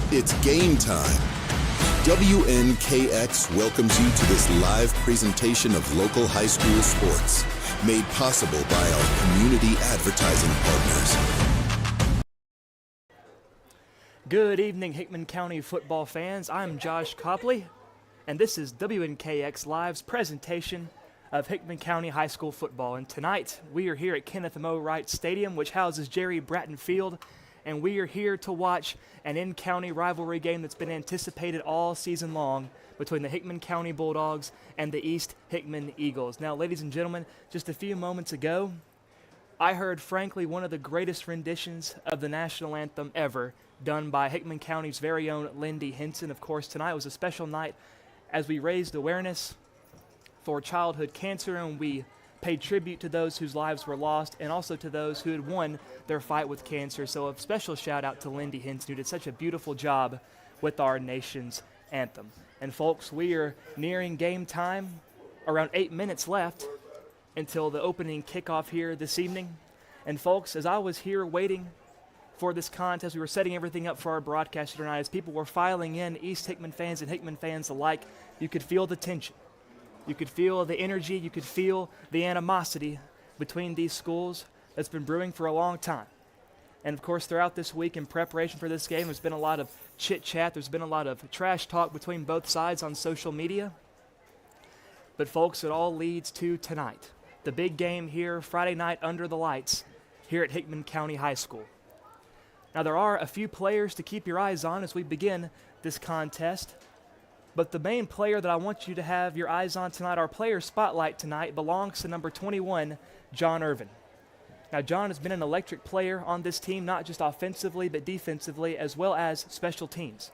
It's game time. WNKX welcomes you to this live presentation of local high school sports, made possible by our community advertising partners. Good evening, Hickman County football fans. I'm Josh Copley, and this is WNKX Live's presentation of Hickman County High School football. And tonight, we are here at Kenneth M. O. Wright Stadium, which houses Jerry Bratton Field, and we are here to watch an in-county rivalry game that's been anticipated all season long between the Hickman County Bulldogs and the East Hickman Eagles. Now, ladies and gentlemen, just a few moments ago, I heard, frankly, one of the greatest renditions of the national anthem ever, done by Hickman County's very own Lindy Henson. Of course, tonight was a special night as we raised awareness for childhood cancer, and we paid tribute to those whose lives were lost and also to those who had won their fight with cancer. So a special shout out to Lindy Henson, who did such a beautiful job with our nation's anthem. And folks, we are nearing game time, around 8 minutes left until the opening kickoff here this evening. And folks, as I was here waiting for this contest, we were setting everything up for our broadcaster tonight. As people were filing in, East Hickman fans and Hickman fans alike, you could feel the tension. You could feel the energy, you could feel the animosity between these schools that's been brewing for a long time. And of course, throughout this week in preparation for this game, there's been a lot of chit-chat, there's been a lot of trash talk between both sides on social media. But folks, it all leads to tonight, the big game here, Friday night under the lights, here at Hickman County High School. Now, there are a few players to keep your eyes on as we begin this contest. But the main player that I want you to have your eyes on tonight, our player spotlight tonight, belongs to number 21, John Irvin. Now, John has been an electric player on this team, not just offensively, but defensively, as well as special teams.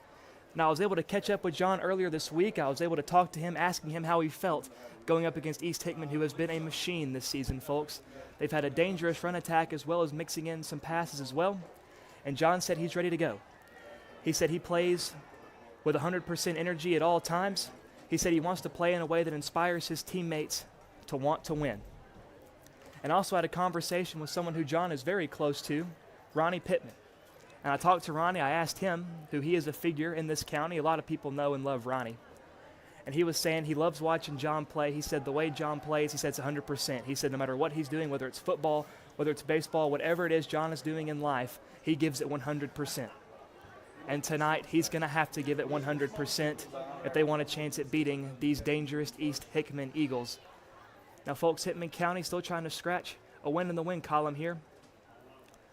Now, I was able to catch up with John earlier this week. I was able to talk to him, asking him how he felt going up against East Hickman, who has been a machine this season, folks. They've had a dangerous run attack as well as mixing in some passes as well. And John said he's ready to go. He said he plays with 100% energy at all times. He said he wants to play in a way that inspires his teammates to want to win. And also had a conversation with someone who John is very close to, Ronnie Pittman. And I talked to Ronnie, I asked him who he is a figure in this county. A lot of people know and love Ronnie. And he was saying he loves watching John play. He said the way John plays, he said it's 100%. He said no matter what he's doing, whether it's football, whether it's baseball, whatever it is John is doing in life, he gives it 100%. And tonight, he's going to have to give it 100% if they want a chance at beating these dangerous East Hickman Eagles. Now, folks, Hickman County still trying to scratch a win in the win column here.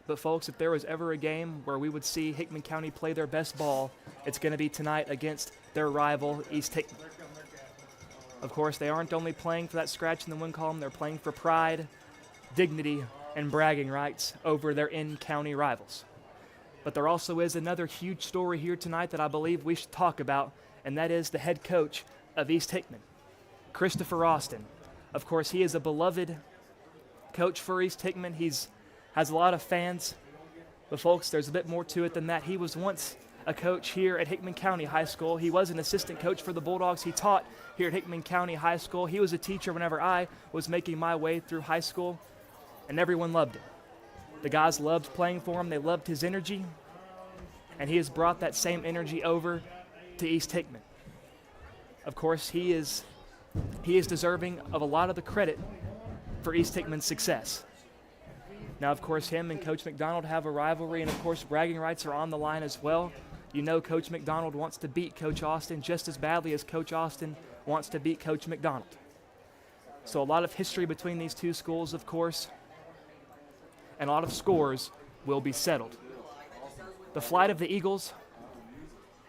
But, folks, if there was ever a game where we would see Hickman County play their best ball, it's going to be tonight against their rival, East Hickman. Of course, they aren't only playing for that scratch in the win column, they're playing for pride, dignity, and bragging rights over their in-county rivals. But there also is another huge story here tonight that I believe we should talk about, and that is the head coach of East Hickman, Christopher Austin. Of course, he is a beloved coach for East Hickman. Has a lot of fans. But folks, there's a bit more to it than that. He was once a coach here at Hickman County High School. He was an assistant coach for the Bulldogs. He taught here at Hickman County High School. He was a teacher whenever I was making my way through high school, and everyone loved him. The guys loved playing for him. They loved his energy. And he has brought that same energy over to East Hickman. Of course, he is deserving of a lot of the credit for East Hickman's success. Now, of course, him and Coach McDonald have a rivalry, and of course, bragging rights are on the line as well. You know Coach McDonald wants to beat Coach Austin just as badly as Coach Austin wants to beat Coach McDonald. So a lot of history between these two schools, of course, and a lot of scores will be settled. The flight of the Eagles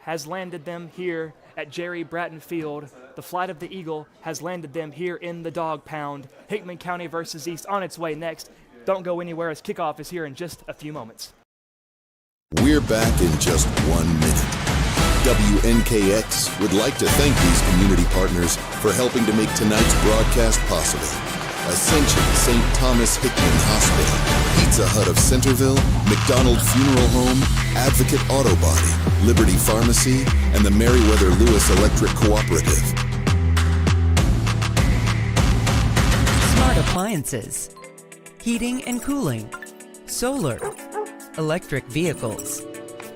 has landed them here at Jerry Bratton Field. The flight of the Eagle has landed them here in the Dog Pound. Hickman County versus East on its way next. Don't go anywhere as kickoff is here in just a few moments. We're back in just 1 minute. WNKX would like to thank these community partners for helping to make tonight's broadcast possible. Ascension St. Thomas Hickman Hospital, Pizza Hut of Centerville, McDonald Funeral Home, Advocate Auto Body, Liberty Pharmacy, and the Meriwether Lewis Electric Cooperative. Smart appliances, heating and cooling, solar, electric vehicles,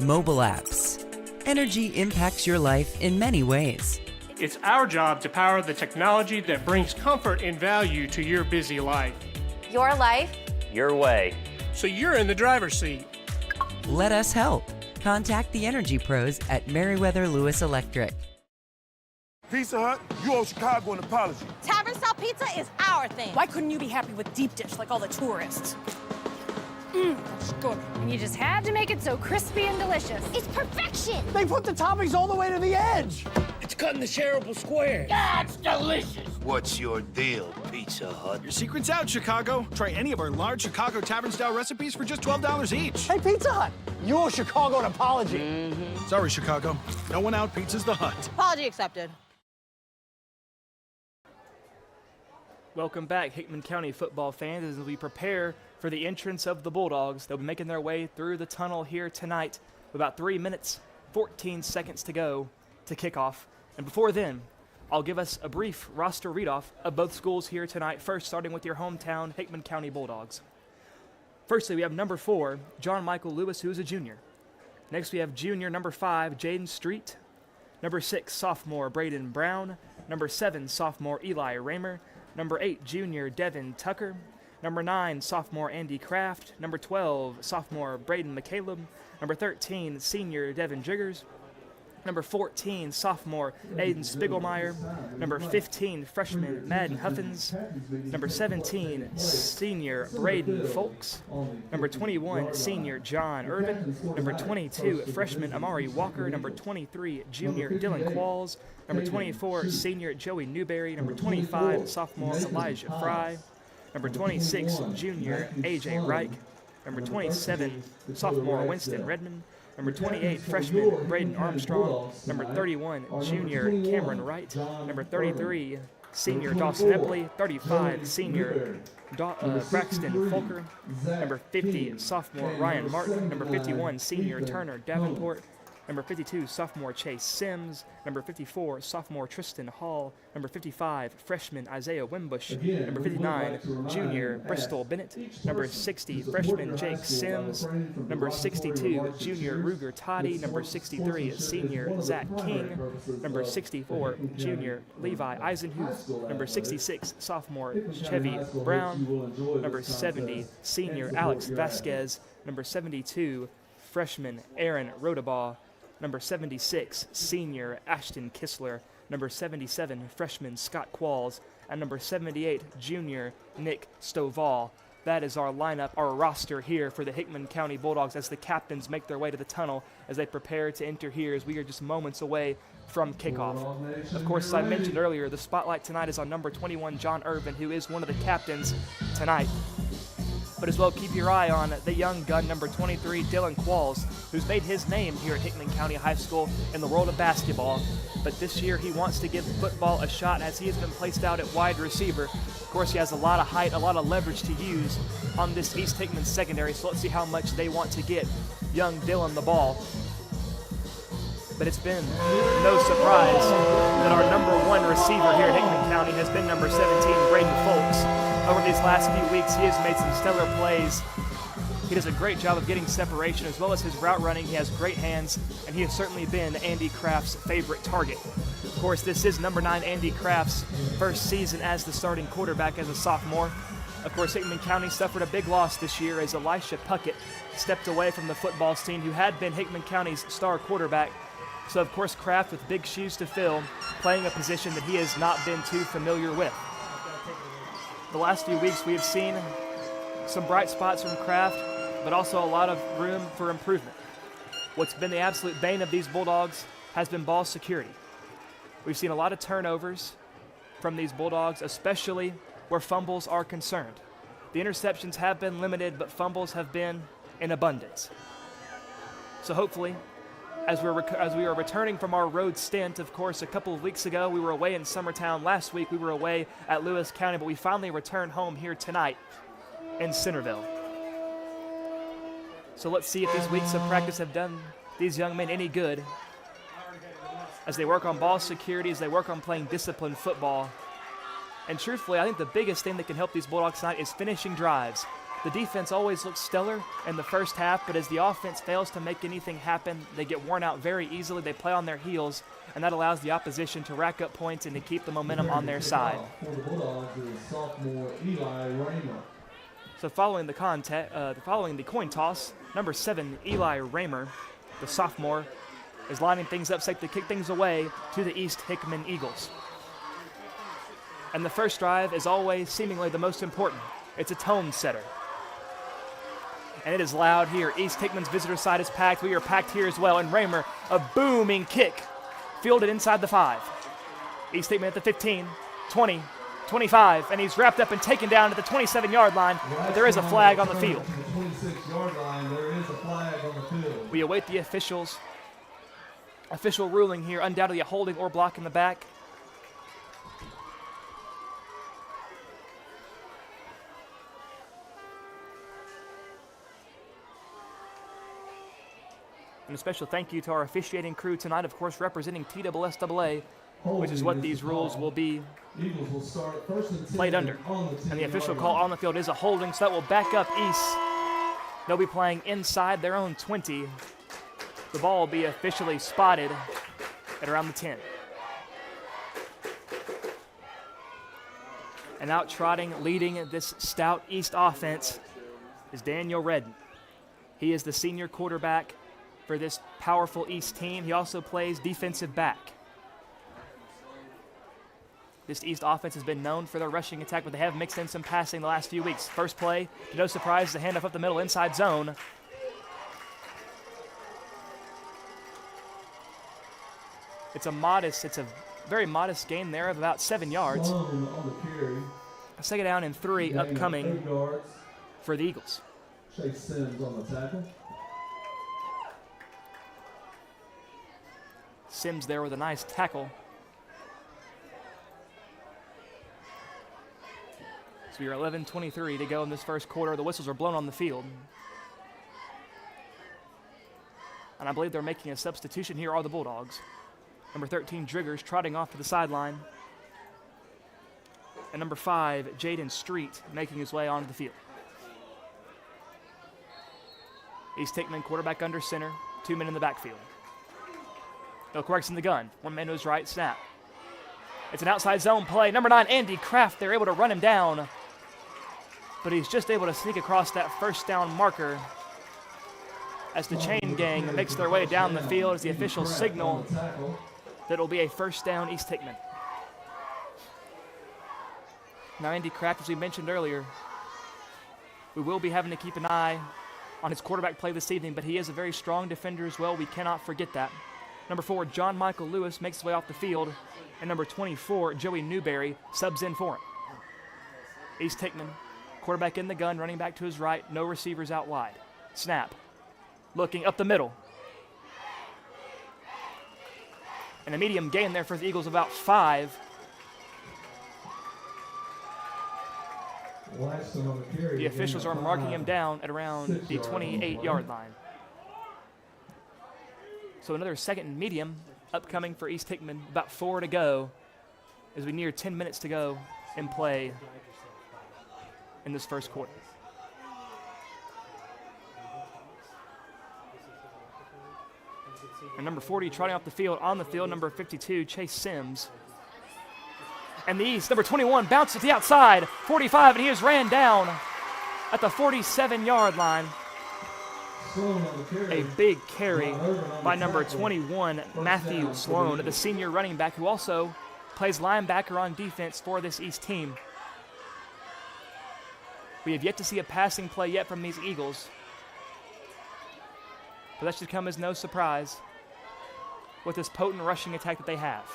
mobile apps, Energy impacts your life in many ways. It's our job to power the technology that brings comfort and value to your busy life. Your life, your way. So you're in the driver's seat. Let us help. Contact the Energy Pros at Meriwether Lewis Electric. Pizza Hut, you owe Chicago an apology. Tavern style pizza is our thing. Why couldn't you be happy with deep dish like all the tourists? That's good. And you just had to make it so crispy and delicious. It's perfection. They put the toppings all the way to the edge. It's cut in the shareable square. That's delicious. What's your deal, Pizza Hut? Your secret's out, Chicago. Try any of our large Chicago tavern-style recipes for just $12 each. Hey, Pizza Hut, you owe Chicago an apology. Sorry, Chicago. No one out pizza's the Hut. Apology accepted. Welcome back, Hickman County football fans, as we prepare for the entrance of the Bulldogs. They'll be making their way through the tunnel here tonight with about 3 minutes, 14 seconds to go to kickoff. And before then, I'll give us a brief roster read-off of both schools here tonight, first starting with your hometown Hickman County Bulldogs. Firstly, we have number 4, John Michael Lewis, who is a junior. Next, we have junior number 5, Jaden Street. Number 6, sophomore Braden Brown. Number 7, sophomore Eli Raymer. Number 8, junior Devin Tucker. Number 9, sophomore Andy Kraft. Number 12, sophomore Braden McCaleb. Number 13, senior Devin Jiggers. Number 14, sophomore Aiden Spiegelmeyer. Number 15, freshman Madden Huffins. Number 17, senior Braden Folks. Number 21, senior John Irvin. Number 22, freshman Amari Walker. Number 23, junior Dylan Qualls. Number 24, senior Joey Newberry. Number 25, sophomore Elijah Fry. Number 26, junior AJ Reich. Number 27, sophomore Winston Redmond. Number 28, freshman Braden Armstrong. Number 31, junior Cameron Wright. Number 33, senior Dawson Epley. 35, senior Braxton Folker. Number 50, sophomore Ryan Martin. Number 51, senior Turner Davenport. Number 52, sophomore Chase Sims. Number 54, sophomore Tristan Hall. Number 55, freshman Isaiah Wimbush. Number 59, junior Bristol Bennett. Number 60, freshman Jake Sims. Number 62, junior Ruger Toddy. Number 63, senior Zach King. Number 64, junior Levi Eisenhuth. Number 66, sophomore Chevy Brown. Number 70, senior Alex Vasquez. Number 72, freshman Aaron Rodabaugh. Number 76, senior Ashton Kistler. Number 77, freshman Scott Qualls. And number 78, junior Nick Stovall. That is our lineup, our roster here for the Hickman County Bulldogs as the captains make their way to the tunnel as they prepare to enter here as we are just moments away from kickoff. Of course, as I mentioned earlier, the spotlight tonight is on number 21, John Irvin, who is one of the captains tonight. But as well, keep your eye on the young gun, number 23, Dylan Qualls, who's made his name here at Hickman County High School in the world of basketball. But this year he wants to give football a shot as he has been placed out at wide receiver. Of course, he has a lot of height, a lot of leverage to use on this East Hickman secondary, so let's see how much they want to get young Dylan the ball. But it's been no surprise that our number 1 receiver here at Hickman County has been number 17, Braden Folks. Over these last few weeks, he has made some stellar plays. He does a great job of getting separation as well as his route running. He has great hands, and he has certainly been Andy Kraft's favorite target. Of course, this is number 9, Andy Kraft's first season as the starting quarterback as a sophomore. Of course, Hickman County suffered a big loss this year as Elisha Puckett stepped away from the football scene, who had been Hickman County's star quarterback. So, of course, Kraft with big shoes to fill, playing a position that he has not been too familiar with. The last few weeks we have seen some bright spots from Kraft, but also a lot of room for improvement. What's been the absolute bane of these Bulldogs has been ball security. We've seen a lot of turnovers from these Bulldogs, especially where fumbles are concerned. The interceptions have been limited, but fumbles have been in abundance. So hopefully, as we are returning from our road stint, of course, a couple of weeks ago, we were away in Summertown. Last week, we were away at Lewis County, but we finally returned home here tonight in Centerville. So let's see if these weeks of practice have done these young men any good as they work on ball security, as they work on playing disciplined football. And truthfully, I think the biggest thing that can help these Bulldogs tonight is finishing drives. The defense always looks stellar in the first half, but as the offense fails to make anything happen, they get worn out very easily. They play on their heels, and that allows the opposition to rack up points and to keep the momentum on their side. So following the coin toss, number 7, Eli Raymer, the sophomore, is lining things up safe to kick things away to the East Hickman Eagles. And the first drive is always seemingly the most important. It's a tone setter. And it is loud here. East Hickman's visitor side is packed. We are packed here as well. And Raymer, a booming kick, fielded inside the 5. East Hickman at the 15, 20, 25, and he's wrapped up and taken down to the 27-yard line, but there is a flag on the field. We await the official ruling here, undoubtedly a holding or block in the back. And a special thank you to our officiating crew tonight, of course, representing TSSAA, which is what these rules will be played under. And the official call on the field is a holding, so that will back up East. They'll be playing inside their own 20. The ball will be officially spotted at around the 10. And out trotting, leading this stout East offense is Daniel Redden. He is the senior quarterback for this powerful East team. He also plays defensive back. This East offense has been known for their rushing attack, but they have mixed in some passing the last few weeks. First play, no surprise, the handoff up the middle, inside zone. It's a very modest gain there of about 7 yards. A second down and 3 upcoming for the Eagles. Chase Sims on the tackle. Sims there with a nice tackle. So we are 11:23 to go in this first quarter. The whistles are blown on the field. And I believe they're making a substitution here are the Bulldogs. Number 13, Driggers, trotting off to the sideline. And number 5, Jaden Street, making his way onto the field. East Hickman, quarterback under center, 2 men in the backfield. No corrects in the gun. 1 man to his right, snap. It's an outside zone play. Number 9, Andy Kraft, they're able to run him down. But he's just able to sneak across that first down marker as the chain gang makes their way down the field as the officials signal that it will be a first down East Hickman. Now Andy Kraft, as we mentioned earlier, we will be having to keep an eye on his quarterback play this evening, but he is a very strong defender as well. We cannot forget that. Number 4, John Michael Lewis makes his way off the field, and number 24, Joey Newberry, subs in for him. East Hickman, quarterback in the gun, running back to his right, no receivers out wide. Snap, looking up the middle. And a medium gain there for the Eagles, about 5. The officials are marking him down at around the 28-yard line. So another second medium upcoming for East Hickman, about 4 to go as we near 10 minutes to go in play in this first quarter. And number 40 trotting off the field, on the field, number 52, Chase Sims. And the East, number 21, bounces to the outside, 45, and he is ran down at the 47-yard line. A big carry by number 21, Matthew Sloan, the senior running back who also plays linebacker on defense for this East team. We have yet to see a passing play yet from these Eagles, but that should come as no surprise with this potent rushing attack that they have.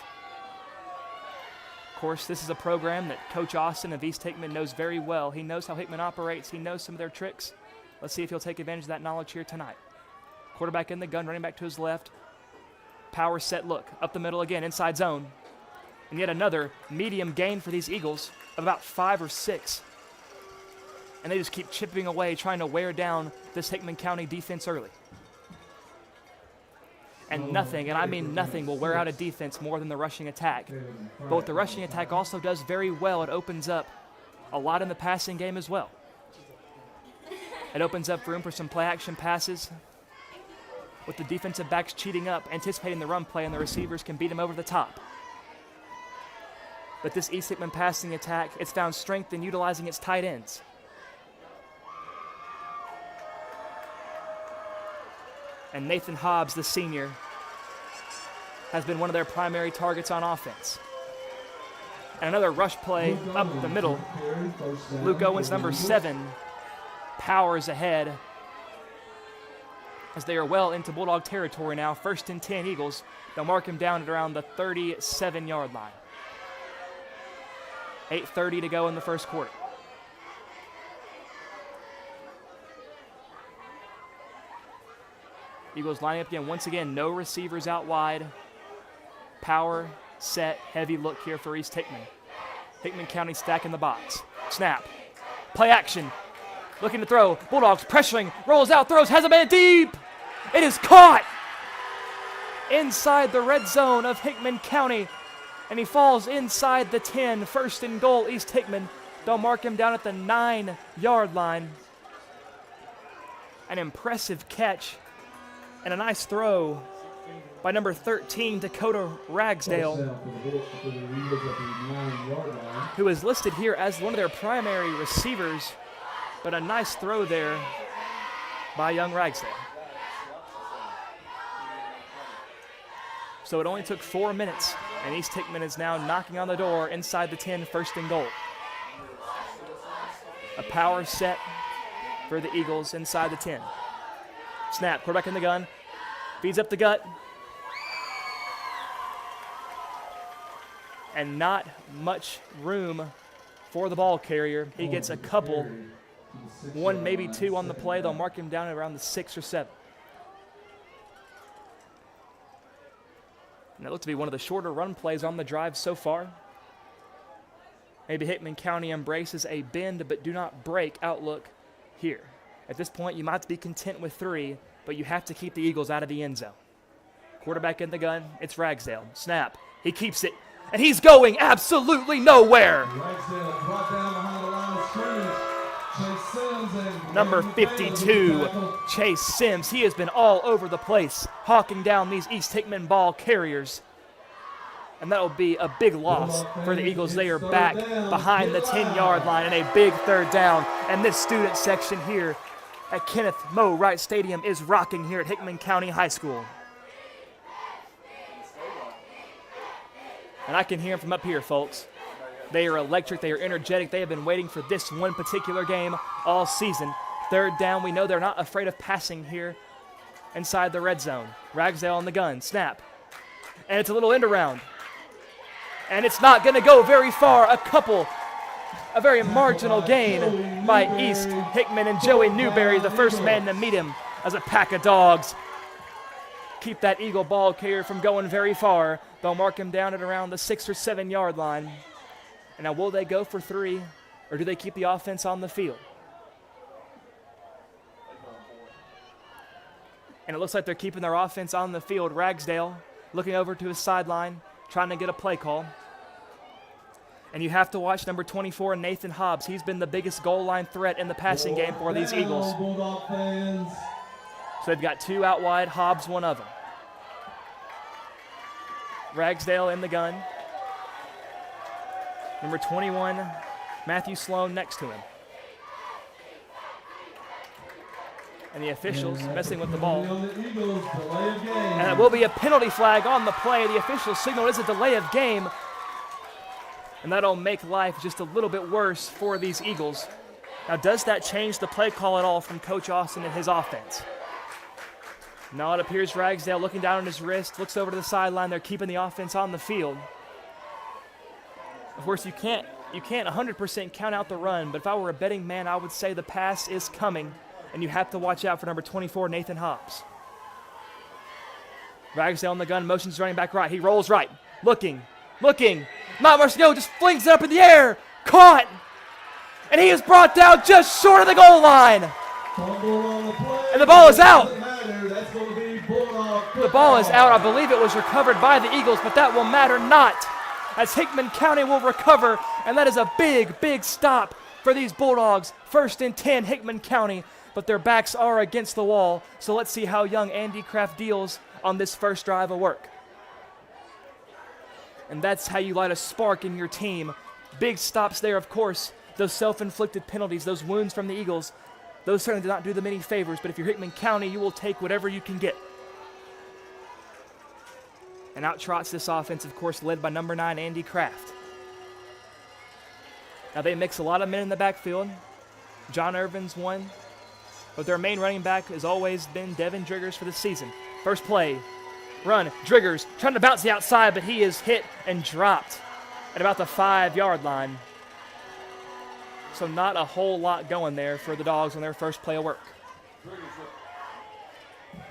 Of course, this is a program that Coach Austin of East Hickman knows very well. He knows how Hickman operates. He knows some of their tricks. Let's see if he'll take advantage of that knowledge here tonight. Quarterback in the gun, running back to his left. Power set look, up the middle again, inside zone. And yet another medium gain for these Eagles of about 5 or 6. And they just keep chipping away, trying to wear down this Hickman County defense early. And nothing, and I mean nothing, will wear out a defense more than the rushing attack. But what the rushing attack also does very well, it opens up a lot in the passing game as well. It opens up room for some play action passes with the defensive backs cheating up, anticipating the run play, and the receivers can beat them over the top. But this East Hickman passing attack, it's found strength in utilizing its tight ends. And Nathan Hobbs, the senior, has been one of their primary targets on offense. And another rush play up the middle. Luke Owens, number 7, powers ahead as they are well into Bulldog territory now. 1st and 10 Eagles. They'll mark him down at around the 37-yard line. 8:30 to go in the first quarter. Eagles lining up again. Once again, no receivers out wide. Power, set, heavy look here for East Hickman. Hickman County stacking the box. Snap. Play action. Looking to throw. Bulldogs pressuring. Rolls out, throws, has a man deep. It is caught inside the red zone of Hickman County. And he falls inside the 10. 1st and goal, East Hickman. They'll mark him down at the 9-yard line. An impressive catch and a nice throw by number 13, Dakota Ragsdale, who is listed here as one of their primary receivers, but a nice throw there by young Ragsdale. So it only took 4 minutes, and East Hickman is now knocking on the door inside the 10, 1st and goal. A power set for the Eagles inside the 10. Snap, quarterback in the gun, feeds up the gut. And not much room for the ball carrier. He gets a couple, 1 maybe 2 on the play. They'll mark him down at around the 6 or 7. And that looked to be one of the shorter run plays on the drive so far. Maybe Hickman County embraces a bend but do not break outlook here. At this point, you might be content with 3, but you have to keep the Eagles out of the end zone. Quarterback in the gun, it's Ragsdale. Snap, he keeps it, and he's going absolutely nowhere. Number 52, Chase Sims. He has been all over the place, hawking down these East Hickman ball carriers. And that will be a big loss for the Eagles. They are back behind the 10-yard line and a big 3rd down. And this student section here at Kenneth Moe Wright Stadium is rocking here at Hickman County High School. And I can hear them from up here, folks. They are electric. They are energetic. They have been waiting for this one particular game all season. 3rd down. We know they're not afraid of passing here inside the red zone. Ragsdale on the gun. Snap. And it's a little end around. And it's not going to go very far. A very marginal gain by East Hickman, and Joey Newberry, the first man to meet him as a pack of dogs. Keep that Eagle ball carrier from going very far. They'll mark him down at around the 6 or 7 yard line. And now will they go for 3, or do they keep the offense on the field? And it looks like they're keeping their offense on the field. Ragsdale looking over to his sideline, trying to get a play call. And you have to watch number 24, Nathan Hobbs. He's been the biggest goal line threat in the passing game for these Eagles. So they've got 2 out wide, Hobbs one of them. Ragsdale in the gun. Number 21, Matthew Sloan next to him. And the officials messing with the ball. And it will be a penalty flag on the play. The official signal is a delay of game. And that'll make life just a little bit worse for these Eagles. Now, does that change the play call at all from Coach Austin and his offense? No, it appears Ragsdale looking down on his wrist, looks over to the sideline. They're keeping the offense on the field. Of course, you can't 100% count out the run, but if I were a betting man, I would say the pass is coming, and you have to watch out for number 24, Nathan Hobbs. Ragsdale on the gun, motions running back right. He rolls right, looking. Not much to go, just flings it up in the air. Caught! And he is brought down just short of the goal line. And the ball is out. The ball is out. I believe it was recovered by the Eagles, but that will matter not, as Hickman County will recover, and that is a big stop for these Bulldogs. 1st and 10, Hickman County, but but their backs are against the wall. So let's see how young Andy Kraft deals on this first drive of work. And that's how you light a spark in your team. Big stops there, of course. Those self-inflicted penalties, those wounds from the Eagles, those certainly did not do them any favors, but if you're Hickman County, you will take whatever you can get. And out trots this offense, of course, led by number 9, Andy Kraft. Now they mix a lot of men in the backfield. John Irvin's one, but their main running back has always been Devin Driggers for the season. First play, run, Driggers trying to bounce the outside, but he is hit and dropped at about the 5-yard line. So not a whole lot going there for the Dogs on their first play of work.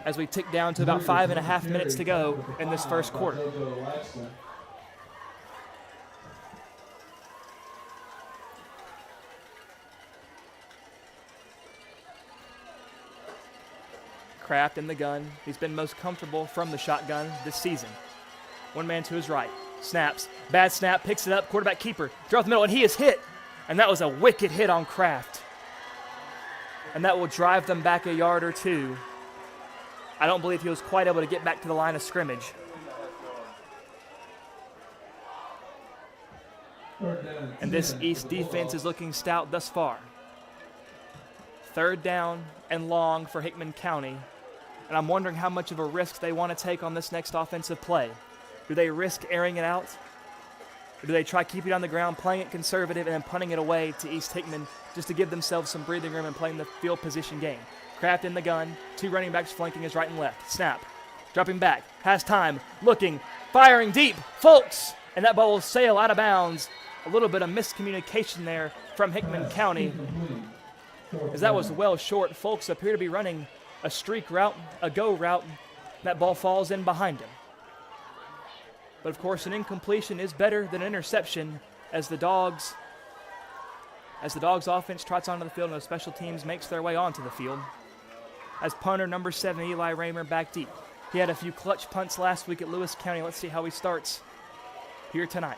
As we tick down to about 5.5 minutes to go in this first quarter. Kraft in the gun. He's been most comfortable from the shotgun this season. One man to his right. Snaps. Bad snap. Picks it up. Quarterback keeper. Throw up the middle, and he is hit. And that was a wicked hit on Kraft. And that will drive them back a yard or two. I don't believe he was quite able to get back to the line of scrimmage. And this East defense is looking stout thus far. 3rd down and long for Hickman County. And I'm wondering how much of a risk they want to take on this next offensive play. Do they risk airing it out? Or do they try keeping it on the ground, playing it conservative, and then punting it away to East Hickman just to give themselves some breathing room and playing the field position game? Kraft in the gun, 2 running backs flanking his right and left. Snap, dropping back, has time, looking, firing deep, Folks, and that ball will sail out of bounds. A little bit of miscommunication there from Hickman County, as that was well short. Folks appear to be running a streak route, a go route. That ball falls in behind him. But of course, an incompletion is better than an interception as the Dogs offense trots onto the field and the special teams makes their way onto the field. As punter number 7, Eli Raymer, back deep. He had a few clutch punts last week at Lewis County. Let's see how he starts here tonight.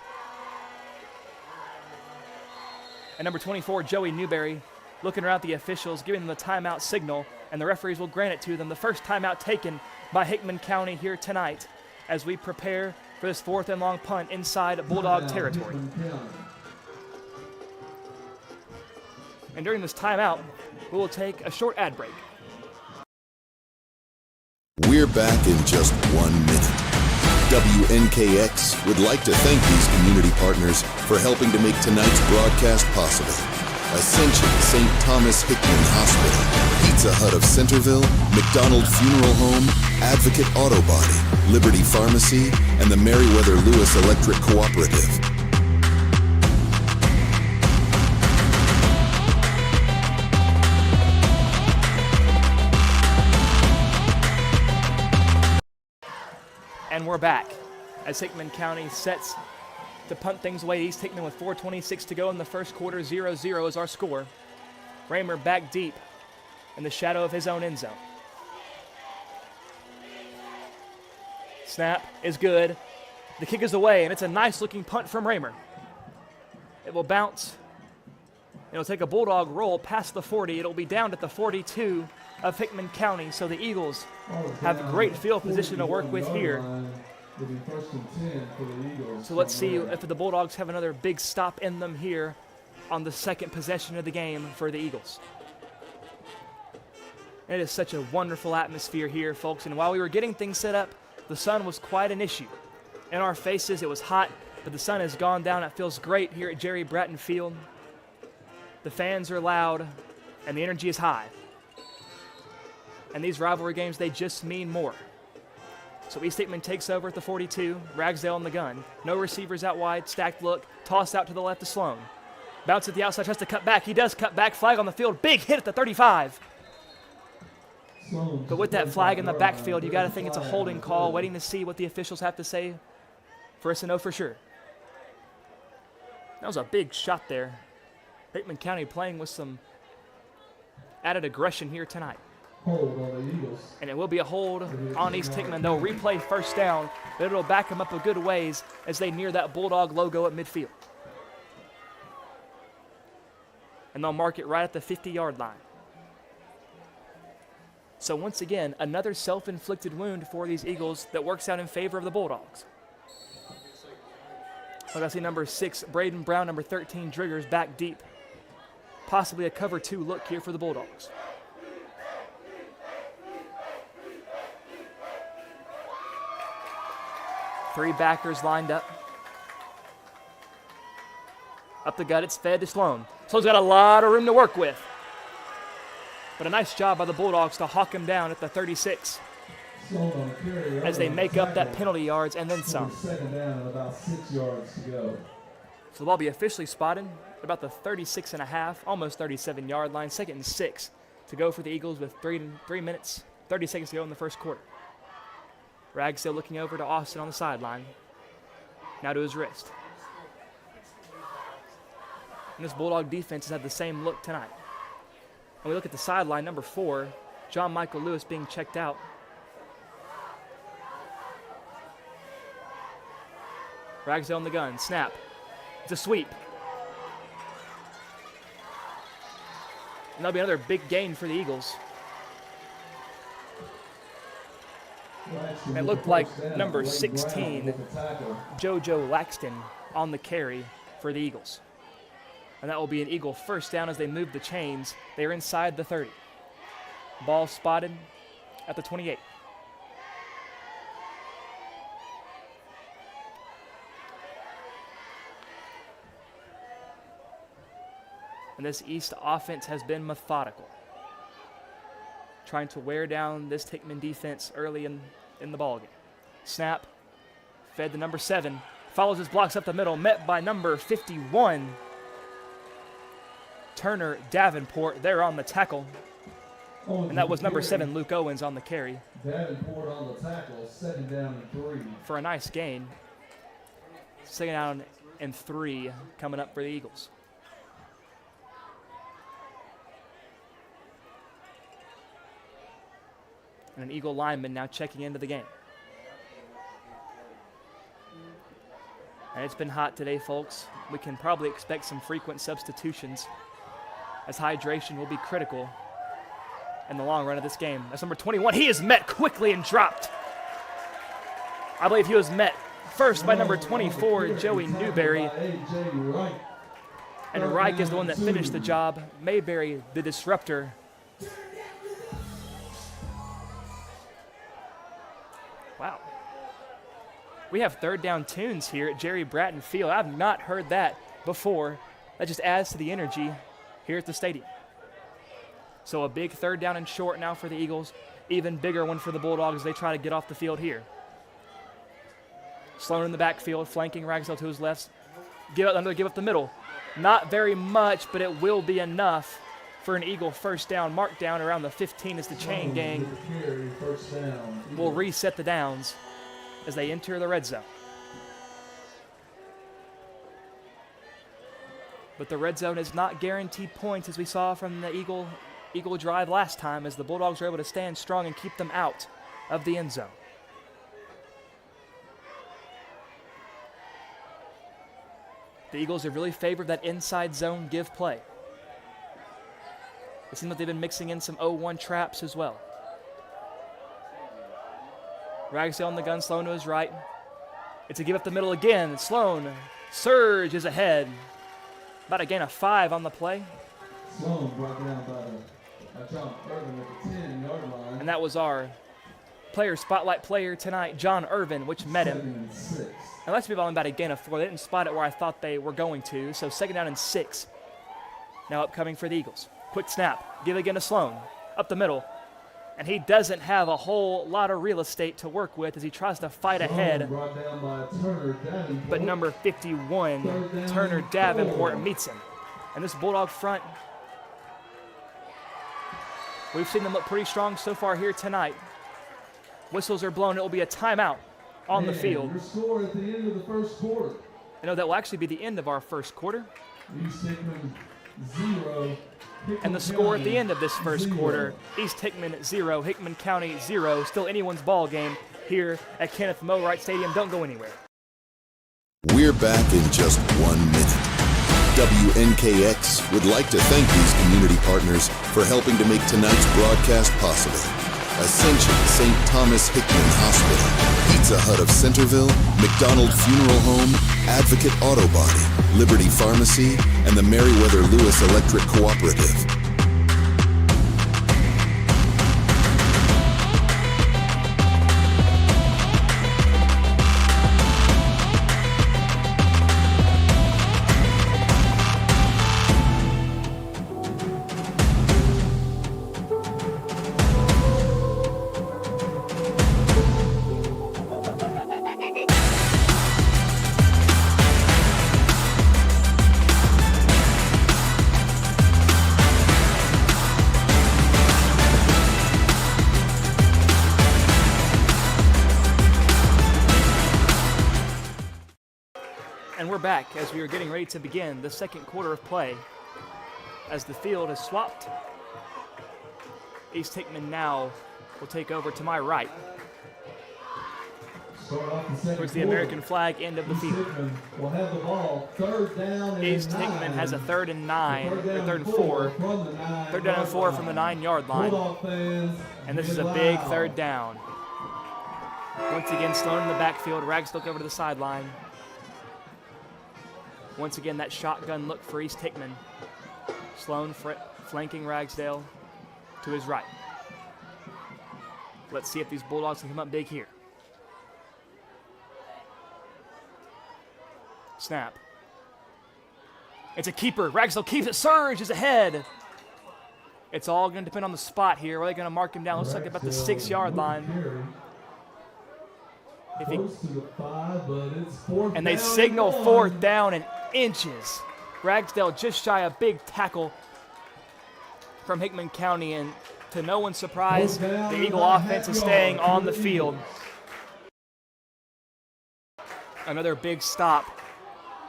And number 24, Joey Newberry, looking around the officials, giving them the timeout signal, and the referees will grant it to them. The first timeout taken by Hickman County here tonight as we prepare for this 4th and long punt inside Bulldog territory. And during this timeout, we will take a short ad break. We're back in just 1 minute. WNKX would like to thank these community partners for helping to make tonight's broadcast possible. Ascension St. Thomas Hickman Hospital, Pizza Hut of Centerville, McDonald Funeral Home, Advocate Auto Body, Liberty Pharmacy, and the Meriwether Lewis Electric Cooperative. And we're back as Hickman County sets to punt things away. East Hickman with 4:26 to go in the first quarter. 0-0 is our score. Raymer back deep in the shadow of his own end zone. Snap is good. The kick is away, and it's a nice-looking punt from Raymer. It will bounce. It'll take a Bulldog roll past the 40. It'll be down at the 42 of Hickman County, so the Eagles have a great field position to work with here. So let's see if the Bulldogs have another big stop in them here on the second possession of the game for the Eagles. It is such a wonderful atmosphere here, folks, and while we were getting things set up, the sun was quite an issue. In our faces, it was hot, but the sun has gone down. It feels great here at Jerry Bratton Field. The fans are loud, and the energy is high. And these rivalry games, they just mean more. So East Hickman takes over at the 42, Ragsdale in the gun. No receivers out wide, stacked look, toss out to the left to Sloan. Bounce at the outside, tries to cut back. He does cut back, flag on the field, big hit at the 35. But with that flag in the backfield, you got to think it's a holding call, waiting to see what the officials have to say for us to know for sure. That was a big shot there. Hickman County playing with some added aggression here tonight. And it will be a hold on East Hickman. They'll replay first down, but it'll back them up a good ways as they near that Bulldog logo at midfield. And they'll mark it right at the 50-yard line. So once again, another self-inflicted wound for these Eagles that works out in favor of the Bulldogs. Like I see number 6, Braden Brown, number 13, Driggers back deep. Possibly a cover 2 look here for the Bulldogs. Three backers lined up. Up the gut, it's fed to Sloan. Sloan's got a lot of room to work with. But a nice job by the Bulldogs to hawk him down at the 36 as they make up that penalty yards and then some. Second down and about 6 yards to go. So the ball be officially spotted at about the 36.5, almost 37-yard line. 2nd and 6 to go for the Eagles with 3 minutes, 30 seconds to go in the first quarter. Ragsdale looking over to Austin on the sideline. Now to his wrist. And this Bulldog defense has had the same look tonight. And we look at the sideline, number 4, John Michael Lewis being checked out. Ragsdale on the gun, snap. It's a sweep. And that'll be another big gain for the Eagles. And it looked like number 16, JoJo Laxton, on the carry for the Eagles. And that will be an Eagle first down as they move the chains. They are inside the 30. Ball spotted at the 28. And this East offense has been methodical, trying to wear down this Hickman defense early in the ballgame. Snap, fed to number 7, follows his blocks up the middle, met by number 51, Turner Davenport there on the tackle. And that was number 7, Luke Owens, on the carry. Davenport on the tackle, 2nd down and 3. For a nice gain. 2nd down and 3 coming up for the Eagles. And an Eagle lineman now checking into the game. And it's been hot today, folks. We can probably expect some frequent substitutions, as hydration will be critical in the long run of this game. That's number 21. He is met quickly and dropped. I believe he was met first by number 24, Joey Newberry. And Reich is the one that finished the job. Mayberry, the disruptor. Wow. We have 3rd down tunes here at Jerry Bratton Field. I've not heard that before. That just adds to the energy here at the stadium. So a big 3rd down and short now for the Eagles. Even bigger one for the Bulldogs as they try to get off the field here. Sloan in the backfield, flanking Ragsdale to his left. Give up the middle. Not very much, but it will be enough for an Eagle first down. Marked down around the 15 as the chain gang will reset the downs as they enter the red zone. But the red zone is not guaranteed points, as we saw from the Eagle drive last time, as the Bulldogs were able to stand strong and keep them out of the end zone. The Eagles have really favored that inside zone give play. It seems like they've been mixing in some 0-1 traps as well. Ragsdale on the gun, Sloan to his right. It's a give up the middle again. Sloan surges ahead. About a gain of 5 on the play. Sloan brought down by John Irvin at the 10-yard line. And that was our player spotlight player tonight, John Irvin, which met him. 2nd and 6. And let's be on about a gain of 4. They didn't spot it where I thought they were going to. So 2nd down and 6. Now upcoming for the Eagles. Quick snap. Give again to Sloan. Up the middle. And he doesn't have a whole lot of real estate to work with as he tries to fight ahead. Brought down by Turner Davenport. But number 51, Turner Davenport, meets him. And this Bulldog front, we've seen them look pretty strong so far here tonight. Whistles are blown. It will be a timeout on the field. Your score at the end of the first quarter. I know that will actually be the end of our first quarter. East Hickman 0. And the score at the end of this first quarter, East Hickman 0, Hickman County 0. Still anyone's ball game here at Kenneth Moe Wright Stadium. Don't go anywhere. We're back in just 1 minute. WNKX would like to thank these community partners for helping to make tonight's broadcast possible. Ascension St. Thomas Hickman Hospital, Pizza Hut of Centerville, McDonald Funeral Home, Advocate Auto Body, Liberty Pharmacy, and the Meriwether Lewis Electric Cooperative. And we're back as we are getting ready to begin the second quarter of play. As the field is swapped, East Hickman now will take over to my right, towards the American flag end of the field. Will have the ball. Third down and East Hickman has a 3rd and 9, or 3rd and 4. Third down and 4 from the 9-yard line. And this is a big third down. Once again, Sloan in the backfield. Rags look over to the sideline. Once again, that shotgun look for East Hickman. Sloan flanking Ragsdale to his right. Let's see if these Bulldogs can come up big here. Snap. It's a keeper. Ragsdale keeps it. Surge is ahead. It's all going to depend on the spot here. Where are they going to mark him down? Looks like about the 6-yard line. And they signal 4th down and inches. Ragsdale just shy a big tackle from Hickman County, and to no one's surprise, the Eagle offense is staying on the field. Another big stop,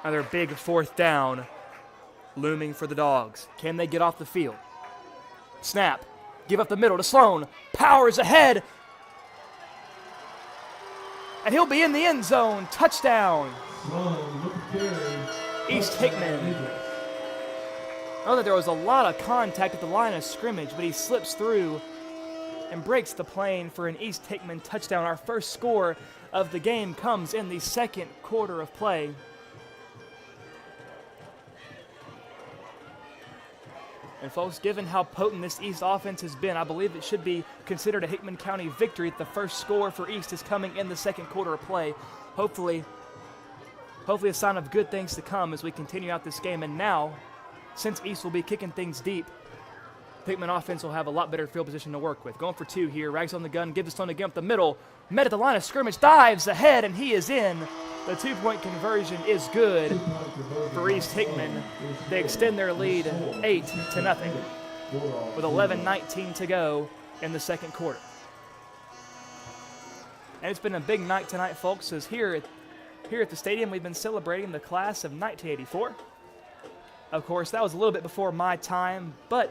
another big 4th down looming for the Dogs. Can they get off the field? Snap, give up the middle to Sloan, powers ahead, and he'll be in the end zone. Touchdown. East Hickman. I know that there was a lot of contact at the line of scrimmage, but he slips through and breaks the plane for an East Hickman touchdown. Our first score of the game comes in the second quarter of play. And folks, given how potent this East offense has been, I believe it should be considered a Hickman County victory. The first score for East is coming in the second quarter of play. Hopefully a sign of good things to come as we continue out this game. And now, since East will be kicking things deep, the Hickman offense will have a lot better field position to work with. Going for 2 here. Rags on the gun, gives it Sloan again up the middle. Met at the line of scrimmage, dives ahead, and he is in. The 2-point conversion is good for East Hickman. They extend their lead 8-0 with 11:19 to go in the second quarter. And it's been a big night tonight, folks, as here at the stadium we've been celebrating the class of 1984. Of course, that was a little bit before my time, but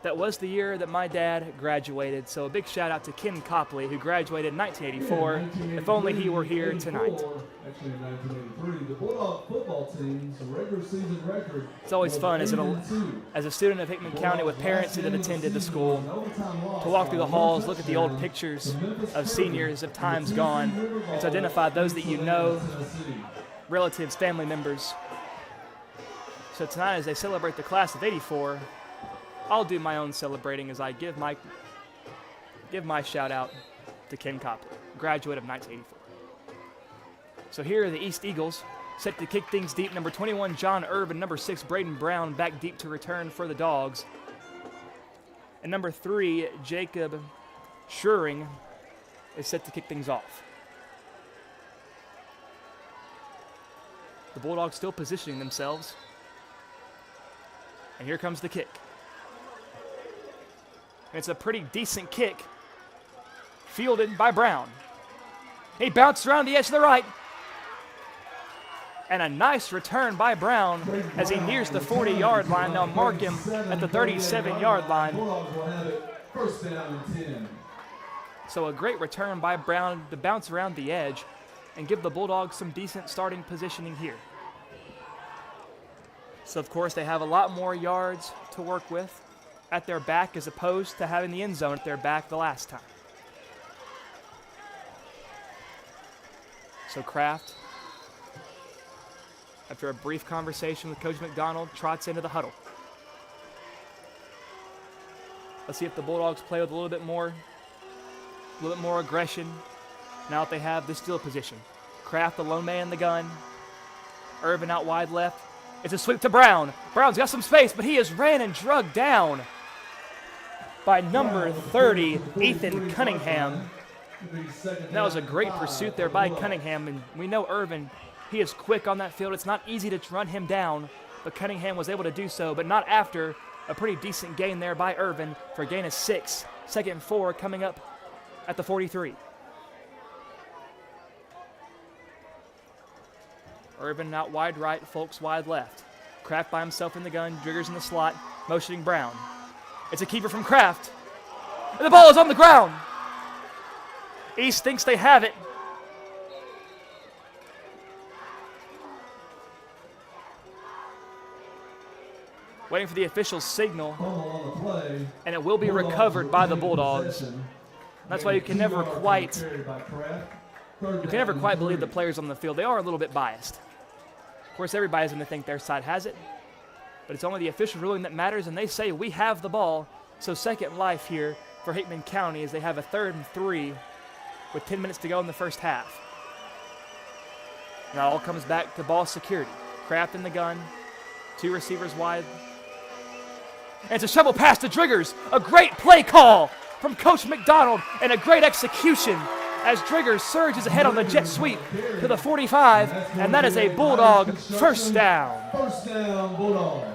that was the year that my dad graduated. So a big shout out to Ken Copley, who graduated in 1984. If only he were here tonight. Actually, in 1983, the Bulldog football team's regular season record. It's always fun as a student of Hickman County with parents that have attended the school to walk through the halls, look at the old pictures of seniors of times gone, and to identify those that you know, relatives, family members. So tonight, as they celebrate the class of '84, I'll do my own celebrating as I give my shout out to Ken Copley, graduate of 1984. So here are the East Eagles, set to kick things deep. Number 21, John Irvin. Number 6, Braden Brown, back deep to return for the Dogs. And number 3, Jacob Schuring, is set to kick things off. The Bulldogs still positioning themselves. And here comes the kick. And it's a pretty decent kick, fielded by Brown. He bounced around the edge to the right. And a nice return by Brown as he nears the 40-yard line. They'll mark him at the 37-yard line. So a great return by Brown to bounce around the edge and give the Bulldogs some decent starting positioning here. So, of course, they have a lot more yards to work with at their back as opposed to having the end zone at their back the last time. So Kraft, after a brief conversation with Coach McDonald, trots into the huddle. Let's see if the Bulldogs play with a little bit more aggression now that they have this field position. Kraft, the lone man in the gun. Irvin out wide left. It's a sweep to Brown. Brown's got some space, but he is ran and drugged down by number 30, Ethan Cunningham. That was a great pursuit there by Cunningham, and we know Irvin, he is quick on that field. It's not easy to run him down, but Cunningham was able to do so, but not after a pretty decent gain there by Irvin for a gain of 6. 2nd and 4 coming up at the 43. Irvin out wide right, Folks wide left. Kraft by himself in the gun, Driggers in the slot, motioning Brown. It's a keeper from Kraft. And the ball is on the ground. East thinks they have it. Waiting for the official's signal. And it will be recovered by the Bulldogs. That's why you can never quite believe the players on the field. They are a little bit biased. Of course, everybody's going to think their side has it, but it's only the official ruling that matters, and they say we have the ball. So second life here for Hickman County as they have a 3rd and 3 with 10 minutes to go in the first half. Now it all comes back to ball security. Kraft in the gun, 2 receivers wide. And it's a shovel pass to Driggers. A great play call from Coach McDonald and a great execution as Driggers surges ahead on the jet sweep to the 45, and that is a Bulldog first down. First down, Bulldogs.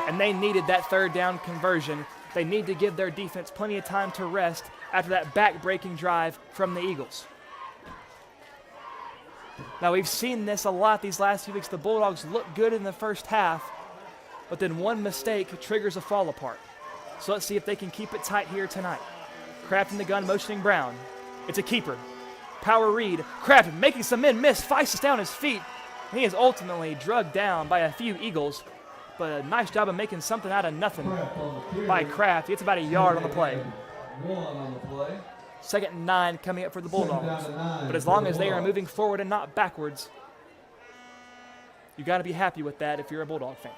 And they needed that 3rd down conversion. They need to give their defense plenty of time to rest after that back-breaking drive from the Eagles. Now, we've seen this a lot these last few weeks. The Bulldogs look good in the first half, but then one mistake triggers a fall apart. So let's see if they can keep it tight here tonight. Kraft in the gun, motioning Brown. It's a keeper. Power read. Kraft making some men miss. Feist is down his feet. And he is ultimately drugged down by a few Eagles. But a nice job of making something out of nothing by Kraft. He gets about a yard on the play. 1 on the play. 2nd and 9 coming up for the Bulldogs. But as long as they are moving forward and not backwards, you got to be happy with that if you're a Bulldog fan.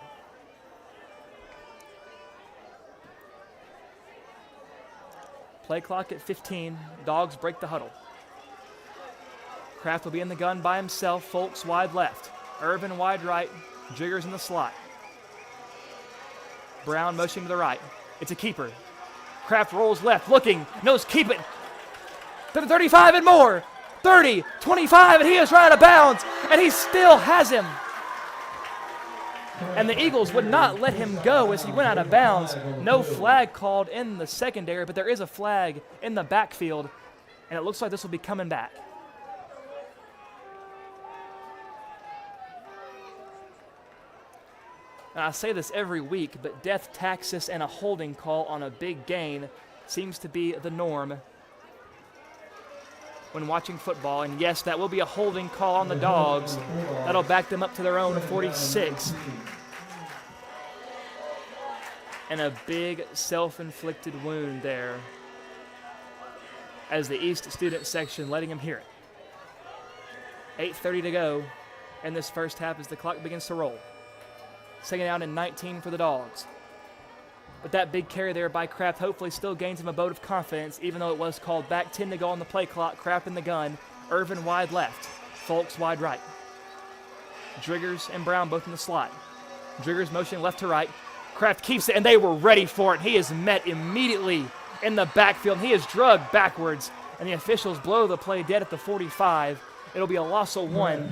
Play clock at 15. Dogs break the huddle. Kraft will be in the gun by himself. Folks wide left. Irvin wide right. Jiggers in the slot. Brown motioning to the right. It's a keeper. Kraft rolls left, looking, knows keep it. To the 35 and more. 30, 25, and he is right out of bounds, and he still has him. And the Eagles would not let him go as he went out of bounds. No flag called in the secondary, but there is a flag in the backfield, and it looks like this will be coming back. And I say this every week, but death taxis and a holding call on a big gain seems to be the norm when watching football. And yes, that will be a holding call on the Dogs. That'll back them up to their own 46. And a big self-inflicted wound there as the East student section letting him hear it. 8:30 to go in this first half as the clock begins to roll. 2nd down and 19 for the Dogs. But that big carry there by Kraft hopefully still gains him a vote of confidence, even though it was called back. 10 to go on the play clock. Kraft in the gun. Irvin wide left. Folks wide right. Driggers and Brown both in the slot. Driggers motioning left to right. Kraft keeps it, and they were ready for it. He is met immediately in the backfield. He is drugged backwards, and the officials blow the play dead at the 45. It'll be a loss of 1.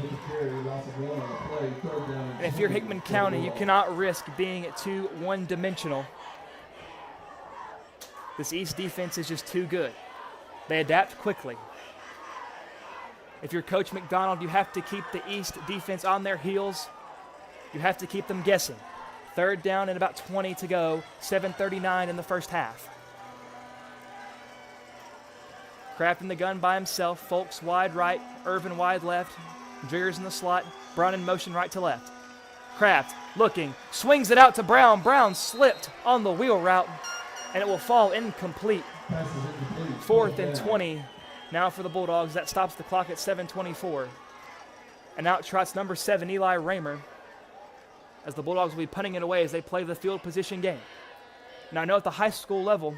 And if you're Hickman County, you cannot risk being too one-dimensional. This East defense is just too good. They adapt quickly. If you're Coach McDonald, you have to keep the East defense on their heels. You have to keep them guessing. 3rd down and about 20 to go. 7:39 in the first half. Kraft in the gun by himself. Folks wide right. Irvin wide left. Driggers in the slot. Brown in motion right to left. Kraft looking. Swings it out to Brown. Brown slipped on the wheel route, and it will fall incomplete. 4th and 20 Now for the Bulldogs, that stops the clock at 7:24. And out trots number 7, Eli Raymer, as the Bulldogs will be punting it away as they play the field position game. Now I know at the high school level,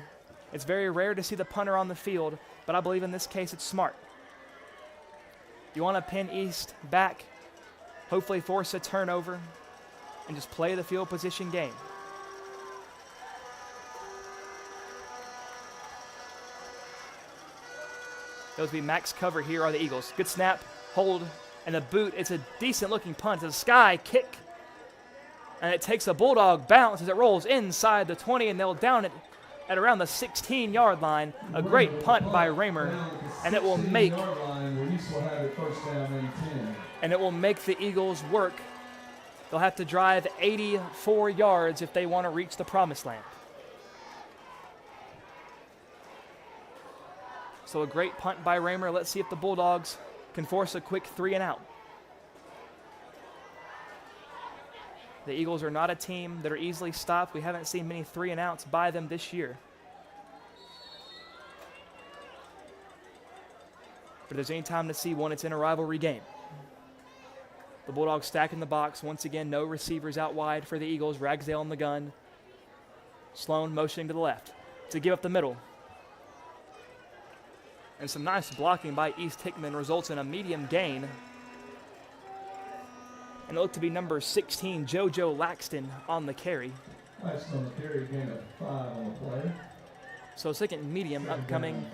it's very rare to see the punter on the field, but I believe in this case it's smart. You want to pin East back, hopefully force a turnover, and just play the field position game. Those will be max cover here are the Eagles. Good snap, hold, and the boot. It's a decent looking punt. It's a sky kick. And it takes a Bulldog bounce as it rolls inside the 20, and they'll down it at around the 16-yard line. A great punt by Raymer, and it will make the Eagles work. They'll have to drive 84 yards if they want to reach the promised land. So a great punt by Raymer. Let's see if the Bulldogs can force a quick 3-and-out. The Eagles are not a team that are easily stopped. We haven't seen many 3-and-outs by them this year. But if there's any time to see one, it's in a rivalry game. The Bulldogs stack in the box. Once again, no receivers out wide for the Eagles. Ragsdale in the gun. Sloan motioning to the left to give up the middle. And some nice blocking by East Hickman results in a medium gain. And it looked to be number 16, JoJo Laxton, on the carry. Laxton on the carry, gain of 5 on the play. So second medium upcoming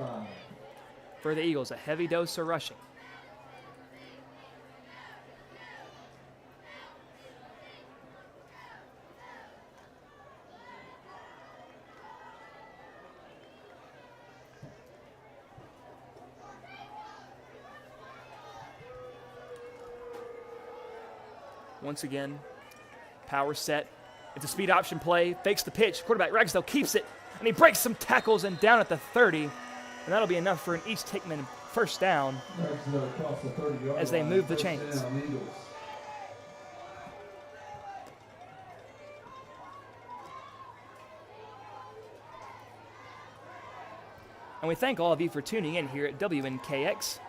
for the Eagles. A heavy dose of rushing. Once again, power set. It's a speed option play. Fakes the pitch. Quarterback Ragsdale keeps it. And he breaks some tackles and down at the 30. And that'll be enough for an East Hickman first down as they move the chains. And we thank all of you for tuning in here at WNKX.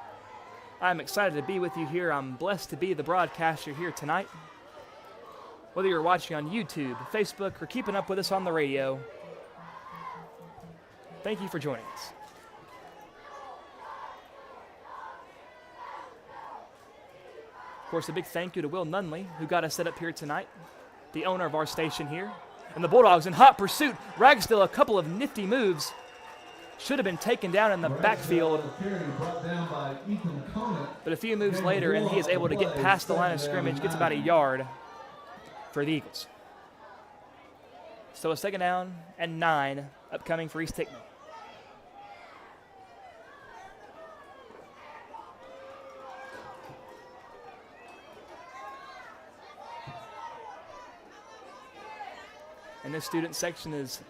I'm excited to be with you here. I'm blessed to be the broadcaster here tonight. Whether you're watching on YouTube, Facebook, or keeping up with us on the radio, thank you for joining us. Of course, a big thank you to Will Nunley, who got us set up here tonight, the owner of our station here. And the Bulldogs in hot pursuit. Ragsdale, a couple of nifty moves. Should have been taken down in the backfield. But a few moves later, and he is able to get past the line of scrimmage, gets about a yard for the Eagles. So a 2nd down and 9 upcoming for East Hickman. And this student section is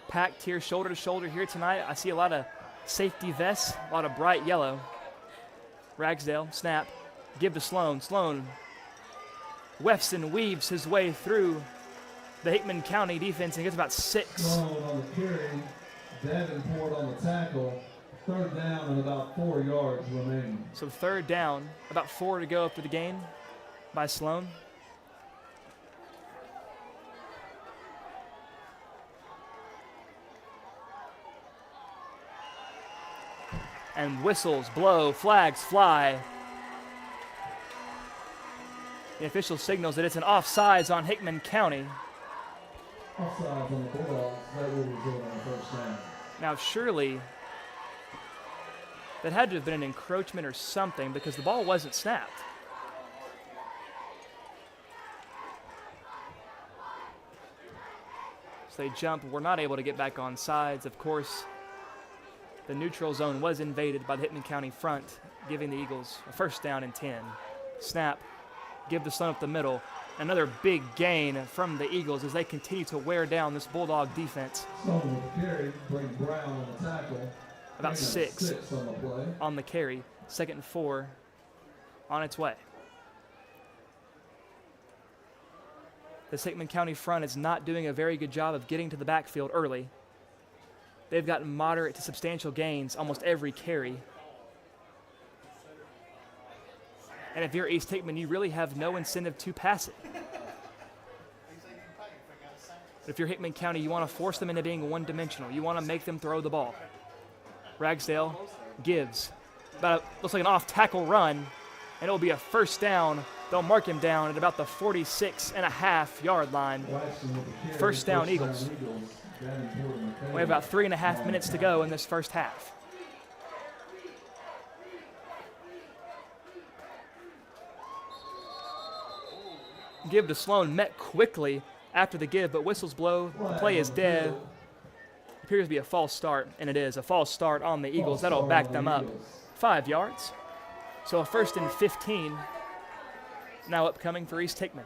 packed here, shoulder to shoulder here tonight. I see a lot of safety vests, a lot of bright yellow. Ragsdale, snap, give to Sloan. Sloan wefts and weaves his way through the Hickman County defense and gets about 6. Sloan on the carry, Davenport on the tackle. 3rd down and about 4 yards remaining. So 3rd down, about 4 to go after the game by Sloan. And whistles blow, flags fly. The official signals that it's an offsides on Hickman County. Offsides on the Bulldogs, that will result in a 1st down. Now surely that had to have been an encroachment or something because the ball wasn't snapped. So they jump, we're not able to get back on sides. Of course, the neutral zone was invaded by the Hickman County front, giving the Eagles a 1st down and 10. Snap, give the Sloan up the middle. Another big gain from the Eagles as they continue to wear down this Bulldog defense. Sloan with the carry, bring Brown on the tackle. About 6 on the play. On the carry. 2nd and 4 on its way. The Hickman County front is not doing a very good job of getting to the backfield early. they've gotten moderate to substantial gains almost every carry. And if you're East Hickman, you really have no incentive to pass it. But if you're Hickman County, you want to force them into being one-dimensional. You want to make them throw the ball. Ragsdale gives. Looks like an off-tackle run, and it will be a first down. They'll mark him down at about the 46.5-yard line. First down, Eagles. We have about 3.5 minutes to go in this first half. Give to Sloan, met quickly after the give, but whistles blow. The play is dead. Appears to be a false start, and it is a false start on the Eagles. That'll back them up 5 yards. So a 1st and 15 now upcoming for East Hickman.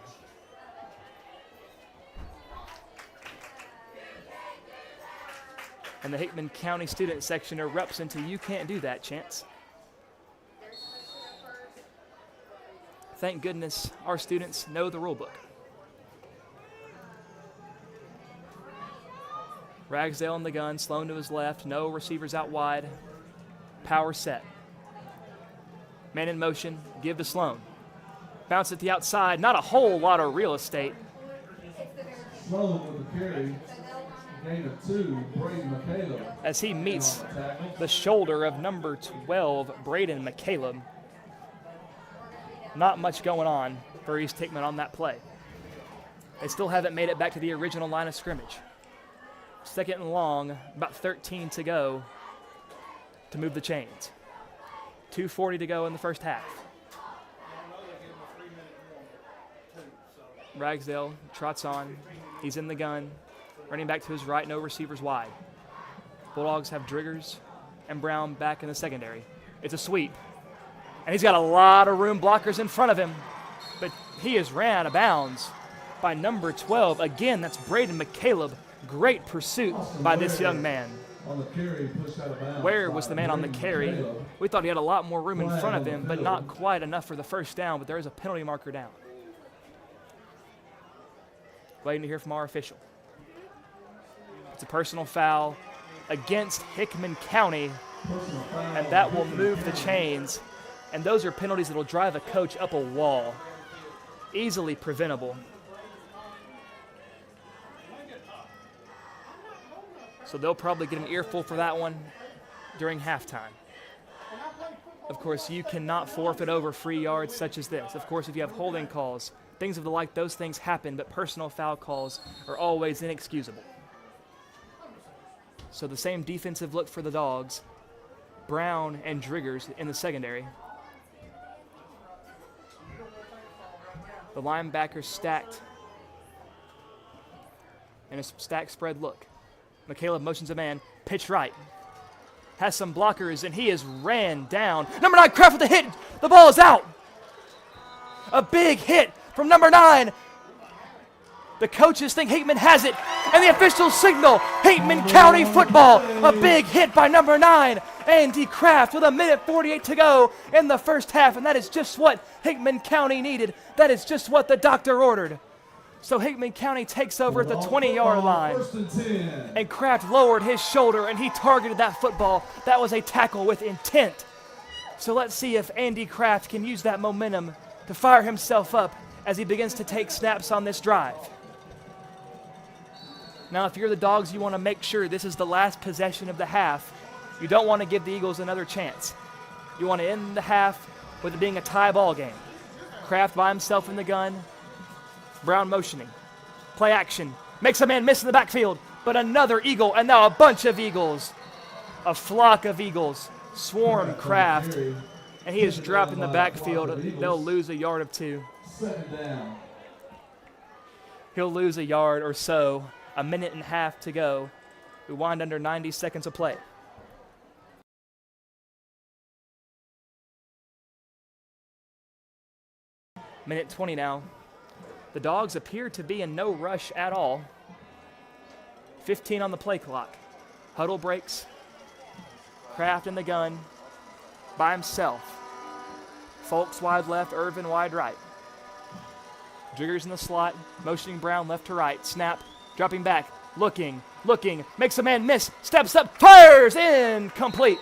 And the Hickman County student section erupts into "You can't do that" chants. Thank goodness our students know the rule book. Ragsdale in the gun, Sloan to his left, no receivers out wide. Power set. Man in motion, give to Sloan. Bounce at the outside, not a whole lot of real estate. Sloan with the carry, gain of 2, Braden McCaleb. As he meets the shoulder of number 12, Braden McCaleb. Not much going on for East Hickman on that play. They still haven't made it back to the original line of scrimmage. 2nd and long, about 13 to go to move the chains. 2:40 to go in the first half. Ragsdale trots on. He's in the gun. Running back to his right, no receivers wide. Bulldogs have Driggers and Brown back in the secondary. It's a sweep. And he's got a lot of room blockers in front of him. But he is ran out of bounds by number 12. Again, that's Braden McCaleb. Great pursuit by this young man. Where was the man on the carry? We thought he had a lot more room in front of him, but not quite enough for the first down, but there is a penalty marker down. Waiting to hear from our official. It's a personal foul against Hickman County, and that will move the chains. And those are penalties that will drive a coach up a wall. Easily preventable. So they'll probably get an earful for that one during halftime. Of course, you cannot forfeit over free yards such as this. Of course, if you have holding calls, things of the like, those things happen, but personal foul calls are always inexcusable. So the same defensive look for the Dogs. Brown and Driggers in the secondary. The linebackers stacked in a stack spread look. McCaleb motions a man, pitch right. Has some blockers, and he is ran down. Number 9, Kraft with the hit. The ball is out. A big hit from number 9. The coaches think Hickman has it, and the officials signal Hickman County football. A big hit by number 9, Andy Kraft, with 1:48 to go in the first half, and that is just what Hickman County needed. That is just what the doctor ordered. So Hickman County takes over at the 20-yard line. And Kraft lowered his shoulder, and he targeted that football. That was a tackle with intent. So let's see if Andy Kraft can use that momentum to fire himself up as he begins to take snaps on this drive. Now, if you're the Dogs, you want to make sure this is the last possession of the half. You don't want to give the Eagles another chance. You want to end the half with it being a tie ball game. Kraft by himself in the gun. Brown motioning. Play action. Makes a man miss in the backfield. But another Eagle, and now a bunch of Eagles. A flock of Eagles swarm Kraft. And he is dropped in the backfield. They'll lose 1 yard or 2. He'll lose 1 yard or so. 1.5 minutes to go. We wind under 90 seconds of play. Minute 20 now. The Dogs appear to be in no rush at all. 15 on the play clock. Huddle breaks. Kraft in the gun. By himself. Folks wide left, Irvin wide right. Driggers in the slot. Motioning Brown left to right. Snap. Dropping back. Looking. looking, makes a man miss, steps up, fires, incomplete.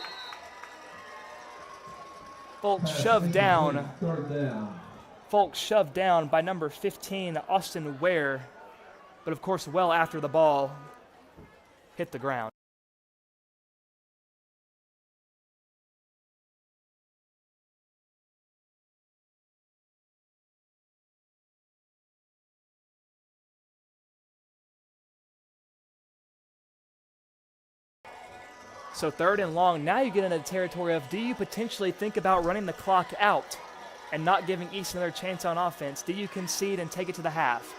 Folks shoved down. Third down. Folks shoved down by number 15, Austin Ware, but of course well after the ball hit the ground. So 3rd and long, now you get into the territory of, do you potentially think about running the clock out and not giving East another chance on offense? Do you concede and take it to the half?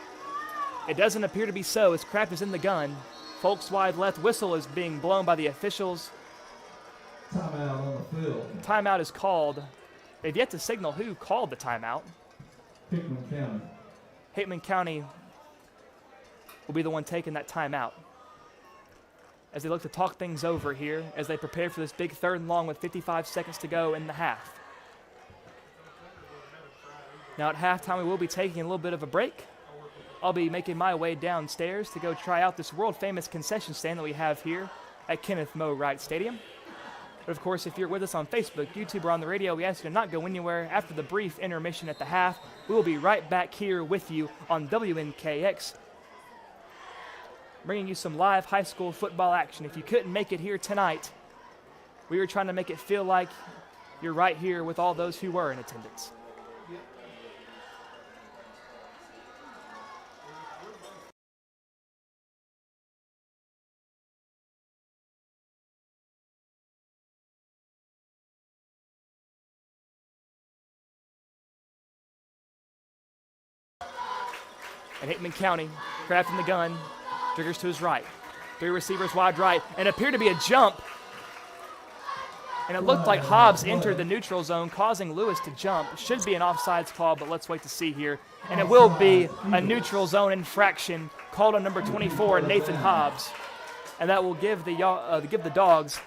It doesn't appear to be so as Kraft is in the gun. Folks wide left, whistle is being blown by the officials. Timeout on the field. Timeout is called. They've yet to signal who called the timeout. Hickman County. Hickman County will be the one taking that timeout as they look to talk things over here as they prepare for this big 3rd and long with 55 seconds to go in the half. Now at halftime, we will be taking a little bit of a break. I'll be making my way downstairs to go try out this world-famous concession stand that we have here at Kenneth Moe Wright Stadium. But of course, if you're with us on Facebook, YouTube, or on the radio, we ask you to not go anywhere. After the brief intermission at the half, we will be right back here with you on WNKX, bringing you some live high school football action. If you couldn't make it here tonight, we were trying to make it feel like you're right here with all those who were in attendance. And Hickman County, Kraft in the gun, triggers to his right. 3 receivers wide right, and appeared to be a jump. And it looked like Hobbs entered the neutral zone, causing Lewis to jump. Should be an offsides call, but let's wait to see here. And it will be a neutral zone infraction called on number 24, Nathan Hobbs. And that will give the Dogs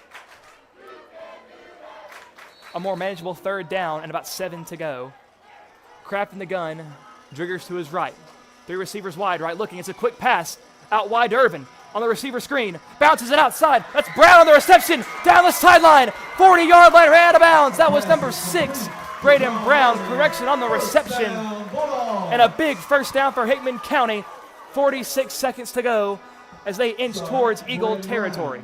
a more manageable 3rd down and about 7 to go. Kraft in the gun, triggers to his right. 3 receivers wide right, looking. It's a quick pass out wide to Irvin on the receiver screen. Bounces it outside. That's Brown on the reception. Down the sideline. 40-yard line, out of bounds. That was number 6, Braden Brown. Correction on the reception. And a big 1st down for Hickman County. 46 seconds to go as they inch towards Eagle territory.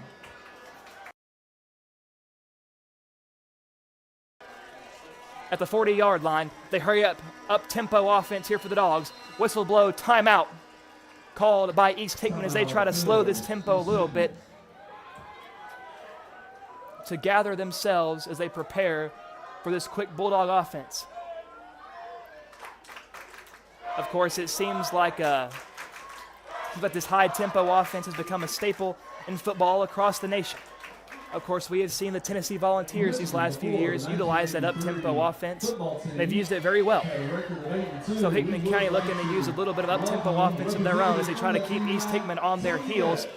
At the 40-yard line, they hurry up-tempo offense here for the Dogs. Whistle blow, timeout called by East Hickman as they try to slow this tempo a little bit to gather themselves as they prepare for this quick Bulldog offense. Of course, it seems like this high-tempo offense has become a staple in football across the nation. Of course, we have seen the Tennessee Volunteers these last few years utilize that up-tempo offense. They've used it very well. So Hickman County looking to use a little bit of up-tempo offense of their own as they try to keep East Hickman on their heels.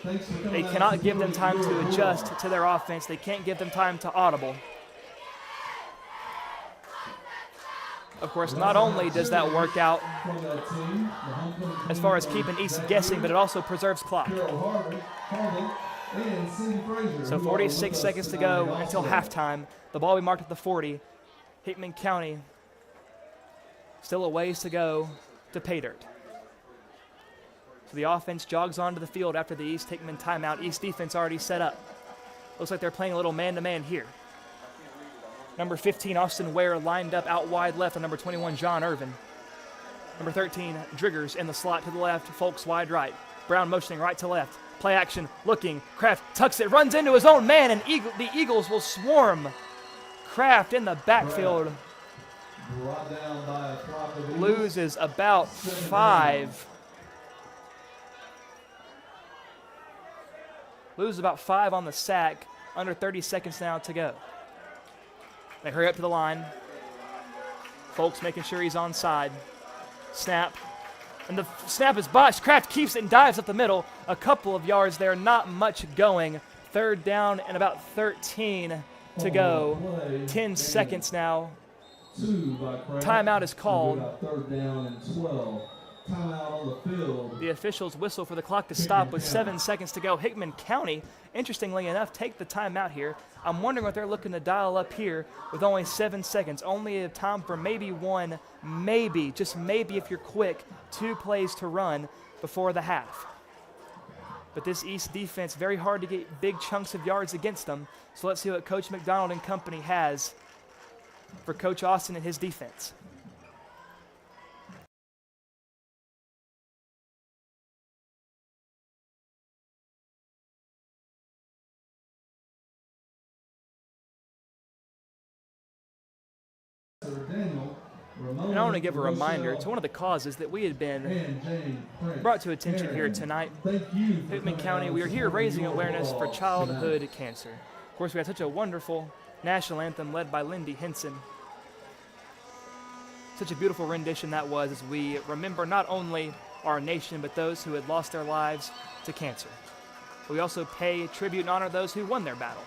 They cannot give them time to adjust to their offense. They can't give them time to audible. Of course, not only does that work out as far as keeping East guessing, but it also preserves clock. So 46 seconds to go until halftime. The ball will be marked at the 40. Hickman County still a ways to go to pay dirt. So the offense jogs onto the field after the East Hickman timeout. East defense already set up. Looks like they're playing a little man-to-man here. Number 15, Austin Ware, lined up out wide left on number 21, John Irvin. Number 13, Driggers in the slot to the left, Folks wide right. Brown motioning right to left. Play action, looking. Kraft tucks it, runs into his own man, and the Eagles will swarm Kraft in the backfield. Loses about 5. Loses about 5 on the sack. Under 30 seconds now to go. They hurry up to the line. Folks making sure he's onside. Snap. And the snap is botched. Kraft keeps it and dives up the middle. A couple of yards there, not much going. 3rd down and about 13 to go. 10 seconds now. Timeout is called. 3rd down and 12. timeout on the field. The officials whistle for the clock to stop with 7 seconds to go. Hickman County, interestingly enough, take the timeout here. I'm wondering what they're looking to dial up here with only 7 seconds. Only a time for maybe one, maybe, just maybe if you're quick, 2 plays to run before the half. But this East defense, very hard to get big chunks of yards against them. So let's see what Coach McDonald and company has for Coach Austin and his defense. And I want to give a reminder to one of the causes that we had been brought to attention here tonight. Hickman County, we are here raising awareness for childhood cancer. Of course, we had such a wonderful national anthem led by Lindy Henson. Such a beautiful rendition that was, as we remember not only our nation, but those who had lost their lives to cancer. We also pay tribute and honor those who won their battle.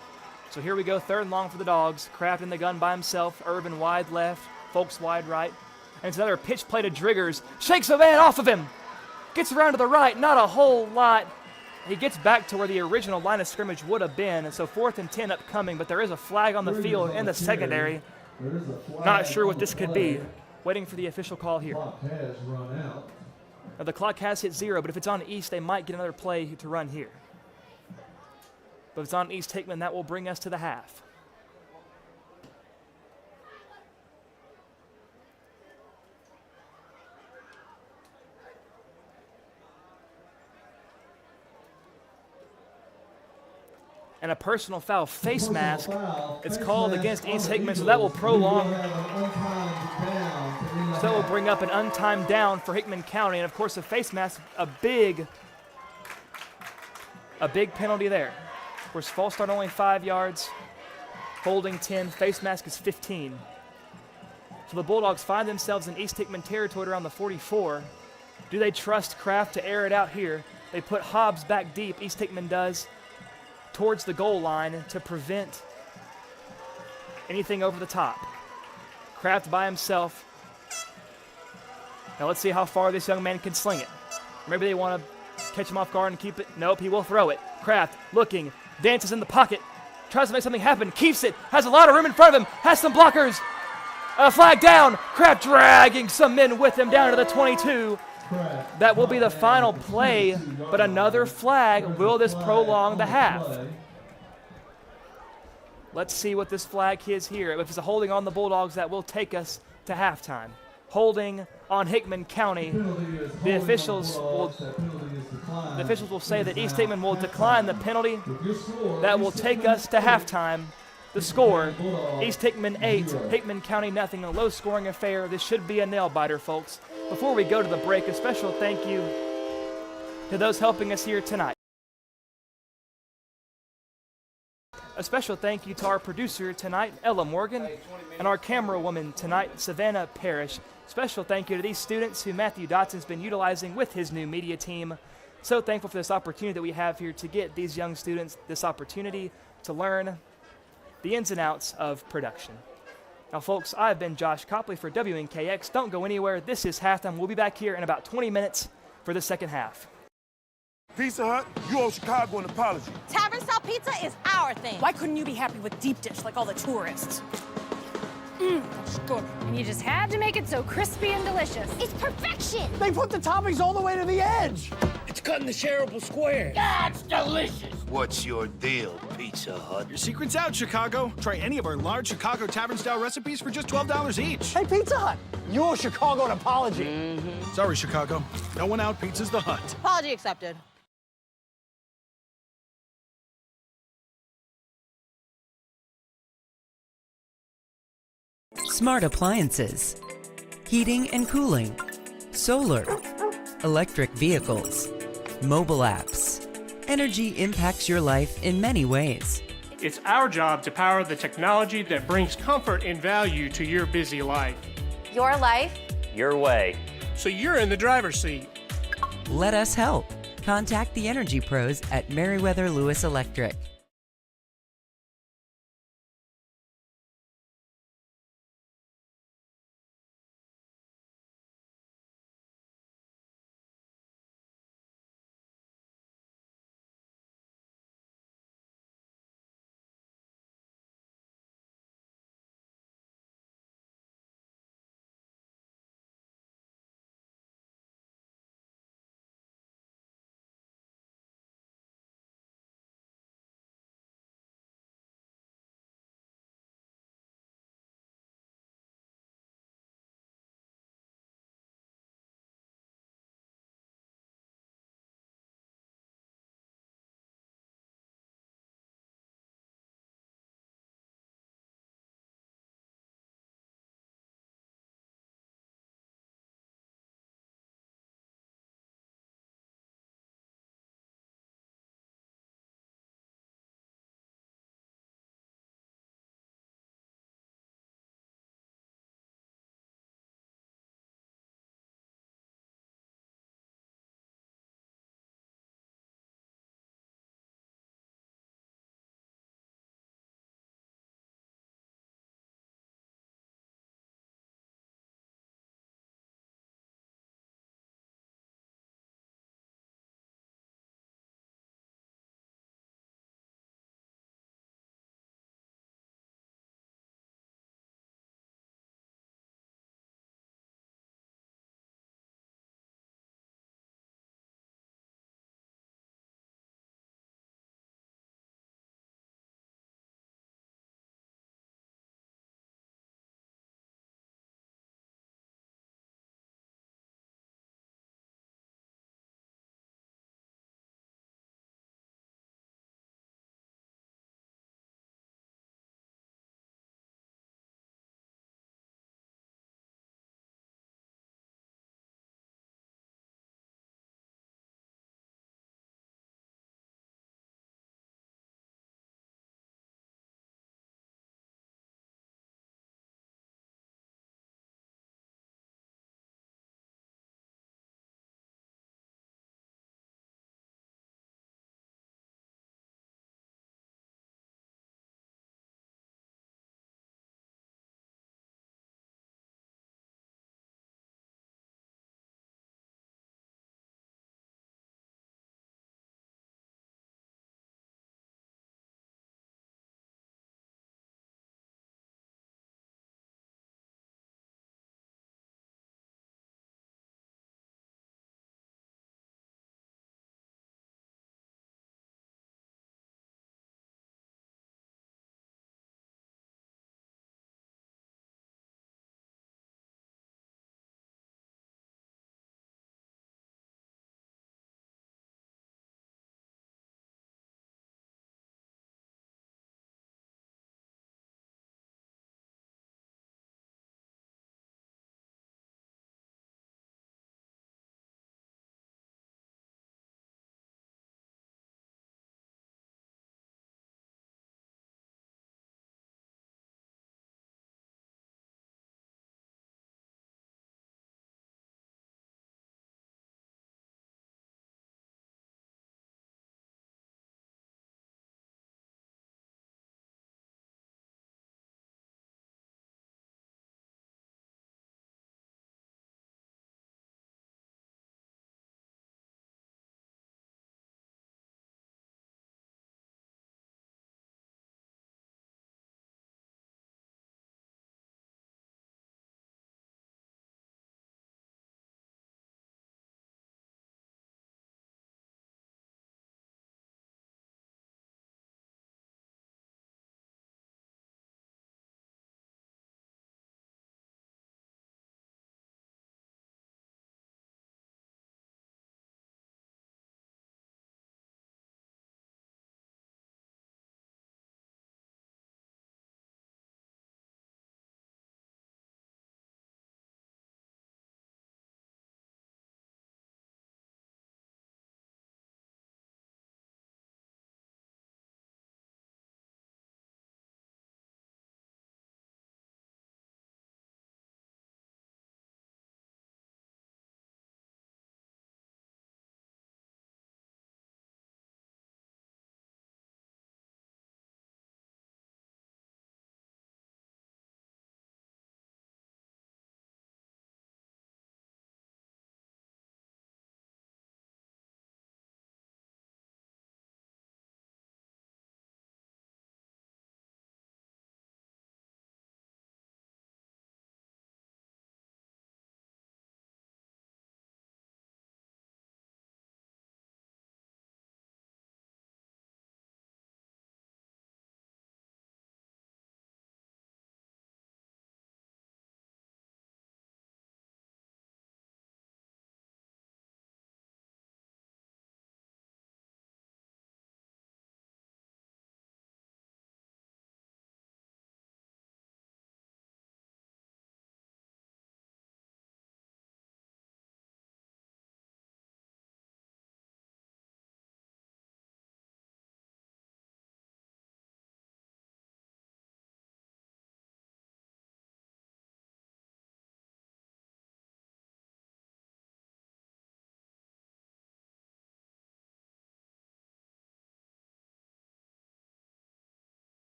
So here we go, 3rd and long for the Dogs. Kraft in the gun by himself, Urban wide left, Folks wide right. And it's another pitch play to Driggers. Shakes a man off of him. Gets around to the right, not a whole lot. He gets back to where the original line of scrimmage would have been. And so 4th and 10 upcoming, but there is a flag on the field in the secondary. Not sure what this could be. Waiting for the official call here. Now the clock has hit 0, but if it's on East, they might get another play to run here. But if it's on East Hickman, that will bring us to the half. And a personal foul face mask. It's called against East Hickman, so that will prolong. So that will bring up an untimed down for Hickman County. And of course, a face mask, a big penalty there. Of course, false start only 5 yards, holding 10, face mask is 15. So the Bulldogs find themselves in East Hickman territory around the 44. Do they trust Kraft to air it out here? They put Hobbs back deep, East Hickman does, towards the goal line to prevent anything over the top. Kraft by himself. Now let's see how far this young man can sling it. Maybe they want to catch him off guard and keep it. Nope, he will throw it. Kraft looking, dances in the pocket, tries to make something happen, keeps it, has a lot of room in front of him, has some blockers. A flag down. Kraft dragging some men with him down to the 22. That will be the final play, but another flag. Will this prolong the half? Let's see what this flag is here. If it's a holding on the Bulldogs, that will take us to halftime. Holding on Hickman County. The officials will say that East Hickman will decline the penalty. That will take us to halftime. The score, East Hickman 8, Hickman County nothing. A low-scoring affair. This should be a nail-biter, folks. Before we go to the break, a special thank you to those helping us here tonight. A special thank you to our producer tonight, Ella Morgan, and our camera woman tonight, Savannah Parrish. Special thank you to these students who Matthew Dotson's been utilizing with his new media team. So thankful for this opportunity that we have here to get these young students this opportunity to learn the ins and outs of production. Now, folks, I've been Josh Copley for WNKX. Don't go anywhere. This is halftime. We'll be back here in about 20 minutes for the second half. Pizza Hut, you owe Chicago an apology. Tavern-style pizza is our thing. Why couldn't you be happy with deep dish like all the tourists? That's good. And you just had to make it so crispy and delicious. It's perfection. They put the toppings all the way to the edge. It's cut in the shareable square. That's delicious. What's your deal, Pizza Hut? Your secret's out, Chicago. Try any of our large Chicago tavern-style recipes for just $12 each. Hey, Pizza Hut, you owe Chicago an apology. Sorry, Chicago. No one out pizza's the Hut. Apology accepted. Smart appliances, heating and cooling, solar, electric vehicles, mobile apps. Energy impacts your life in many ways. It's our job to power the technology that brings comfort and value to your busy life. Your life, your way. So you're in the driver's seat. Let us help. Contact the energy pros at Meriwether Lewis Electric.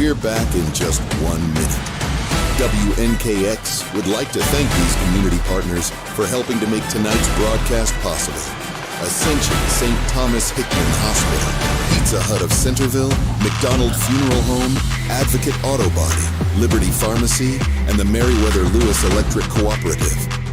We're back in just 1 minute. WNKX would like to thank these community partners for helping to make tonight's broadcast possible. Ascension St. Thomas Hickman Hospital, Pizza Hut of Centerville, McDonald Funeral Home, Advocate Auto Body, Liberty Pharmacy, and the Meriwether Lewis Electric Cooperative.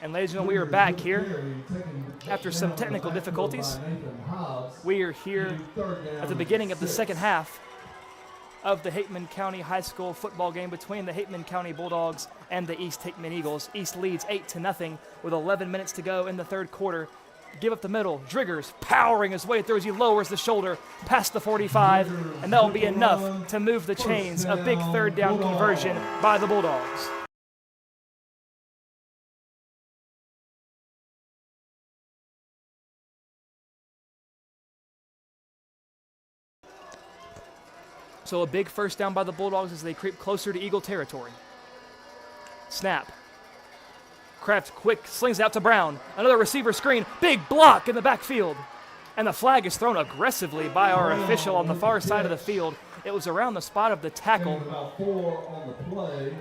And ladies and gentlemen, we are back here after some technical difficulties. We are here at the beginning of the second half of the Hickman County High School football game between the Hickman County Bulldogs and the East Hickman Eagles. East leads 8-0 with 11 minutes to go in the third quarter. Give up the middle. Driggers powering his way through as he lowers the shoulder past the 45, and that will be enough to move the chains. A big third down conversion by the Bulldogs. So a big first down by the Bulldogs as they creep closer to Eagle territory. Snap. Kraft quick slings out to Brown. Another receiver screen. Big block in the backfield. And the flag is thrown aggressively by our official on the far side of the field. It was around the spot of the tackle. About 4 on the play.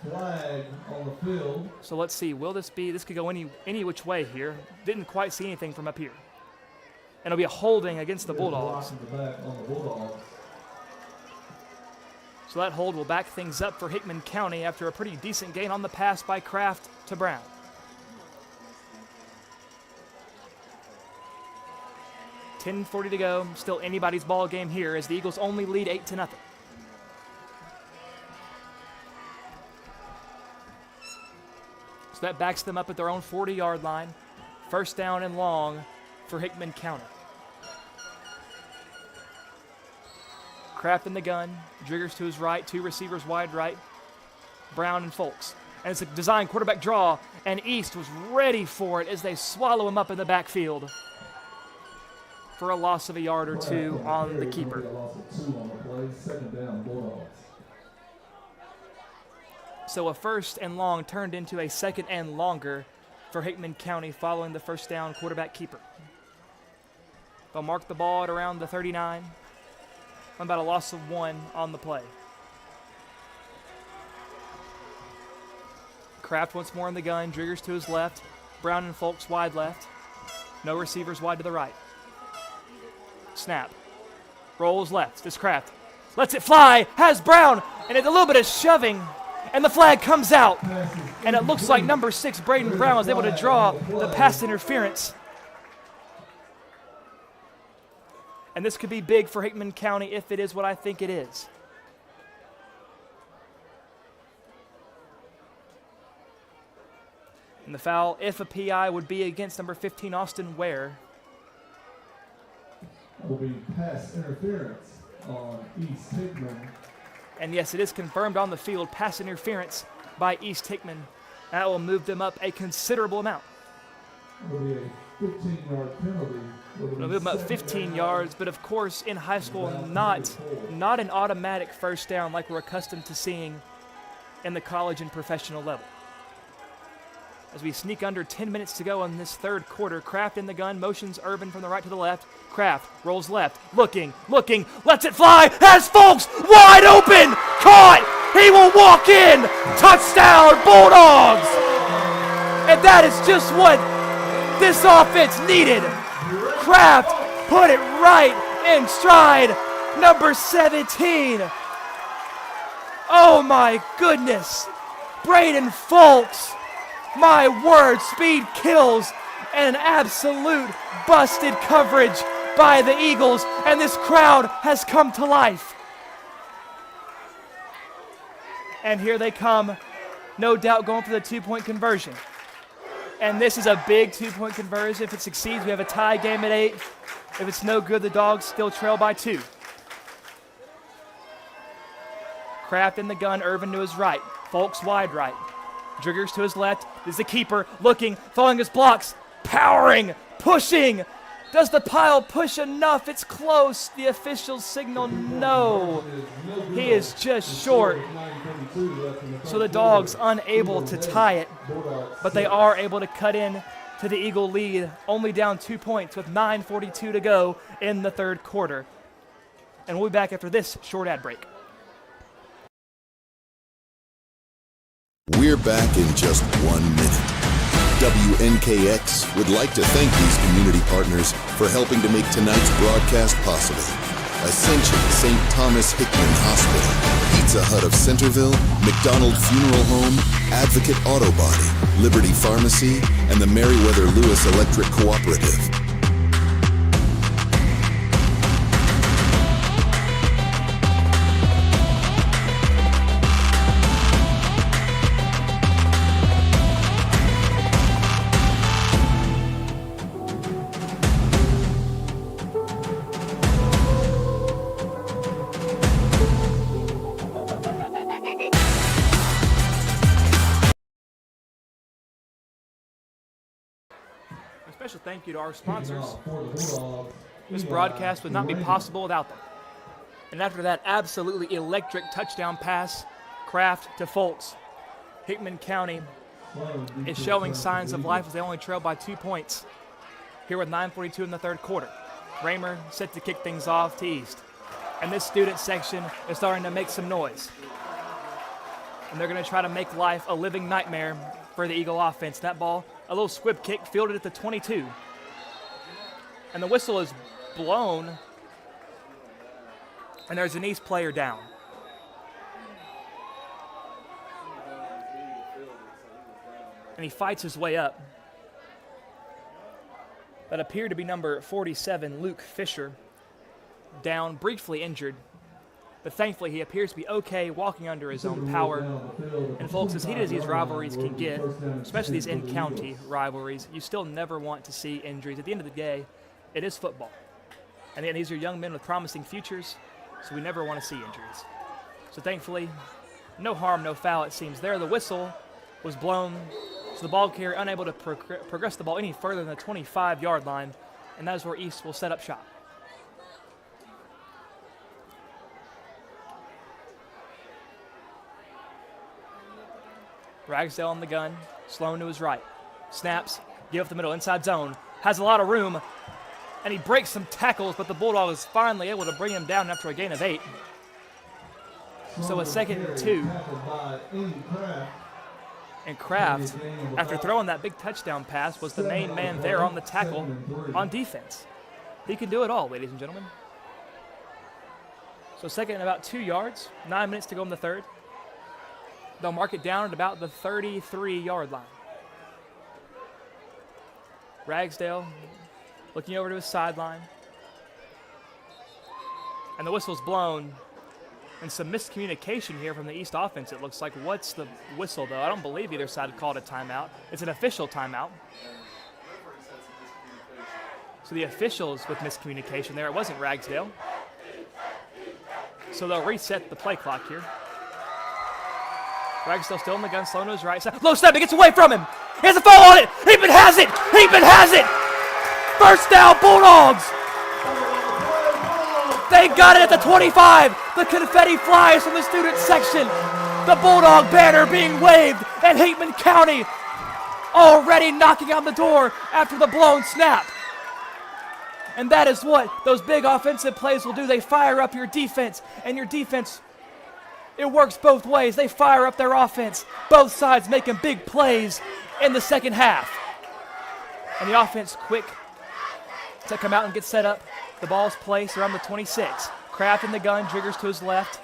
Flag on the field. So let's see. Will this be? This could go any which way here. Didn't quite see anything from up here. And it'll be a holding against the Bulldogs. So that hold will back things up for Hickman County after a pretty decent gain on the pass by Kraft to Brown. $10:40 to go. Still anybody's ball game here as the Eagles only lead 8-0. So that backs them up at their own 40-yard line. First down and long for Hickman County. Kraft in the gun, Driggers to his right, 2 receivers wide right, Brown and Folks. And it's a design quarterback draw, and East was ready for it as they swallow him up in the backfield for a loss of a yard or 2 on the keeper. So a first and long turned into a second and longer for Hickman County following the first down quarterback keeper. They'll mark the ball at around the 39. About a loss of 1 on the play. Kraft once more in the gun. Driggers to his left. Brown and Folks wide left. No receivers wide to the right. Snap. Rolls left. This Kraft. Lets it fly. Has Brown. And it's a little bit of shoving. And the flag comes out. And it looks like number 6, Braden Brown, was able to draw the pass interference. And this could be big for Hickman County if it is what I think it is. And the foul, if a PI, would be against number 15, Austin Ware. Will be pass interference on East Hickman. And yes, it is confirmed on the field, pass interference by East Hickman. That will move them up a considerable amount. Will be a 15-yard penalty. It'll move them up 15 yards, but of course in high school, not an automatic first down like we're accustomed to seeing in the college and professional level. As we sneak under 10 minutes to go in this third quarter, Kraft in the gun, motions Urban from the right to the left. Kraft rolls left, looking, lets it fly, has Folks wide open, caught, he will walk in, touchdown Bulldogs! And that is just what this offense needed. Kraft put it right in stride, number 17. Oh my goodness. Braden Folks, my word, speed kills, and an absolute busted coverage by the Eagles, and this crowd has come to life. And here they come, no doubt going for the 2-point conversion. And this is a big 2-point conversion. If it succeeds, we have a tie game at 8. If it's no good, the Dogs still trail by 2. Kraft in the gun, Irvin to his right. Folks wide right. Driggers to his left. This is the keeper looking, following his blocks, powering, pushing. Does the pile push enough? It's close. The officials signal no. He is just short. So the Dogs unable to tie it, but they are able to cut in to the Eagle lead, only down 2 points with 9:42 to go in the third quarter. And we'll be back after this short ad break. We're back in just 1 minute. WNKX would like to thank these community partners for helping to make tonight's broadcast possible. Ascension St. Thomas Hickman Hospital, Pizza Hut of Centerville, McDonald Funeral Home, Advocate Auto Body, Liberty Pharmacy, and the Meriwether Lewis Electric Cooperative. A special thank you to our sponsors. This broadcast would not be possible without them. And after that absolutely electric touchdown pass, Kraft to Folks, Hickman County is showing signs of life as they only trail by 2 points. Here with 9:42 in the third quarter. Raymer set to kick things off to East. And this student section is starting to make some noise. And they're going to try to make life a living nightmare for the Eagle offense. That ball, a little squib kick, fielded at the 22. And the whistle is blown. And there's an East player down. And he fights his way up. That appeared to be number 47, Luke Fisher, down, briefly injured. But thankfully, he appears to be okay, walking under his own power. And folks, as heated as these rivalries can get, especially these in-county rivalries, you still never want to see injuries. At the end of the day, it is football. And these are young men with promising futures, so we never want to see injuries. So thankfully, no harm, no foul, it seems there. The whistle was blown, so the ball carrier unable to progress the ball any further than the 25-yard line, and that is where East will set up shop. Ragsdale on the gun, Sloan to his right. Snaps, give up the middle, inside zone. Has a lot of room, and he breaks some tackles, but the Bulldog is finally able to bring him down after a gain of 8. So a 2nd and 2. And Kraft, after throwing that big touchdown pass, was the main man there on the tackle on defense. He can do it all, ladies and gentlemen. So 2nd and about 2 yards, 9 minutes to go in the third. They'll mark it down at about the 33-yard line. Ragsdale looking over to his sideline. And the whistle's blown. And some miscommunication here from the East offense, it looks like. What's the whistle, though? I don't believe either side called a timeout. It's an official timeout. So the officials with miscommunication there. It wasn't Ragsdale. So they'll reset the play clock here. Ragsdale still in the gun, Sloan to his right side. Low step, he gets away from him. He has a fall on it. Hickman has it. Hickman has it. First down, Bulldogs. They got it at the 25. The confetti flies from the student section. The Bulldog banner being waved, and Hickman County already knocking on the door after the blown snap. And that is what those big offensive plays will do. They fire up your defense, and your defense, it works both ways. They fire up their offense. Both sides making big plays in the second half. And the offense quick to come out and get set up. The ball's placed around the 26. Kraft in the gun, Driggers to his left.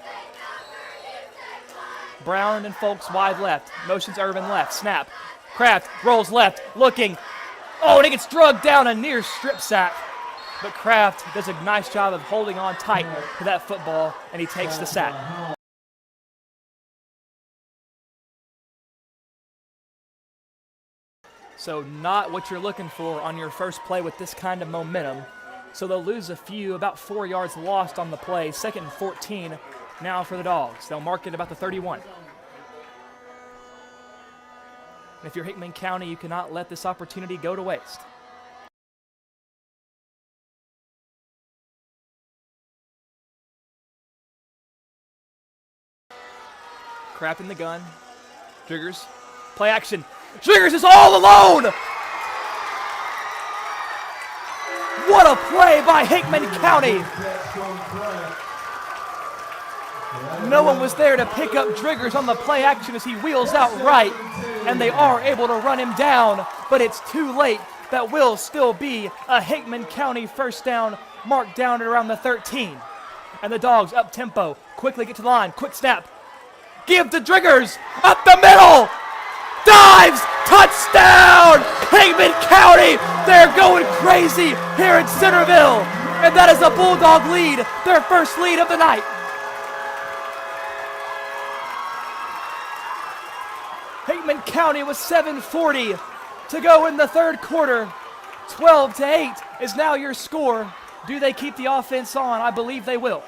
Brown and Folks wide left. Motions Irvin left. Snap. Kraft rolls left, looking. Oh, and he gets drugged down a near strip sack. But Kraft does a nice job of holding on tight to that football, and he takes the sack. So not what you're looking for on your first play with this kind of momentum. So they'll lose a few, about 4 yards lost on the play. 2nd and 14 now for the Dogs. They'll mark it about the 31. And if you're Hickman County, you cannot let this opportunity go to waste. Kraft in the gun. Driggers. Play action. Driggers is all alone! What a play by Hickman County! No one was there to pick up Driggers on the play action as he wheels out right, and they are able to run him down, but it's too late. That will still be a Hickman County first down, marked down at around the 13. And the Dogs up tempo. Quickly get to the line. Quick snap. Give to Driggers. Up the middle. Dives. Touchdown. Hickman County. They're going crazy here in Centerville. And that is a Bulldog lead. Their first lead of the night. Hickman County with 7:40 to go in the third quarter. 12-8 is now your score. Do they keep the offense on? I believe they will.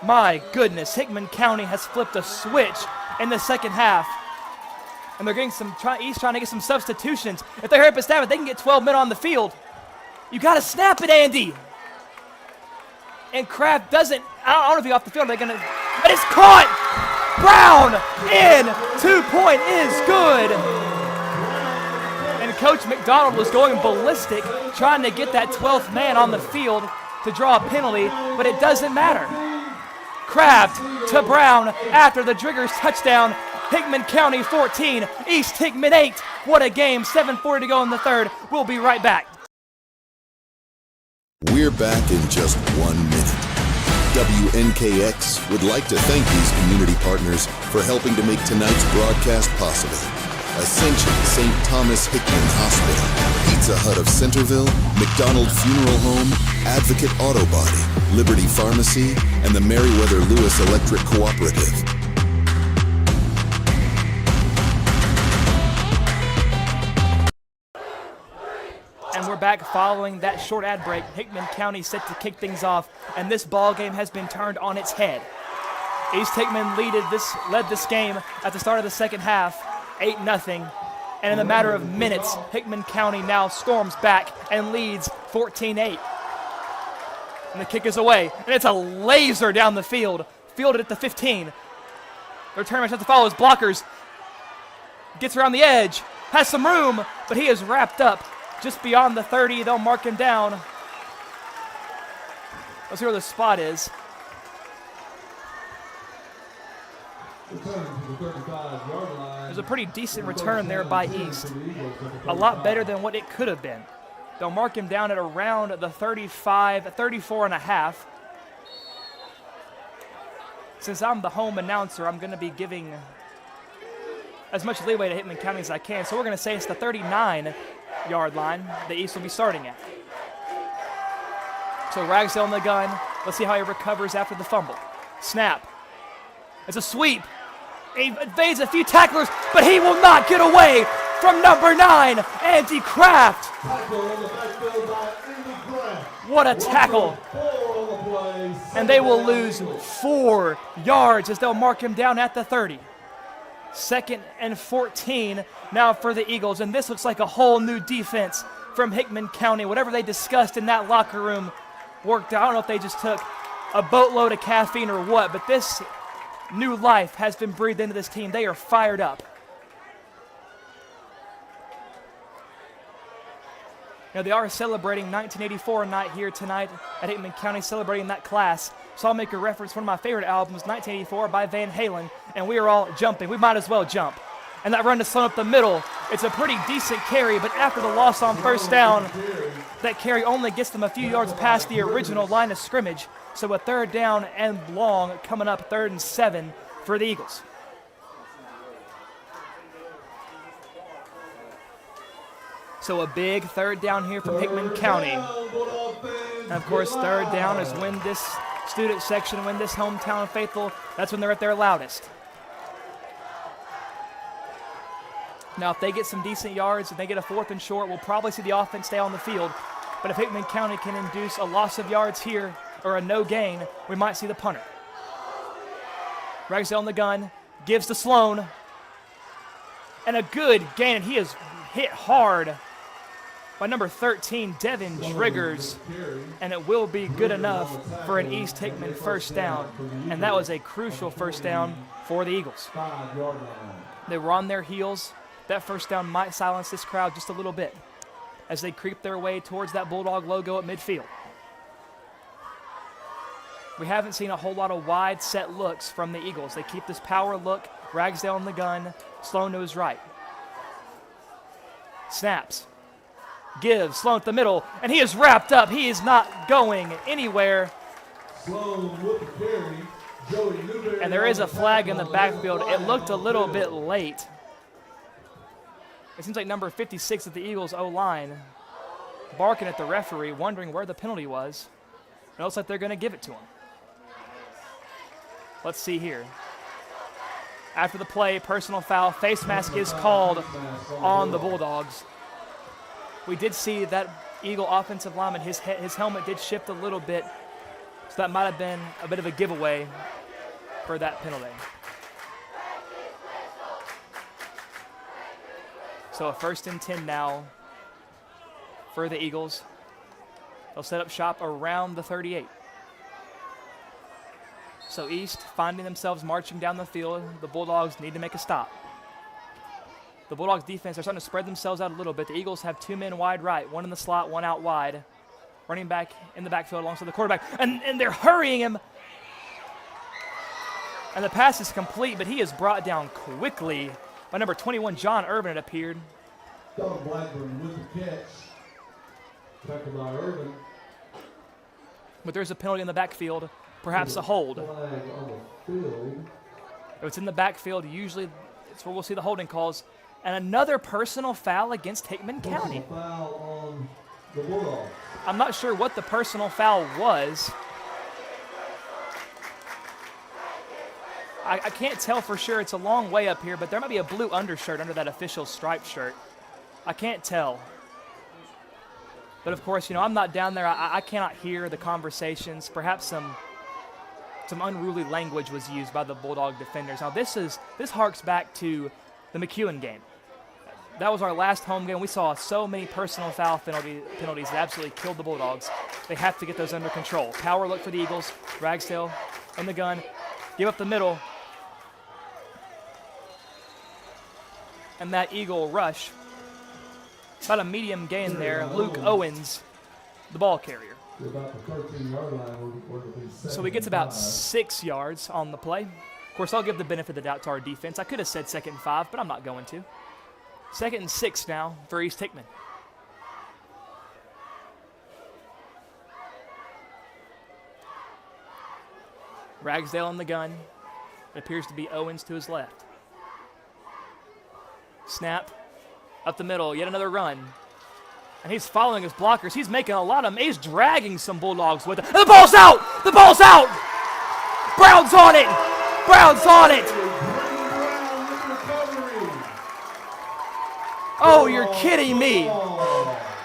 My goodness, Hickman County has flipped a switch in the second half. And they're getting East trying to get some substitutions. If they hurry up and snap it, they can get 12 men on the field. You got to snap it, Andy. And Kraft doesn't. I don't know if he's off the field. They're gonna. But it's caught. Brown in. 2-point is good. And Coach McDonald was going ballistic, trying to get that 12th man on the field to draw a penalty, but it doesn't matter. Kraft to Brown after the Driggers touchdown. Hickman County 14, East Hickman 8. What a game. 7:40 to go in the third. We'll be right back. We're back in just 1 minute. WNKX would like to thank these community partners for helping to make tonight's broadcast possible. Ascension St. Thomas Hickman Hospital, Pizza Hut of Centerville, McDonald Funeral Home, Advocate Auto Body, Liberty Pharmacy, and the Meriwether Lewis Electric Cooperative. And we're back following that short ad break. Hickman County set to kick things off, and this ball game has been turned on its head. East Hickman led this game at the start of the second half, 8-0. And in a matter of minutes, Hickman County now storms back and leads 14-8. And the kick is away, and it's a laser down the field, fielded at the 15. The return man has to follow his blockers. Gets around the edge, has some room, but he is wrapped up just beyond the 30. They'll mark him down. Let's see where the spot is. There's a pretty decent return there by East. A lot better than what it could have been. They'll mark him down at around the 34 and a half. Since I'm the home announcer, I'm going to be giving as much leeway to Hickman County as I can. So we're going to say it's the 39-yard line the East will be starting at. So Ragsdale on the gun. Let's see how he recovers after the fumble. Snap. It's a sweep. He evades a few tacklers, but he will not get away from number 9, Andy Kraft. What a tackle. And they will lose 4 yards as they'll mark him down at the 30. 2nd and 14 now for the Eagles, and this looks like a whole new defense from Hickman County. Whatever they discussed in that locker room worked out. I don't know if they just took a boatload of caffeine or what, but this new life has been breathed into this team. They are fired up. Now, they are celebrating 1984 night here tonight at Hickman County, celebrating that class. So I'll make a reference to one of my favorite albums, 1984 by Van Halen, and we are all jumping. We might as well jump. And that run to Sloan up the middle, it's a pretty decent carry, but after the loss on first down, that carry only gets them a few yards past the original line of scrimmage. So a 3rd down and long coming up, 3rd and 7 for the Eagles. So a big 3rd down here from Hickman County. And of course, 3rd down is when this student section, when this hometown faithful, that's when they're at their loudest. Now, if they get some decent yards, if they get a 4th and short, we'll probably see the offense stay on the field. But if Hickman County can induce a loss of yards here or a no gain, we might see the punter. Ragsdale on the gun, gives to Sloan. And a good gain, and he is hit hard by number 13, Devin Driggers, and it will be good enough for an East Hickman first down. And that was a crucial first down for the Eagles. They were on their heels. That first down might silence this crowd just a little bit as they creep their way towards that Bulldog logo at midfield. We haven't seen a whole lot of wide set looks from the Eagles. They keep this power look Ragsdale in the gun. Sloan to his right. Snaps. Gives. Sloan at the middle. And he is wrapped up. He is not going anywhere. Sloan with the carry. Joey Newberry. And there is a flag in the backfield. It looked a little bit late. It seems like number 56 at the Eagles O-line barking at the referee, wondering where the penalty was. It looks like they're going to give it to him. Let's see here. After the play, personal foul, face mask is called on the Bulldogs. We did see that Eagle offensive lineman, his helmet did shift a little bit, so that might have been a bit of a giveaway for that penalty. So a 1st and 10 now for the Eagles. They'll set up shop around the 38. So East finding themselves marching down the field. The Bulldogs need to make a stop. The Bulldogs defense are starting to spread themselves out a little bit. The Eagles have 2 men wide right, 1 in the slot, 1 out wide. Running back in the backfield alongside the quarterback. And they're hurrying him. And the pass is complete, but he is brought down quickly by number 21, John Irvin, it appeared. Don Blackburn with the catch. Tackled by Irvin. But there's a penalty in the backfield, perhaps a hold. Flag on the field. If it's in the backfield, usually it's where we'll see the holding calls. And another personal foul against Hickman County. Personal foul on the Bulldogs. I'm not sure what the personal foul was. I can't tell for sure. It's a long way up here, but there might be a blue undershirt under that official striped shirt. I can't tell. But of course, I'm not down there. I cannot hear the conversations. Perhaps some unruly language was used by the Bulldog defenders. Now this harks back to the McEwen game. That was our last home game. We saw so many personal foul penalties that absolutely killed the Bulldogs. They have to get those under control. Power look for the Eagles. Ragsdale in the gun. Give up the middle. And that Eagle rush. About a medium gain there. Luke Owens, the ball carrier. So he gets about 6 yards on the play. Of course, I'll give the benefit of the doubt to our defense. I could have said 2nd and 5, but I'm not going to. 2nd and 6 now for East Hickman. Ragsdale in the gun. It appears to be Owens to his left. Snap. Up the middle. Yet another run. And he's following his blockers. He's making a lot of... He's dragging some Bulldogs with it. And the ball's out! The ball's out! Brown's on it! Brown's on it! Oh, you're kidding me.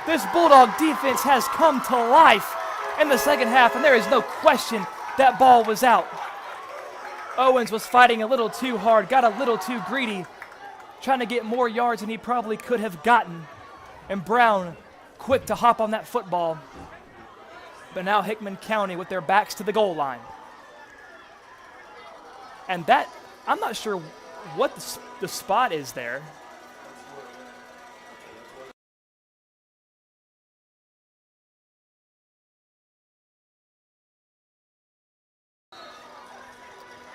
This Bulldog defense has come to life in the second half, and there is no question that ball was out. Owens was fighting a little too hard, got a little too greedy, trying to get more yards than he probably could have gotten. And Brown, quick to hop on that football. But now Hickman County with their backs to the goal line. And that, I'm not sure what the spot is there.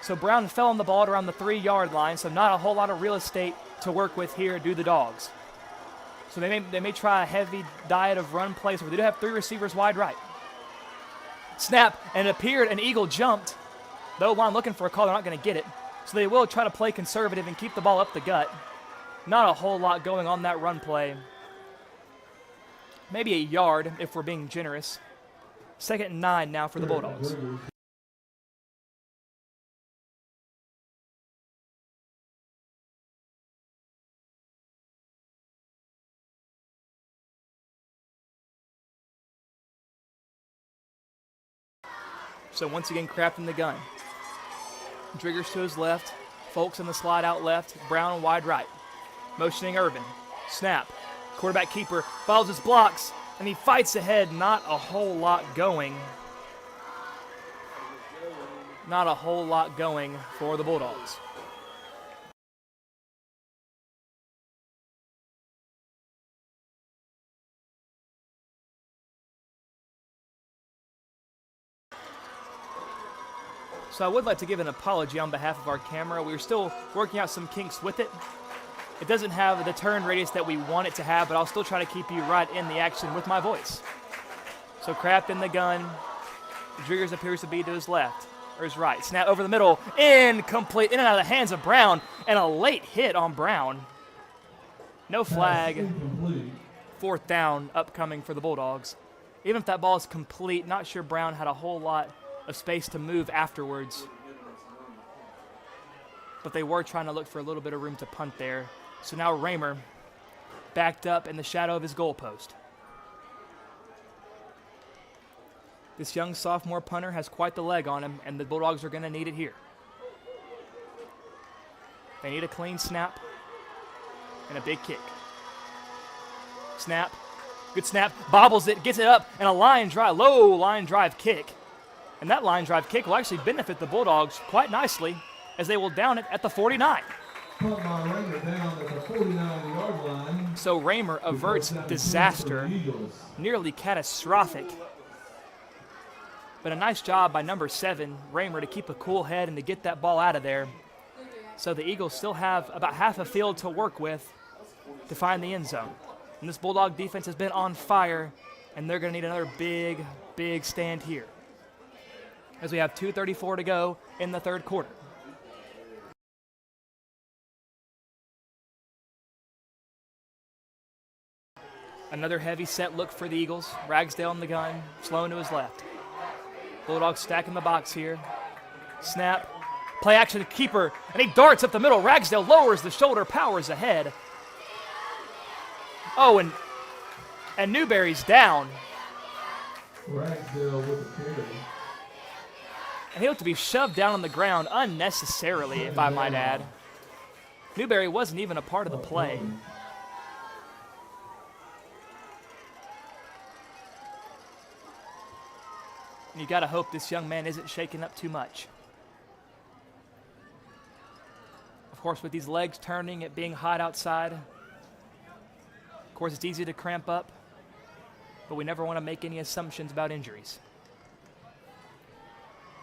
So Brown fell on the ball at around the 3-yard line, so not a whole lot of real estate to work with here, do the Dogs. So they may try a heavy diet of run plays, but they do have 3 receivers wide right. Snap, and it appeared an Eagle jumped. The O-line looking for a call, they're not going to get it. So they will try to play conservative and keep the ball up the gut. Not a whole lot going on that run play. Maybe a yard if we're being generous. 2nd and 9 now for the Bulldogs. So once again, Kraft in the gun. Driggers to his left. Folks in the slide out left. Brown wide right. Motioning Irvin. Snap. Quarterback keeper follows his blocks, and he fights ahead. Not a whole lot going. Not a whole lot going for the Bulldogs. So I would like to give an apology on behalf of our camera. We were still working out some kinks with it. It doesn't have the turn radius that we want it to have, but I'll still try to keep you right in the action with my voice. So Kraft in the gun. Driggers appears to be to his left, or his right. Snap over the middle, incomplete, in and out of the hands of Brown, and a late hit on Brown. No flag. 4th down upcoming for the Bulldogs. Even if that ball is complete, not sure Brown had a whole lot of space to move afterwards. But they were trying to look for a little bit of room to punt there. So now Raymer backed up in the shadow of his goalpost. This young sophomore punter has quite the leg on him, and the Bulldogs are going to need it here. They need a clean snap and a big kick. Snap. Good snap. Bobbles it, gets it up, and a line drive, low line drive kick. And that line drive kick will actually benefit the Bulldogs quite nicely as they will down it at the 49. Punt by Raymer down at the 49-yard line. So Raymer averts disaster, nearly catastrophic. But a nice job by number 7, Raymer, to keep a cool head and to get that ball out of there. So the Eagles still have about half a field to work with to find the end zone. And this Bulldog defense has been on fire, and they're going to need another big, big stand here, as we have 2:34 to go in the third quarter. Another heavy set look for the Eagles. Ragsdale in the gun, Sloan to his left. Bulldogs stacking the box here. Snap, play action, keeper, and he darts up the middle. Ragsdale lowers the shoulder, powers ahead. Oh, and Newberry's down. Ragsdale with the carry. And he looked to be shoved down on the ground unnecessarily, if I might add. Newberry wasn't even a part of the play. And you got to hope this young man isn't shaken up too much. Of course, with these legs turning, it being hot outside, of course, it's easy to cramp up, but we never want to make any assumptions about injuries.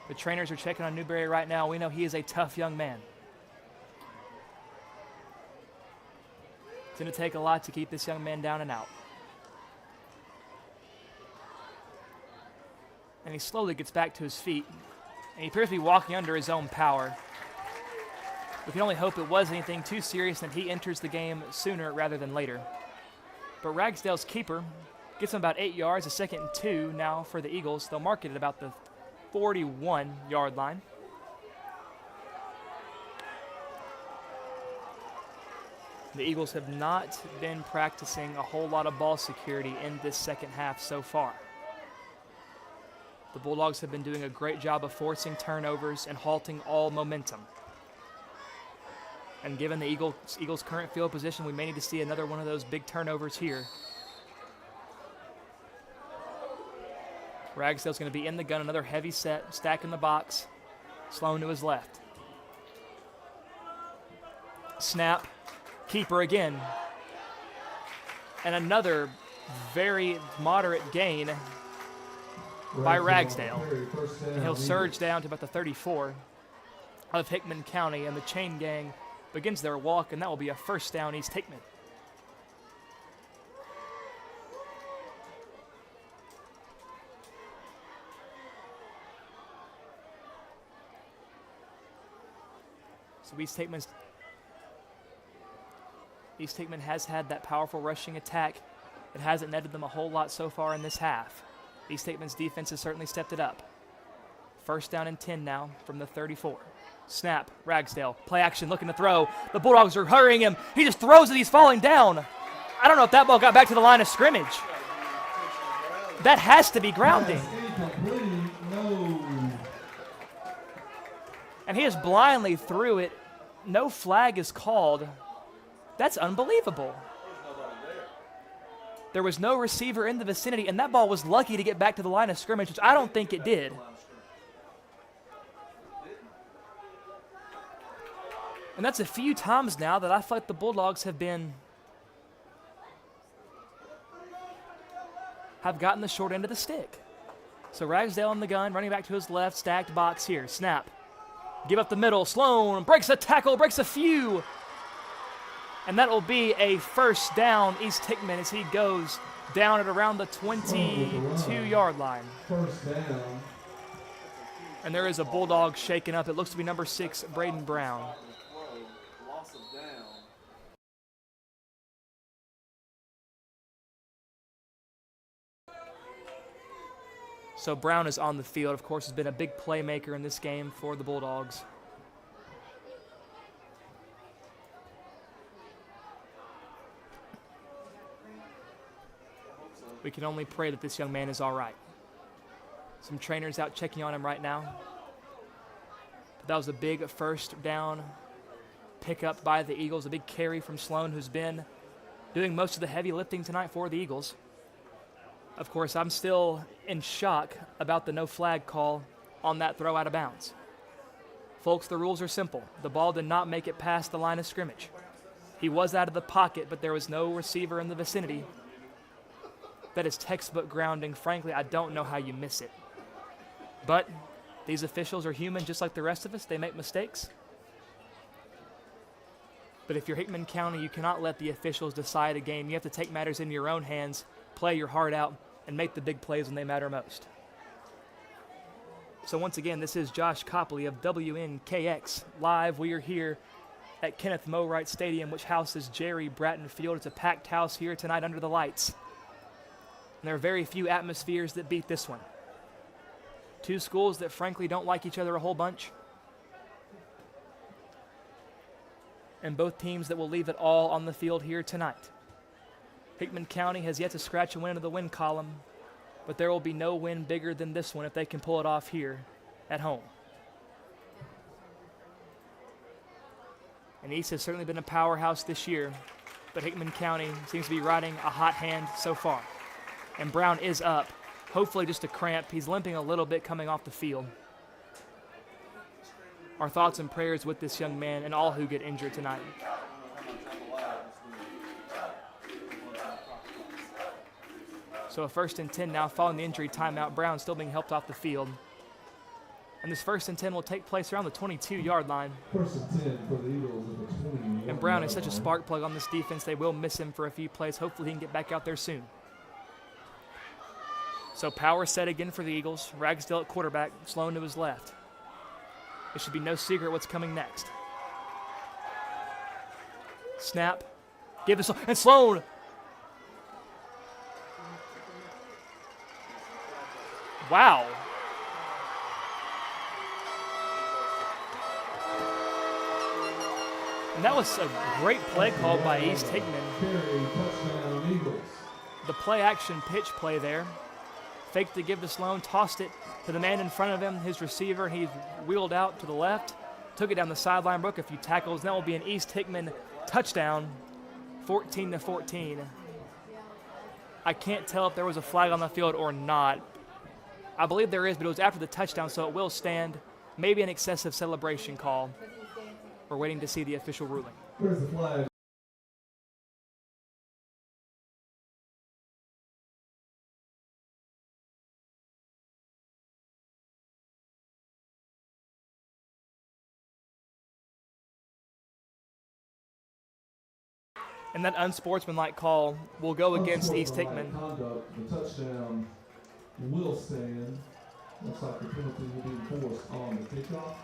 The trainers are checking on Newberry right now. We know he is a tough young man. It's going to take a lot to keep this young man down and out. And he slowly gets back to his feet, and he appears to be walking under his own power. We can only hope it was anything too serious and he enters the game sooner rather than later. But Ragsdale's keeper gets him about 8 yards, a 2nd and 2 now for the Eagles. They'll mark it at about the 41-yard line. The Eagles have not been practicing a whole lot of ball security in this second half so far. The Bulldogs have been doing a great job of forcing turnovers and halting all momentum. And given the Eagles' current field position, we may need to see another one of those big turnovers here. Ragsdale's going to be in the gun, another heavy set, stack in the box. Sloan to his left. Snap, keeper again. And another very moderate gain by Ragsdale. And he'll surge down to about the 34 of Hickman County, and the chain gang begins their walk, and that will be a first down East Hickman. So East Hickman has had that powerful rushing attack. It hasn't netted them a whole lot so far in this half. East Hickman's defense has certainly stepped it up. First down and 10 now from the 34. Snap, Ragsdale, play action, looking to throw. The Bulldogs are hurrying him. He just throws it, he's falling down. I don't know if that ball got back to the line of scrimmage. That has to be grounding. And he just blindly threw it. No flag is called. That's unbelievable. There was no receiver in the vicinity, and that ball was lucky to get back to the line of scrimmage, which I don't think it did. And that's a few times now that I feel like the Bulldogs have gotten the short end of the stick. So Ragsdale in the gun, running back to his left, stacked box here. Snap, Give up the middle. Sloan breaks a tackle, breaks a few. And that will be a first down, East Hickman, as he goes down at around the 22-yard line. First down. And there is a Bulldog shaken up. It looks to be number 6, Braden Brown. So Brown is on the field. Of course, has been a big playmaker in this game for the Bulldogs. We can only pray that this young man is all right. Some trainers out checking on him right now. But that was a big first down pickup by the Eagles, a big carry from Sloan, who's been doing most of the heavy lifting tonight for the Eagles. Of course, I'm still in shock about the no flag call on that throw out of bounds. Folks, the rules are simple. The ball did not make it past the line of scrimmage. He was out of the pocket, but there was no receiver in the vicinity. That is textbook grounding. Frankly, I don't know how you miss it. But these officials are human just like the rest of us. They make mistakes. But if you're Hickman County, you cannot let the officials decide a game. You have to take matters into your own hands, play your heart out, and make the big plays when they matter most. So once again, this is Josh Copley of WNKX Live. We are here at Kenneth Moe Wright Stadium, which houses Jerry Bratton Field. It's a packed house here tonight under the lights. And there are very few atmospheres that beat this one. Two schools that frankly don't like each other a whole bunch. And both teams that will leave it all on the field here tonight. Hickman County has yet to scratch a win into the win column, but there will be no win bigger than this one if they can pull it off here at home. And East has certainly been a powerhouse this year, but Hickman County seems to be riding a hot hand so far. And Brown is up, hopefully just a cramp. He's limping a little bit coming off the field. Our thoughts and prayers with this young man and all who get injured tonight. So a 1st and 10 now following the injury timeout. Brown still being helped off the field. And this 1st and 10 will take place around the 22-yard line. 1st and 10 for the Eagles at the 20. And Brown is such a spark plug on this defense. They will miss him for a few plays. Hopefully he can get back out there soon. So power set again for the Eagles. Ragsdale at quarterback, Sloan to his left. It should be no secret what's coming next. Snap. Give it, and Sloan. Wow. And that was a great play called by East Hickman. The play action pitch play there. Faked to give to Sloan, tossed it to the man in front of him, his receiver, and he wheeled out to the left, took it down the sideline, broke a few tackles, and that will be an East Hickman touchdown, 14-14. I can't tell if there was a flag on the field or not. I believe there is, but it was after the touchdown, so it will stand. Maybe an excessive celebration call. We're waiting to see the official ruling. Where's the flag? And that unsportsmanlike call will go against East Hickman. The touchdown will stand. Looks like the penalty will be enforced on the kickoff.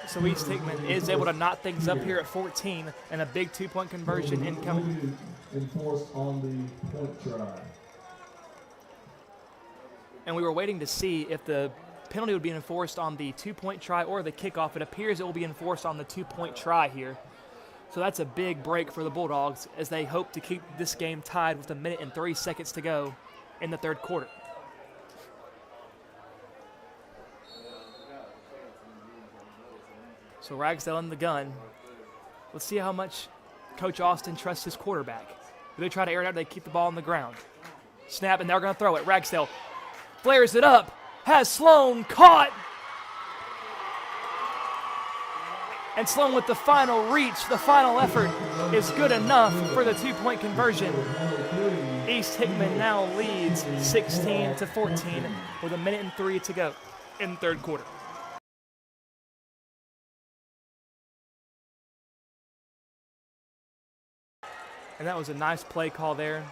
So East Hickman is able to knot things up here at 14, and a big 2-point conversion incoming. Enforced on the point try. And we were waiting to see if the penalty would be enforced on the 2-point try or the kickoff. It appears it will be enforced on the 2-point try here. So that's a big break for the Bulldogs as they hope to keep this game tied with 1 minute and 3 seconds to go in the 3rd quarter. So Ragsdale in the gun. Let's see how much Coach Austin trusts his quarterback. Do they try to air it out or do they keep the ball on the ground? Snap, and they're going to throw it. Ragsdale flares it up, has Sloan caught. And Sloan with the final reach, the final effort is good enough for the 2-point conversion. East Hickman now leads 16-14 with 1 minute and 3 to go in the 3rd quarter. And that was a nice play call there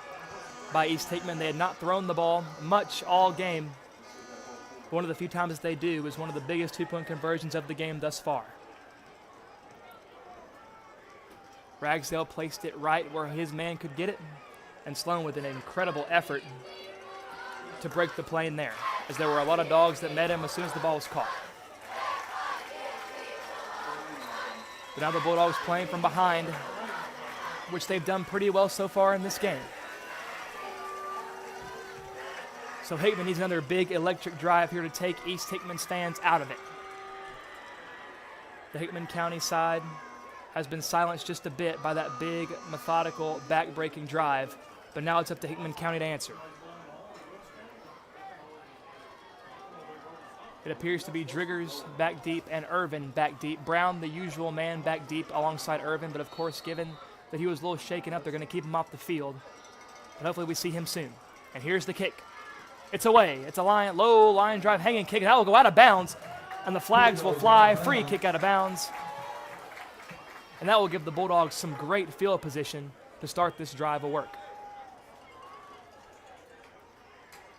by East Hickman. They had not thrown the ball much all game. One of the few times that they do is one of the biggest two-point conversions of the game thus far. Ragsdale placed it right where his man could get it, and Sloan with an incredible effort to break the plane there, as there were a lot of dogs that met him as soon as the ball was caught. But now the Bulldogs playing from behind, which they've done pretty well so far in this game. So Hickman needs another big electric drive here to take East Hickman's fans out of it. The Hickman County side has been silenced just a bit by that big, methodical, back-breaking drive, but now it's up to Hickman County to answer. It appears to be Driggers back deep and Irvin back deep. Brown, the usual man, back deep alongside Irvin, but of course, given that he was a little shaken up, they're going to keep him off the field. But hopefully we see him soon. And here's the kick. It's away. It's a low line drive, hanging kick. That will go out of bounds, and the flags will fly. Free kick out of bounds. And that will give the Bulldogs some great field position to start this drive of work.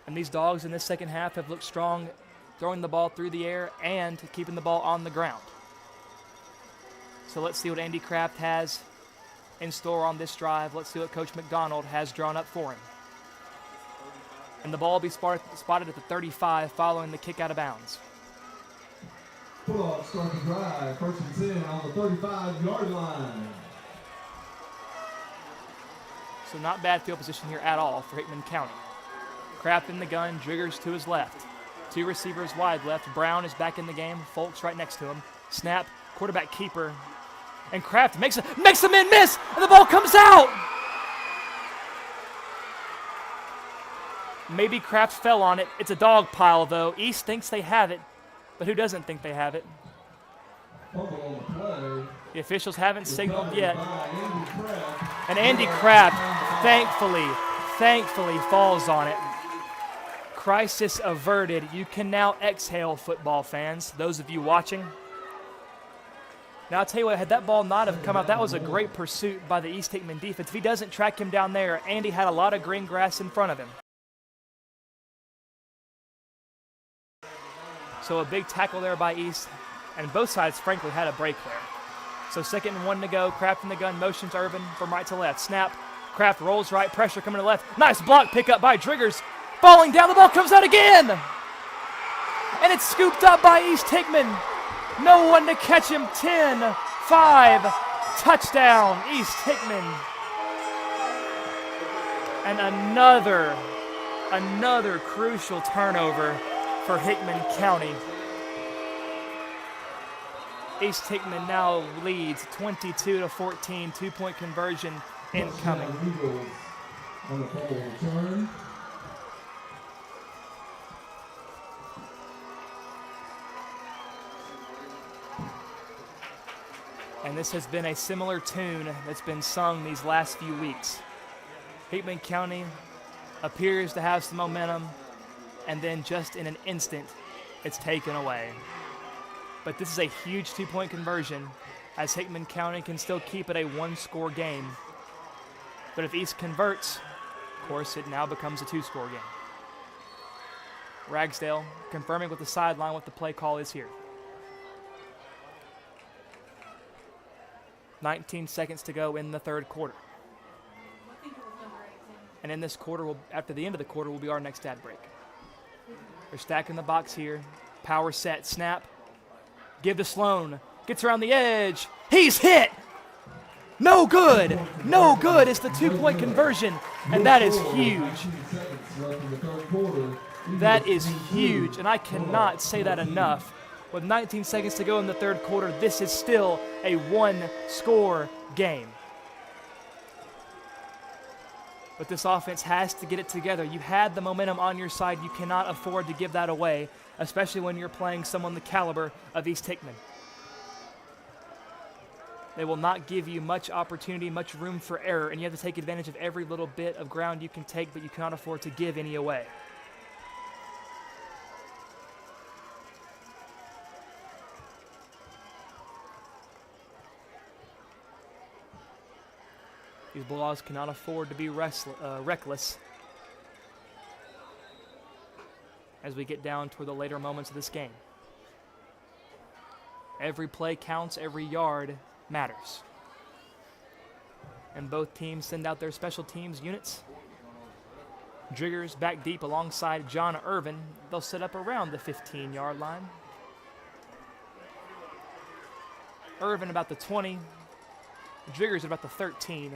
And these dogs in this second half have looked strong, throwing the ball through the air and keeping the ball on the ground. So let's see what Andy Kraft has in store on this drive. Let's see what Coach McDonald has drawn up for him. And the ball will be spotted at the 35 following the kick out of bounds. Bulldogs start the drive, 1st and 10 on the 35-yard line. So not bad field position here at all for Hickman County. Kraft in the gun, Driggers to his left. Two receivers wide left. Brown is back in the game. Folks right next to him. Snap, quarterback keeper. And Kraft makes the man miss, and the ball comes out! Maybe Kraft fell on it. It's a dog pile, though. East thinks they have it, but who doesn't think they have it? The officials haven't signaled yet. And Andy Kraft, thankfully falls on it. Crisis averted. You can now exhale, football fans, those of you watching. Now, I'll tell you what, had that ball not have come out, that was a great pursuit by the East Hickman defense. If he doesn't track him down there, Andy had a lot of green grass in front of him. So a big tackle there by East, and both sides, frankly, had a break there. So 2nd and 1 to go. Kraft in the gun, motions Irvin from right to left. Snap, Kraft rolls right, pressure coming to left. Nice block pickup by Driggers. Falling down, the ball comes out again! And it's scooped up by East Hickman. No one to catch him. 10-5, touchdown, East Hickman. And another crucial turnover for Hickman County. East Hickman now leads 22-14, two-point conversion incoming. On the fumble return. And this has been a similar tune that's been sung these last few weeks. Hickman County appears to have some momentum, and then just in an instant, it's taken away. But this is a huge two-point conversion, as Hickman County can still keep it a one-score game. But if East converts, of course, it now becomes a two-score game. Ragsdale confirming with the sideline what the play call is here. 19 seconds to go in the third quarter. And in this quarter, after the end of the quarter, will be our next ad break. They're stacking the box here. Power set, snap. Give to Sloan. Gets around the edge. He's hit! No good! No good! It's the two-point conversion, and that is huge. That is huge, and I cannot say that enough. With 19 seconds to go in the third quarter, this is still a one-score game. But this offense has to get it together. You had the momentum on your side. You cannot afford to give that away, especially when you're playing someone the caliber of East Hickman. They will not give you much opportunity, much room for error, and you have to take advantage of every little bit of ground you can take, but you cannot afford to give any away. These Bulldogs cannot afford to be reckless as we get down toward the later moments of this game. Every play counts, every yard matters. And both teams send out their special teams units. Driggers back deep alongside John Irvin. They'll set up around the 15-yard line. Irvin about the 20. Driggers at about the 13.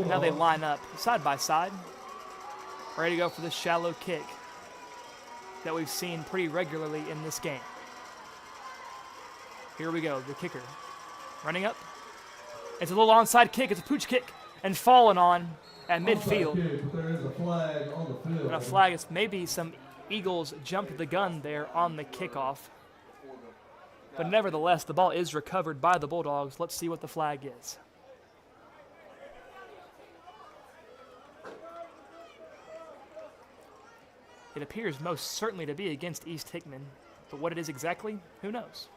Now they line up side by side, ready to go for this shallow kick that we've seen pretty regularly in this game. Here we go, the kicker running up. It's a little onside kick, it's a pooch kick, and falling on at midfield. And a flag is maybe some Eagles jumped the gun there on the kickoff. But nevertheless, the ball is recovered by the Bulldogs. Let's see what the flag is. It appears most certainly to be against East Hickman, but what it is exactly, who knows?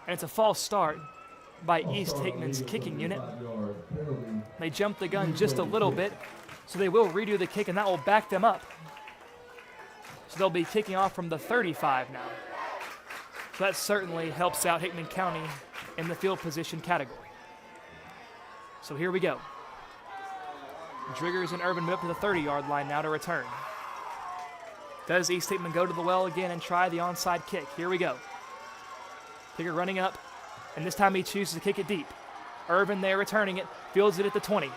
And it's a false start by East Hickman's kicking unit. They jumped the gun just a little bit, so they will redo the kick, and that will back them up. So they'll be kicking off from the 35 now. So that certainly helps out Hickman County in the field position category. So here we go. Driggers and Irvin move up to the 30-yard line now to return. Does East Hickman go to the well again and try the onside kick? Here we go. Kicker running up, and this time he chooses to kick it deep. Irvin there returning it, fields it at the 20.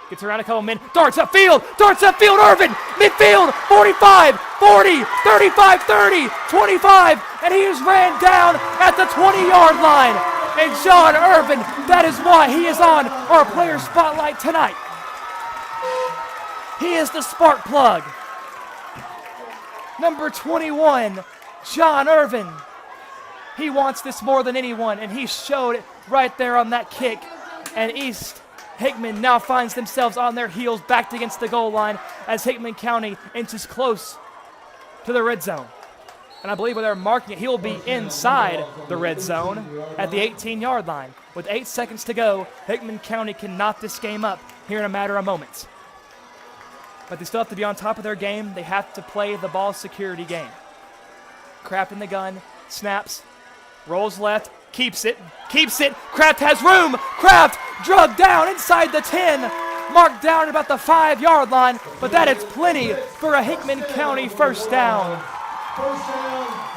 Gets around a couple men, darts upfield, Irvin, midfield, 45, 40, 35, 30, 25, and he is ran down at the 20-yard line. And John Irvin, that is why he is on our player spotlight tonight. He is the spark plug. Number 21, John Irvin. He wants this more than anyone, and he showed it right there on that kick. And East Hickman now finds themselves on their heels, backed against the goal line as Hickman County inches close to the red zone. And I believe where they're marking it, he will be inside the red zone at the 18-yard line. With 8 seconds to go, Hickman County can knot this game up here in a matter of moments. But they still have to be on top of their game. They have to play the ball security game. Kraft in the gun, snaps, rolls left, keeps it. Kraft has room. Kraft drugged down inside the 10, marked down at about the 5-yard line, but that is plenty for a Hickman County first down.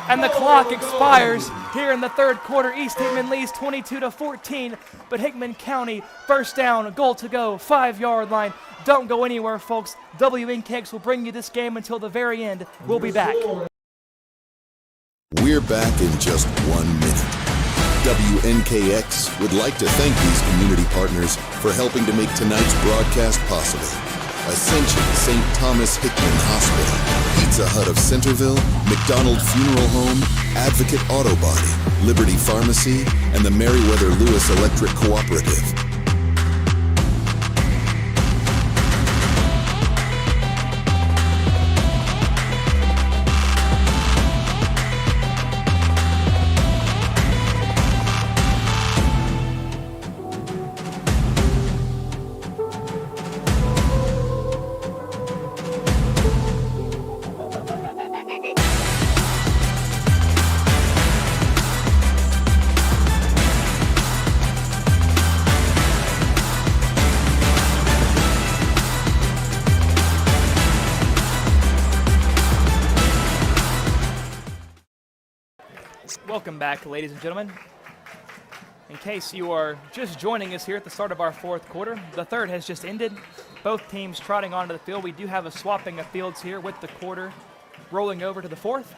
And the clock expires here in the third quarter. East Hickman leads 22-14, but Hickman County first down, goal to go, 5-yard line. Don't go anywhere, folks. WNKX will bring you this game until the very end. We'll be back. We're back in just 1 minute. WNKX would like to thank these community partners for helping to make tonight's broadcast possible. Ascension St. Thomas Hickman Hospital, Pizza Hut of Centerville, McDonald Funeral Home, Advocate Auto Body, Liberty Pharmacy, and the Meriwether Lewis Electric Cooperative. Welcome back, ladies and gentlemen. In case you are just joining us here at the start of our fourth quarter, the third has just ended. Both teams trotting onto the field. We do have a swapping of fields here with the quarter rolling over to the fourth.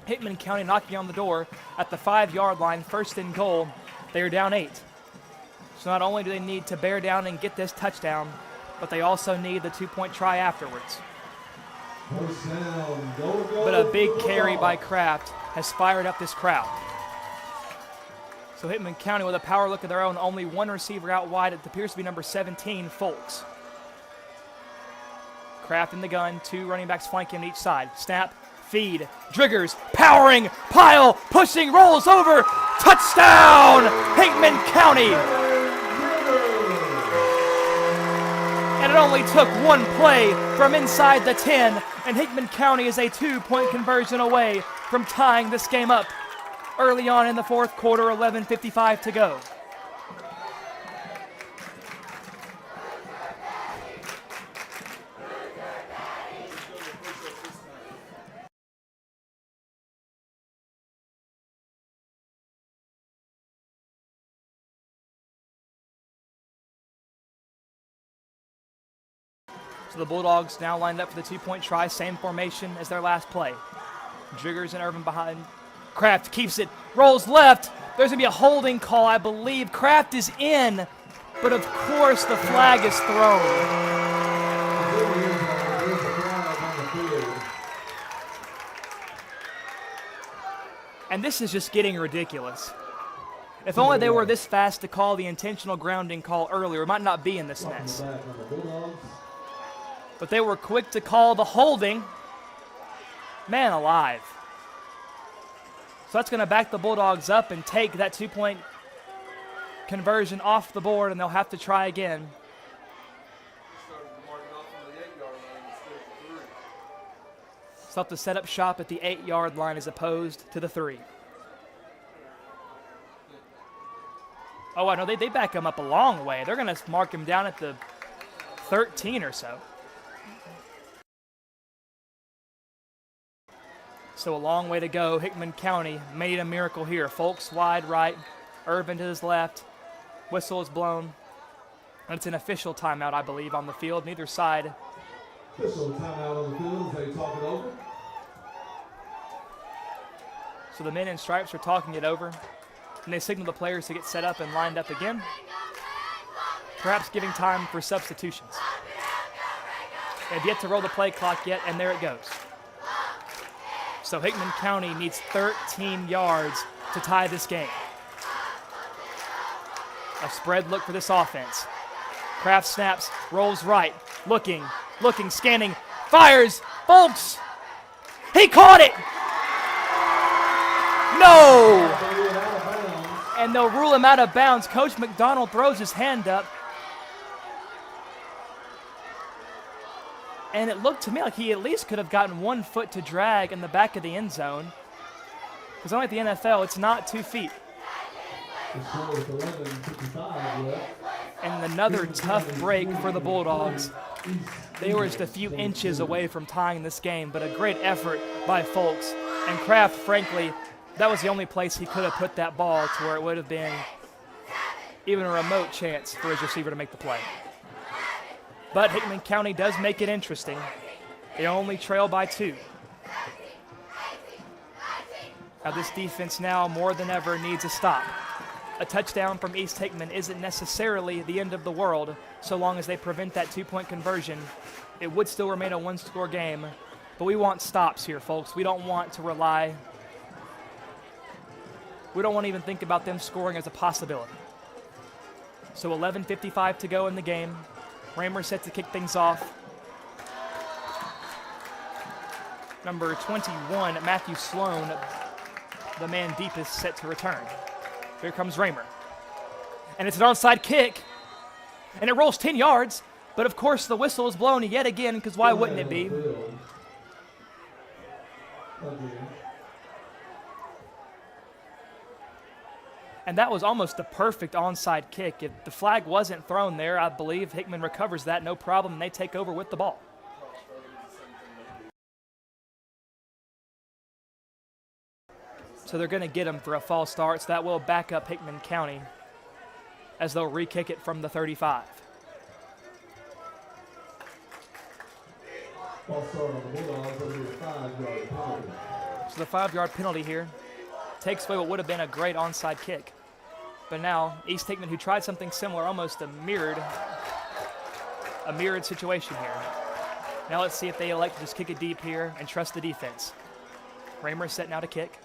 Hickman County knocking on the door at the 5-yard line, first and goal. They are down 8. So not only do they need to bear down and get this touchdown, but they also need the 2-point try afterwards. But a big carry by Kraft has fired up this crowd. So Hickman County with a power look of their own, only one receiver out wide. It appears to be number 17, Folks. Kraft in the gun, 2 running backs flanking on each side. Snap, feed. Driggers powering, pile, pushing, rolls over. Touchdown, Hickman County. And it only took one play from inside the 10, and Hickman County is a 2-point conversion away from tying this game up early on in the fourth quarter, 11:55 to go. So the Bulldogs now lined up for the 2-point try, same formation as their last play. Driggers and Irvin behind. Kraft keeps it, rolls left. There's going to be a holding call, I believe. Kraft is in, but of course the flag is thrown. And this is just getting ridiculous. If only they were this fast to call the intentional grounding call earlier, we might not be in this mess. But they were quick to call the holding. Man alive. So that's going to back the Bulldogs up and take that 2-point conversion off the board, and they'll have to try again. So have to set up shop at the 8-yard line as opposed to the 3. Oh, I know they back him up a long way. They're going to mark him down at the 13 or so. So a long way to go. Hickman County made a miracle here. Folks wide right, Irvin to his left. Whistle is blown. And it's an official timeout, I believe, on the field. Neither side. Official timeout on the field as they talk it over. So the men in stripes are talking it over. And they signal the players to get set up and lined up again. Perhaps giving time for substitutions. They've yet to roll the play clock yet, and there it goes. So Hickman County needs 13 yards to tie this game. A spread look for this offense. Kraft snaps, rolls right, looking, scanning, fires, Folks! He caught it! No! And they'll rule him out of bounds. Coach McDonald throws his hand up. And it looked to me like he at least could have gotten 1 foot to drag in the back of the end zone. Because unlike the NFL, it's not 2 feet. And another tough break for the Bulldogs. They were just a few inches away from tying this game, but a great effort by Folks. And Kraft, frankly, that was the only place he could have put that ball to where it would have been even a remote chance for his receiver to make the play. But Hickman County does make it interesting. They only trail by 2. Now this defense now more than ever needs a stop. A touchdown from East Hickman isn't necessarily the end of the world so long as they prevent that 2-point conversion. It would still remain a 1-score game, but we want stops here, folks. We don't want to rely. We don't want to even think about them scoring as a possibility. So 11:55 to go in the game. Raymer set to kick things off. Number 21, Matthew Sloan, the man deepest, set to return. Here comes Raymer. And it's an onside kick. And it rolls 10 yards. But of course the whistle is blown yet again, because why wouldn't it be? And that was almost the perfect onside kick. If the flag wasn't thrown there, I believe Hickman recovers that, no problem, and they take over with the ball. So they're going to get him for a false start, so that will back up Hickman County as they'll re-kick it from the 35. False start on the Bulldogs, over a 5-yard penalty. So the 5-yard penalty here takes away what would have been a great onside kick. But now, East Hickman, who tried something similar, almost a mirrored situation here. Now let's see if they elect to just kick it deep here and trust the defense. Raymer set now to kick.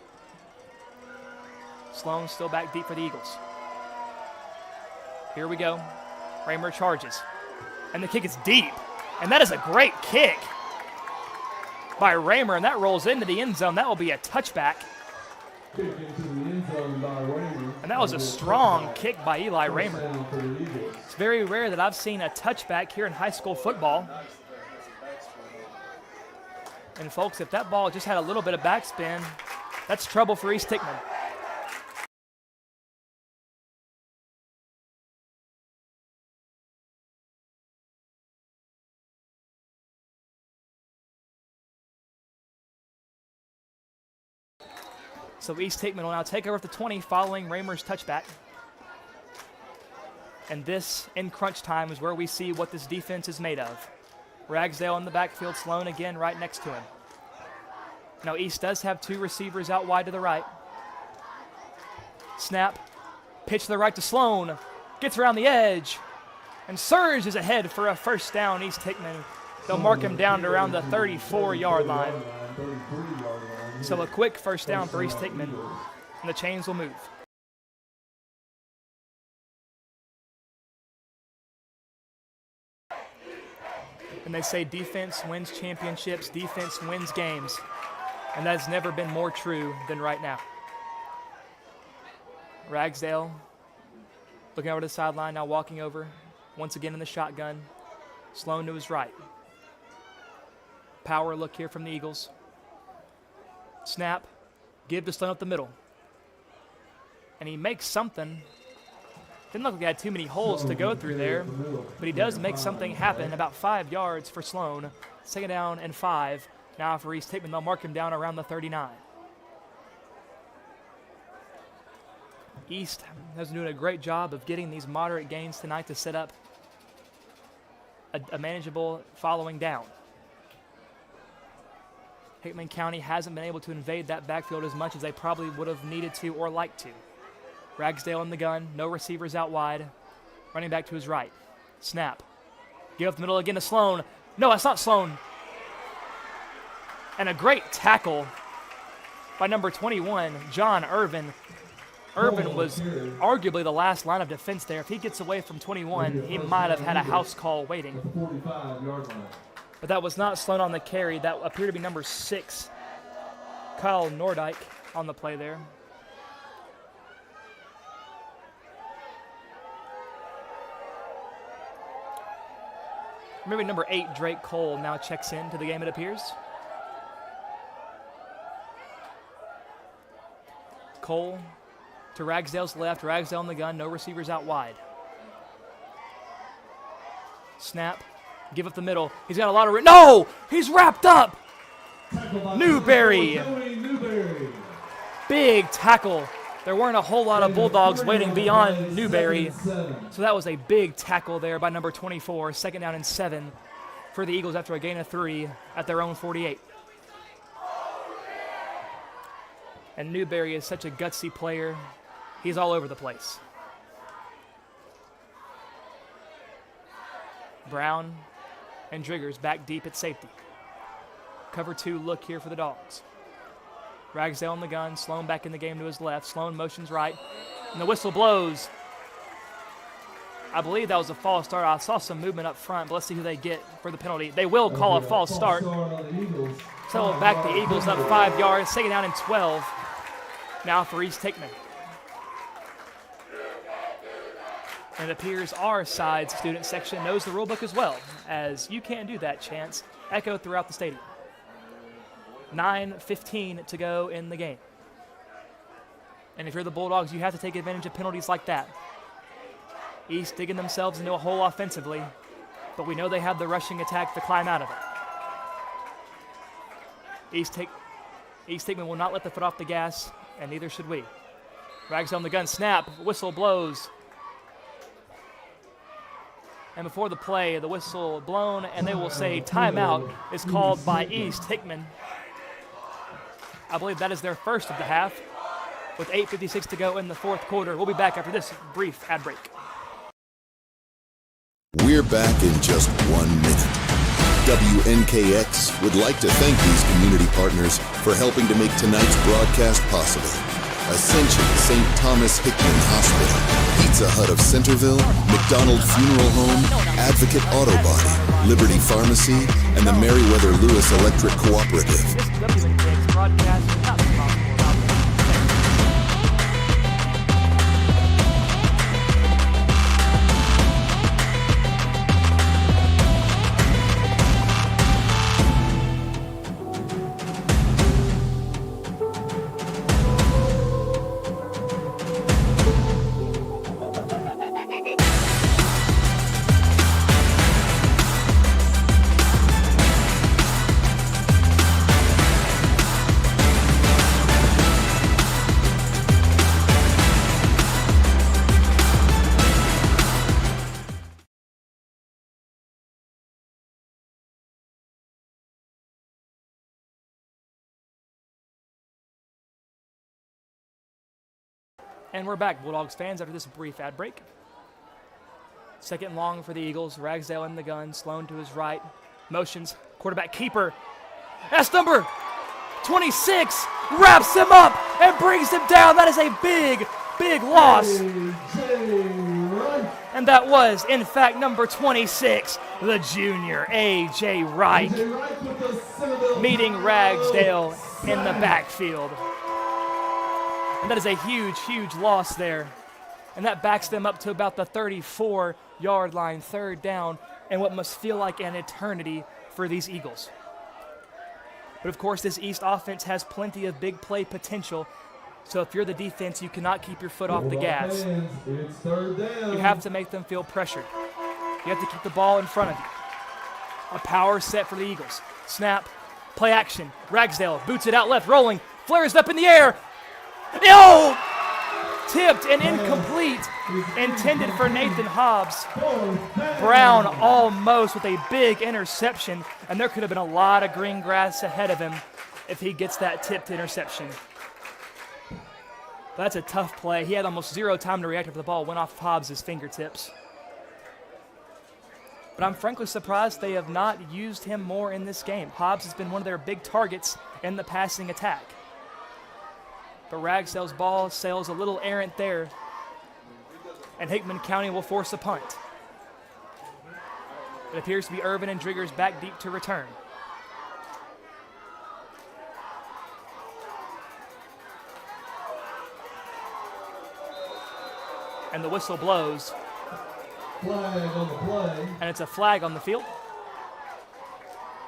Sloan still back deep for the Eagles. Here we go. Raymer charges. And the kick is deep. And that is a great kick. by Raymer, and that rolls into the end zone. That will be a touchback. Kick into the end zone by Raymer. And that was a strong kick by Eli Raymer. It's very rare that I've seen a touchback here in high school football. And folks, if that ball just had a little bit of backspin, that's trouble for East Hickman. So East Hickman will now take over at the 20 following Raymer's touchback. And this, in crunch time, is where we see what this defense is made of. Ragsdale in the backfield, Sloan again right next to him. Now East does have two receivers out wide to the right. Snap, pitch to the right to Sloan, gets around the edge, and Surge is ahead for a first down. East Hickman, they'll mark him down to around the 34-yard line. So a quick first down for East Hickman, and the chains will move. And they say defense wins championships, defense wins games. And that has never been more true than right now. Ragsdale looking over the sideline, now walking over, once again in the shotgun. Sloan to his right. Power look here from the Eagles. Snap, give to Sloan up the middle. And he makes something. Didn't look like he had too many holes to go through there, but he does make something happen. About 5 yards for Sloan. Second down and 5. Now for East Hickman, they'll mark him down around the 39. East has been doing a great job of getting these moderate gains tonight to set up a manageable following down. Hickman County hasn't been able to invade that backfield as much as they probably would have needed to or liked to. Ragsdale in the gun, no receivers out wide. Running back to his right. Snap. Give up the middle again to Sloan. No, that's not Sloan. And a great tackle by number 21, John Irvin. Irvin was arguably the last line of defense there. If he gets away from 21, he might have had a house call waiting. But that was not Sloan on the carry. That appeared to be number 6, Kyle Nordyke, on the play there. Maybe number 8, Drake Cole, now checks into the game, it appears. Cole to Ragsdale's left. Ragsdale in the gun, no receivers out wide. Snap, give up the middle. He's got a lot of no! He's wrapped up! Newberry. Big tackle. There weren't a whole lot of Bulldogs waiting beyond Newberry. So that was a big tackle there by number 24. Second down and 7 for the Eagles after a gain of 3 at their own 48. And Newberry is such a gutsy player. He's all over the place. Brown and Driggers back deep at safety. Cover 2 look here for the Dogs. Ragsdale in the gun, Sloan back in the game to his left. Sloan motions right, and the whistle blows. I believe that was a false start. I saw some movement up front, but let's see who they get for the penalty. They will call a false start. So back the Eagles up 5 yards, second down and 12. Now for East Hickman. And it appears our side student section knows the rule book as well, as you can't do that chants echo throughout the stadium. 9:15 to go in the game. And if you're the Bulldogs, you have to take advantage of penalties like that. East digging themselves into a hole offensively, but we know they have the rushing attack to climb out of it. East Hickman will not let the foot off the gas, and neither should we. Ragsdale on the gun, snap, whistle blows. And before the play, the whistle blown, and they will say timeout is called by East Hickman. I believe that is their first of the half, with 8:56 to go in the fourth quarter. We'll be back after this brief ad break. We're back in just 1 minute. WNKX would like to thank these community partners for helping to make tonight's broadcast possible. Ascension St. Thomas Hickman Hospital, Pizza Hut of Centerville, McDonald Funeral Home, Advocate Auto Body, Liberty Pharmacy, and the Meriwether Lewis Electric Cooperative. This WNKX broadcast is not possible without them. And we're back, Bulldogs fans, after this brief ad break. Second and long for the Eagles. Ragsdale in the gun. Sloan to his right. Motions. Quarterback keeper. That's number 26. Wraps him up and brings him down. That is a big, big loss. And that was, in fact, number 26, the junior, A.J. Wright, meeting Ragsdale in the backfield. And that is a huge, huge loss there. And that backs them up to about the 34-yard line, third down, and what must feel like an eternity for these Eagles. But of course, this East offense has plenty of big play potential. So if you're the defense, you cannot keep your foot off the gas. It's third down. You have to make them feel pressured. You have to keep the ball in front of you. A power set for the Eagles. Snap, play action. Ragsdale boots it out left, rolling, flares it up in the air. No! Tipped and incomplete. Intended for Nathan Hobbs. Brown almost with a big interception, and there could have been a lot of green grass ahead of him if he gets that tipped interception. But that's a tough play. He had almost zero time to react after the ball went off Hobbs' fingertips. But I'm frankly surprised they have not used him more in this game. Hobbs has been one of their big targets in the passing attack. But Ragsdale's ball sails a little errant there, and Hickman County will force a punt. It appears to be Irvin and Driggers back deep to return. And the whistle blows. Flag on the play. And it's a flag on the field.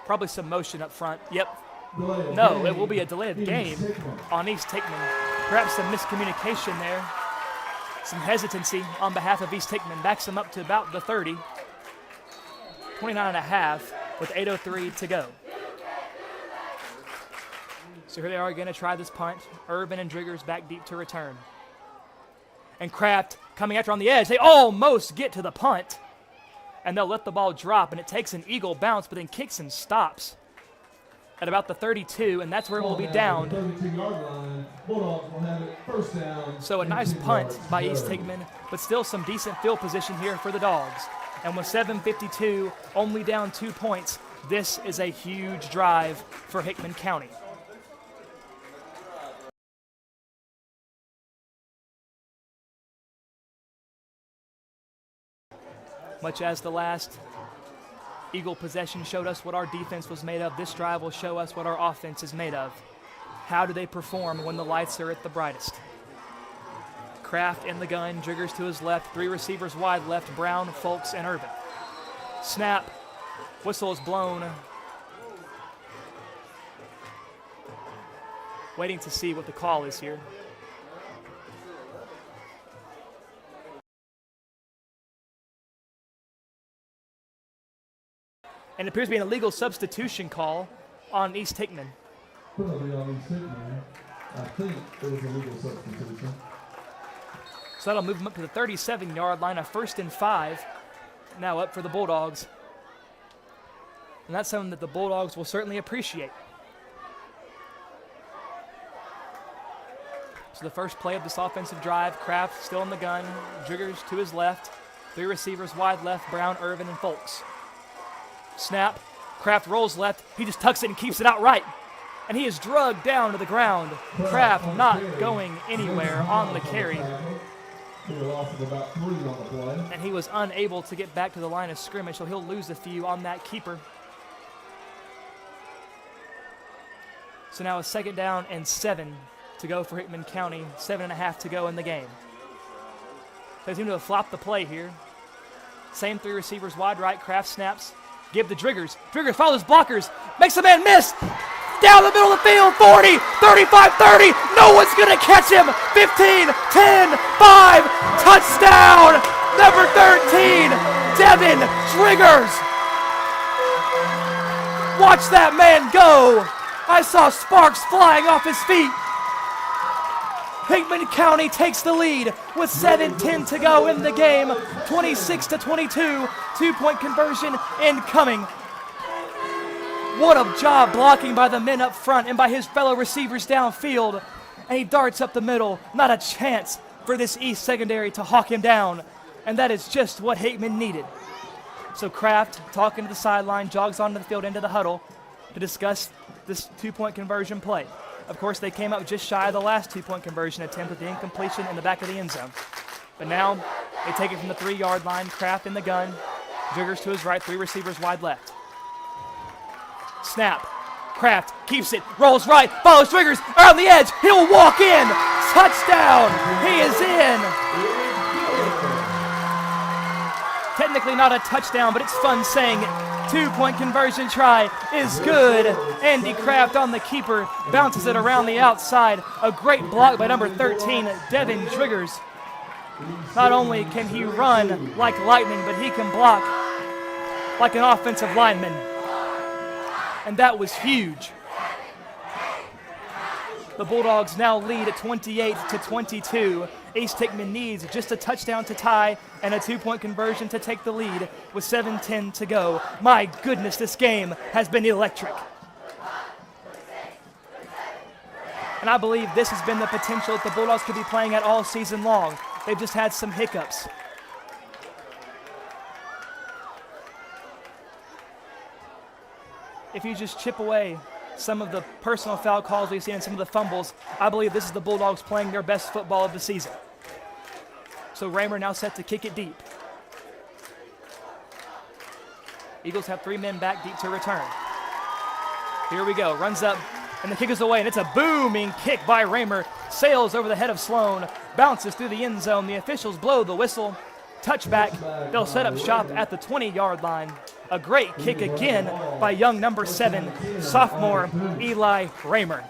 Probably some motion up front. Yep. No, it will be a delay of game on East Hickman. Perhaps some miscommunication there. Some hesitancy on behalf of East Hickman. Backs them up to about the 30. 29.5 with 8:03 to go. So here they are going to try this punt. Irvin and Driggers back deep to return. And Kraft coming after on the edge. They almost get to the punt. And they'll let the ball drop, and it takes an Eagle bounce, but then kicks and stops at about the 32, and that's where it will be downed. So a nice punt by East Hickman, but still some decent field position here for the Dogs. And with 7:52, only down 2 points, this is a huge drive for Hickman County. Much as the last Eagle possession showed us what our defense was made of, this drive will show us what our offense is made of. How do they perform when the lights are at the brightest? Kraft in the gun, Driggers to his left, three receivers wide left, Brown, Folks, and Irvin. Snap, whistle is blown. Waiting to see what the call is here. And it appears to be an illegal substitution call on East Hickman. Probably on East Hickman. I think it was a legal substitution. So that'll move them up to the 37-yard line, a 1st and 5. Now up for the Bulldogs. And that's something that the Bulldogs will certainly appreciate. So the first play of this offensive drive, Kraft still in the gun, Driggers to his left, three receivers wide left, Brown, Irvin, and Folks. Snap, Kraft rolls left, he just tucks it and keeps it out right. and he is drugged down to the ground. Kraft not going anywhere on the carry. And he was unable to get back to the line of scrimmage, so he'll lose a few on that keeper. So now a 2nd down and 7 to go for Hickman County. 7.5 to go in the game. They seem to have flopped the play here. Same 3 receivers wide right. Kraft snaps. Give to Driggers. Driggers follows blockers. Makes the man miss. Down the middle of the field. 40, 35, 30. No one's going to catch him. 15, 10, 5. Touchdown. Number 13, Devin Driggers. Watch that man go. I saw sparks flying off his feet. Hickman County takes the lead with 7:10 to go in the game. 26-22, 2-point conversion incoming. What a job blocking by the men up front and by his fellow receivers downfield. And he darts up the middle. Not a chance for this East secondary to hawk him down. And that is just what Hickman needed. So Kraft, talking to the sideline, jogs onto the field into the huddle to discuss this 2-point conversion play. Of course, they came up just shy of the last 2-point conversion attempt with the incompletion in the back of the end zone. But now they take it from the 3-yard line. Kraft in the gun. Driggers to his right, 3 receivers wide left. Snap. Kraft keeps it, rolls right, follows Driggers around the edge. He'll walk in. Touchdown. He is in. Technically not a touchdown, but it's fun saying it. 2-point conversion try is good. Andy Kraft on the keeper, bounces it around the outside. A great block by number 13, Devin Driggers. Not only can he run like lightning, but he can block like an offensive lineman. And that was huge. The Bulldogs now lead at 28-22. East Hickman needs just a touchdown to tie and a 2-point conversion to take the lead with 7:10 to go. My goodness, this game has been electric. And I believe this has been the potential that the Bulldogs could be playing at all season long. They've just had some hiccups. If you just chip away some of the personal foul calls we've seen and some of the fumbles, I believe this is the Bulldogs playing their best football of the season. So Raymer now set to kick it deep. Eagles have 3 men back deep to return. Here we go, runs up, and the kick is away, and it's a booming kick by Raymer. Sails over the head of Sloan, bounces through the end zone. The officials blow the whistle. Touchback. They'll set up shop at the 20-yard line. A great kick again by young number 7, sophomore Eli Raymer.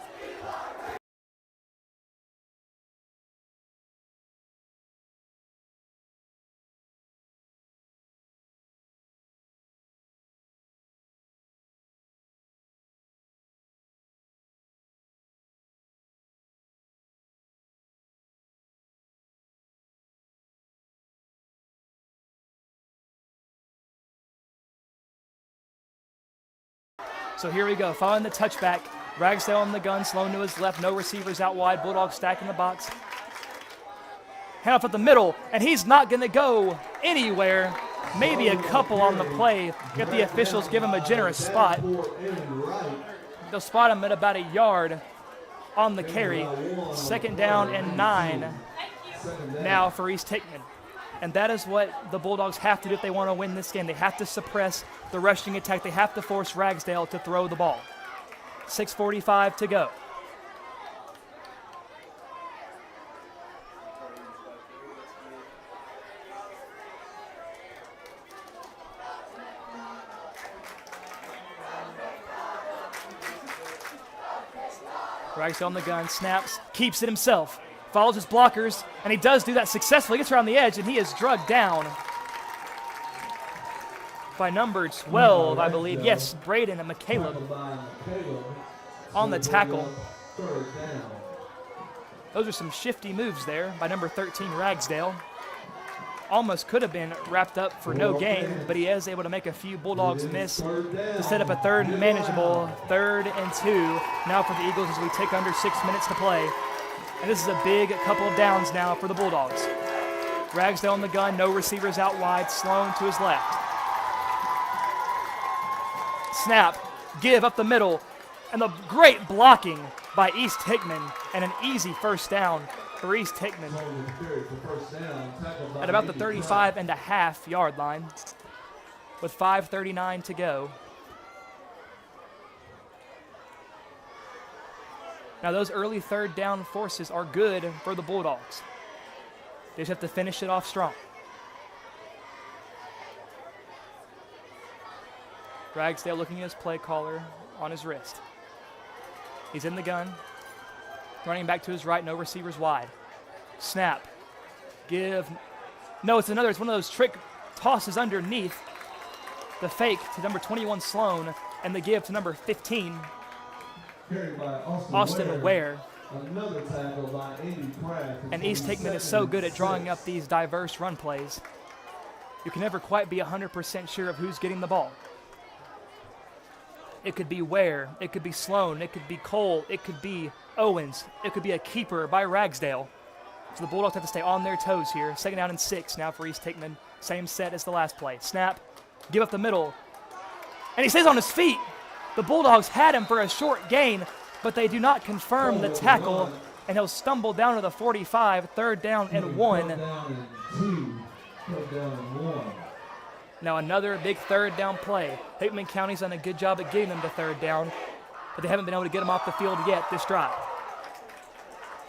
So here we go, following the touchback. Ragsdale on the gun, Sloan to his left, no receivers out wide. Bulldogs stack in the box. Handoff at the middle, and he's not going to go anywhere. Maybe a couple on the play if the officials give him a generous spot. They'll spot him at about a yard on the carry. 2nd down and 9 now for East Hickman. And that is what the Bulldogs have to do if they want to win this game. They have to suppress the rushing attack. They have to force Ragsdale to throw the ball. 6:45 to go. Ragsdale on the gun, snaps, keeps it himself. Follows his blockers, and he does do that successfully. Gets around the edge, and he is drugged down by number 12, I believe. Yes, Braden and McCaleb on the tackle. Those are some shifty moves there by number 13, Ragsdale. Almost could have been wrapped up for no gain, but he is able to make a few Bulldogs miss to set up a third and manageable 3rd and 2 now for the Eagles as we take under 6 minutes to play. And this is a big couple of downs now for the Bulldogs. Ragsdale on the gun, no receivers out wide. Sloan to his left. Snap, give up the middle. And the great blocking by East Hickman and an easy first down for East Hickman at about the 35.5-yard line with 5:39 to go. Now those early third down forces are good for the Bulldogs. They just have to finish it off strong. Ragsdale looking at his play caller on his wrist. He's in the gun. Running back to his right, no receivers wide. Snap. Give. No, it's one of those trick tosses underneath. The fake to number 21, Sloan, and the give to number 15, Austin Ware. Another tackle by Andy Kraft. And East Hickman is so good at drawing up these diverse run plays. You can never quite be 100% sure of who's getting the ball. It could be Ware, it could be Sloan, it could be Cole, it could be Owens, it could be a keeper by Ragsdale. So the Bulldogs have to stay on their toes here. 2nd down and 6 now for East Hickman. Same set as the last play. Snap, give up the middle, and he stays on his feet. The Bulldogs had him for a short gain, but they do not confirm the tackle, and he'll stumble down to the 45, 3rd down and 1. Now another big 3rd down play. Hickman County's done a good job at getting them to 3rd down, but they haven't been able to get them off the field yet this drive.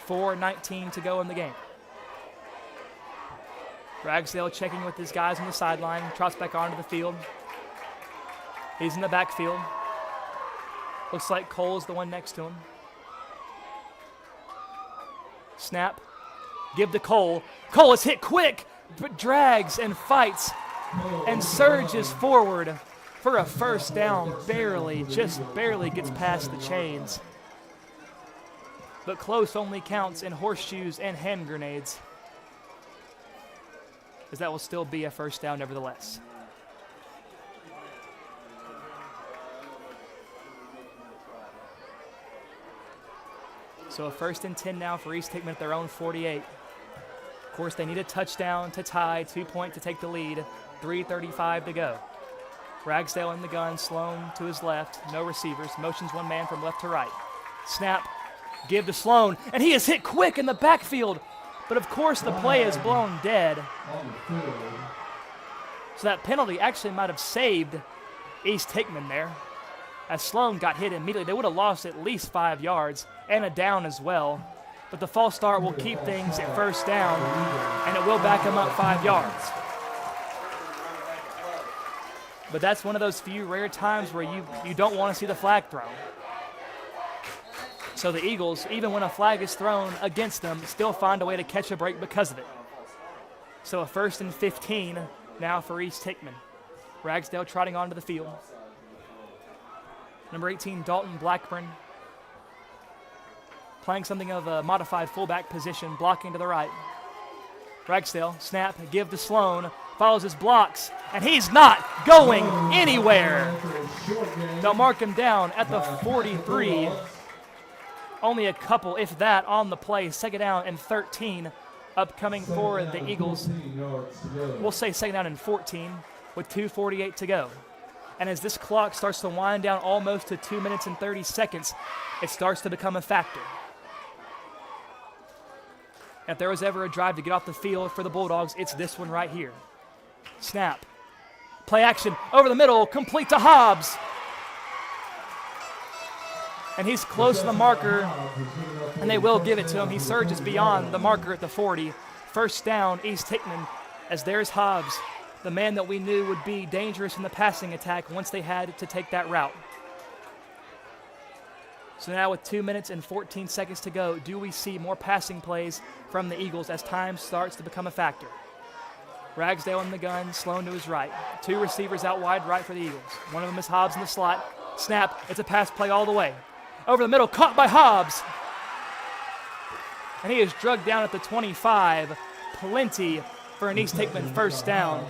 4:19 to go in the game. Ragsdale checking with his guys on the sideline, trots back onto the field. He's in the backfield. Looks like Cole's the one next to him. Snap. Give to Cole. Cole is hit quick, but drags and fights and surges forward for a 1st down. Just barely gets past the chains. But close only counts in horseshoes and hand grenades, as that will still be a 1st down nevertheless. So a 1st and 10 now for East Hickman at their own 48. Of course, they need a touchdown to tie, 2 point to take the lead, 3:35 to go. Ragsdale in the gun, Sloan to his left, no receivers, motions one man from left to right. Snap, give to Sloan, and he is hit quick in the backfield, but of course the play is blown dead. So that penalty actually might have saved East Hickman there, as Sloan got hit immediately. They would have lost at least 5 yards and a down as well, but the false start will keep things at 1st down, and it will back them up 5 yards. But that's one of those few rare times where you don't want to see the flag thrown. So the Eagles, even when a flag is thrown against them, still find a way to catch a break because of it. So a 1st and 15 now for East Hickman. Ragsdale trotting onto the field. Number 18, Dalton Blackburn, playing something of a modified fullback position, blocking to the right. Ragsdale, snap, give to Sloan, follows his blocks, and he's not going anywhere. They'll mark him down at the 43. Only a couple, if that, on the play. 2nd down and 13 upcoming for the Eagles. We'll say 2nd down and 14 with 2:48 to go. And as this clock starts to wind down almost to 2 minutes and 30 seconds, it starts to become a factor. If there was ever a drive to get off the field for the Bulldogs, it's this one right here. Snap. Play action over the middle, complete to Hobbs. And he's close to the marker, and they will give it to him. He surges beyond the marker at the 40. 1st down, East Hickman, as there's Hobbs, the man that we knew would be dangerous in the passing attack once they had to take that route. So now with 2 minutes and 14 seconds to go, do we see more passing plays from the Eagles as time starts to become a factor? Ragsdale in the gun, Sloan to his right. 2 receivers out wide right for the Eagles. One of them is Hobbs in the slot. Snap, it's a pass play all the way. Over the middle, caught by Hobbs. And he is drugged down at the 25. Plenty for an East Hickman 1st down.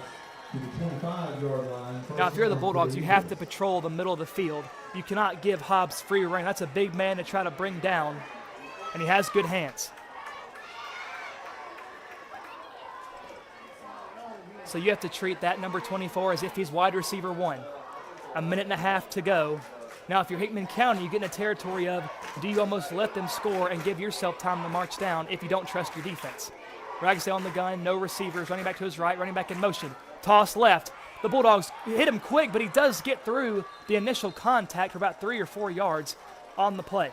Now, if you're the Bulldogs, you have to patrol the middle of the field. You cannot give Hobbs free rein. That's a big man to try to bring down, and he has good hands. So you have to treat that number 24 as if he's wide receiver 1. 1.5 minutes to go. Now, if you're Hickman County, you get in a territory of, do you almost let them score and give yourself time to march down if you don't trust your defense? Ragsdale on the gun, no receivers, running back to his right, running back in motion. Toss left. The Bulldogs hit him quick, but he does get through the initial contact for about 3 or 4 yards on the play.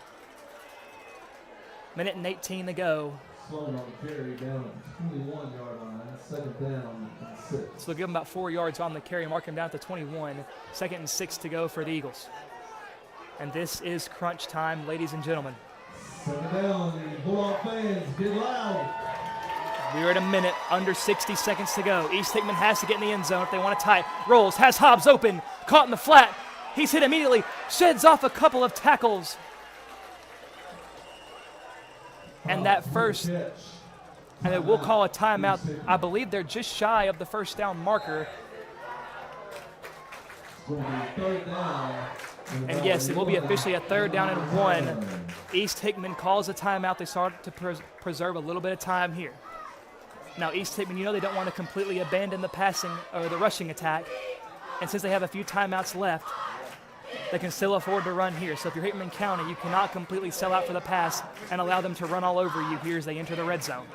Minute and 18 to go. Sloan on the carry down at the 21-yard line, second down and 6. So they'll give him about 4 yards on the carry, mark him down to 21. Second and 6 to go for the Eagles. And this is crunch time, ladies and gentlemen. Second down, the Bulldog fans, get loud. We're at a minute, under 60 seconds to go. East Hickman has to get in the end zone if they want to tie it. Rolls, has Hobbs open, caught in the flat. He's hit immediately, sheds off a couple of tackles. And that first, and then we'll call a timeout. I believe they're just shy of the first down marker. And yes, it will be officially a 3rd down and 1. East Hickman calls a timeout. They start to preserve a little bit of time here. Now, East Hickman, you know they don't want to completely abandon the passing or the rushing attack. And since they have a few timeouts left, they can still afford to run here. So if you're Hickman County, you cannot completely sell out for the pass and allow them to run all over you here as they enter the red zone.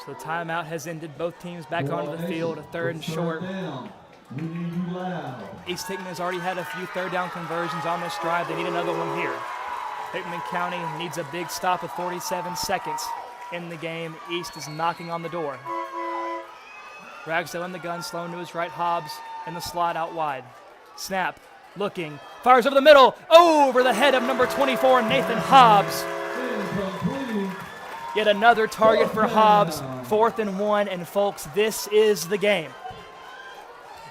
So the timeout has ended. Both teams back onto the field, a 3rd and short. East Hickman has already had a few 3rd down conversions on this drive. They need another one here. Hickman County needs a big stop with 47 seconds in the game. East is knocking on the door. Ragsdale in the gun, Sloan to his right, Hobbs in the slot out wide. Snap, looking, fires over the middle, over the head of number 24, Nathan Hobbs. Yet another target for Hobbs, 4th and 1, and folks, this is the game.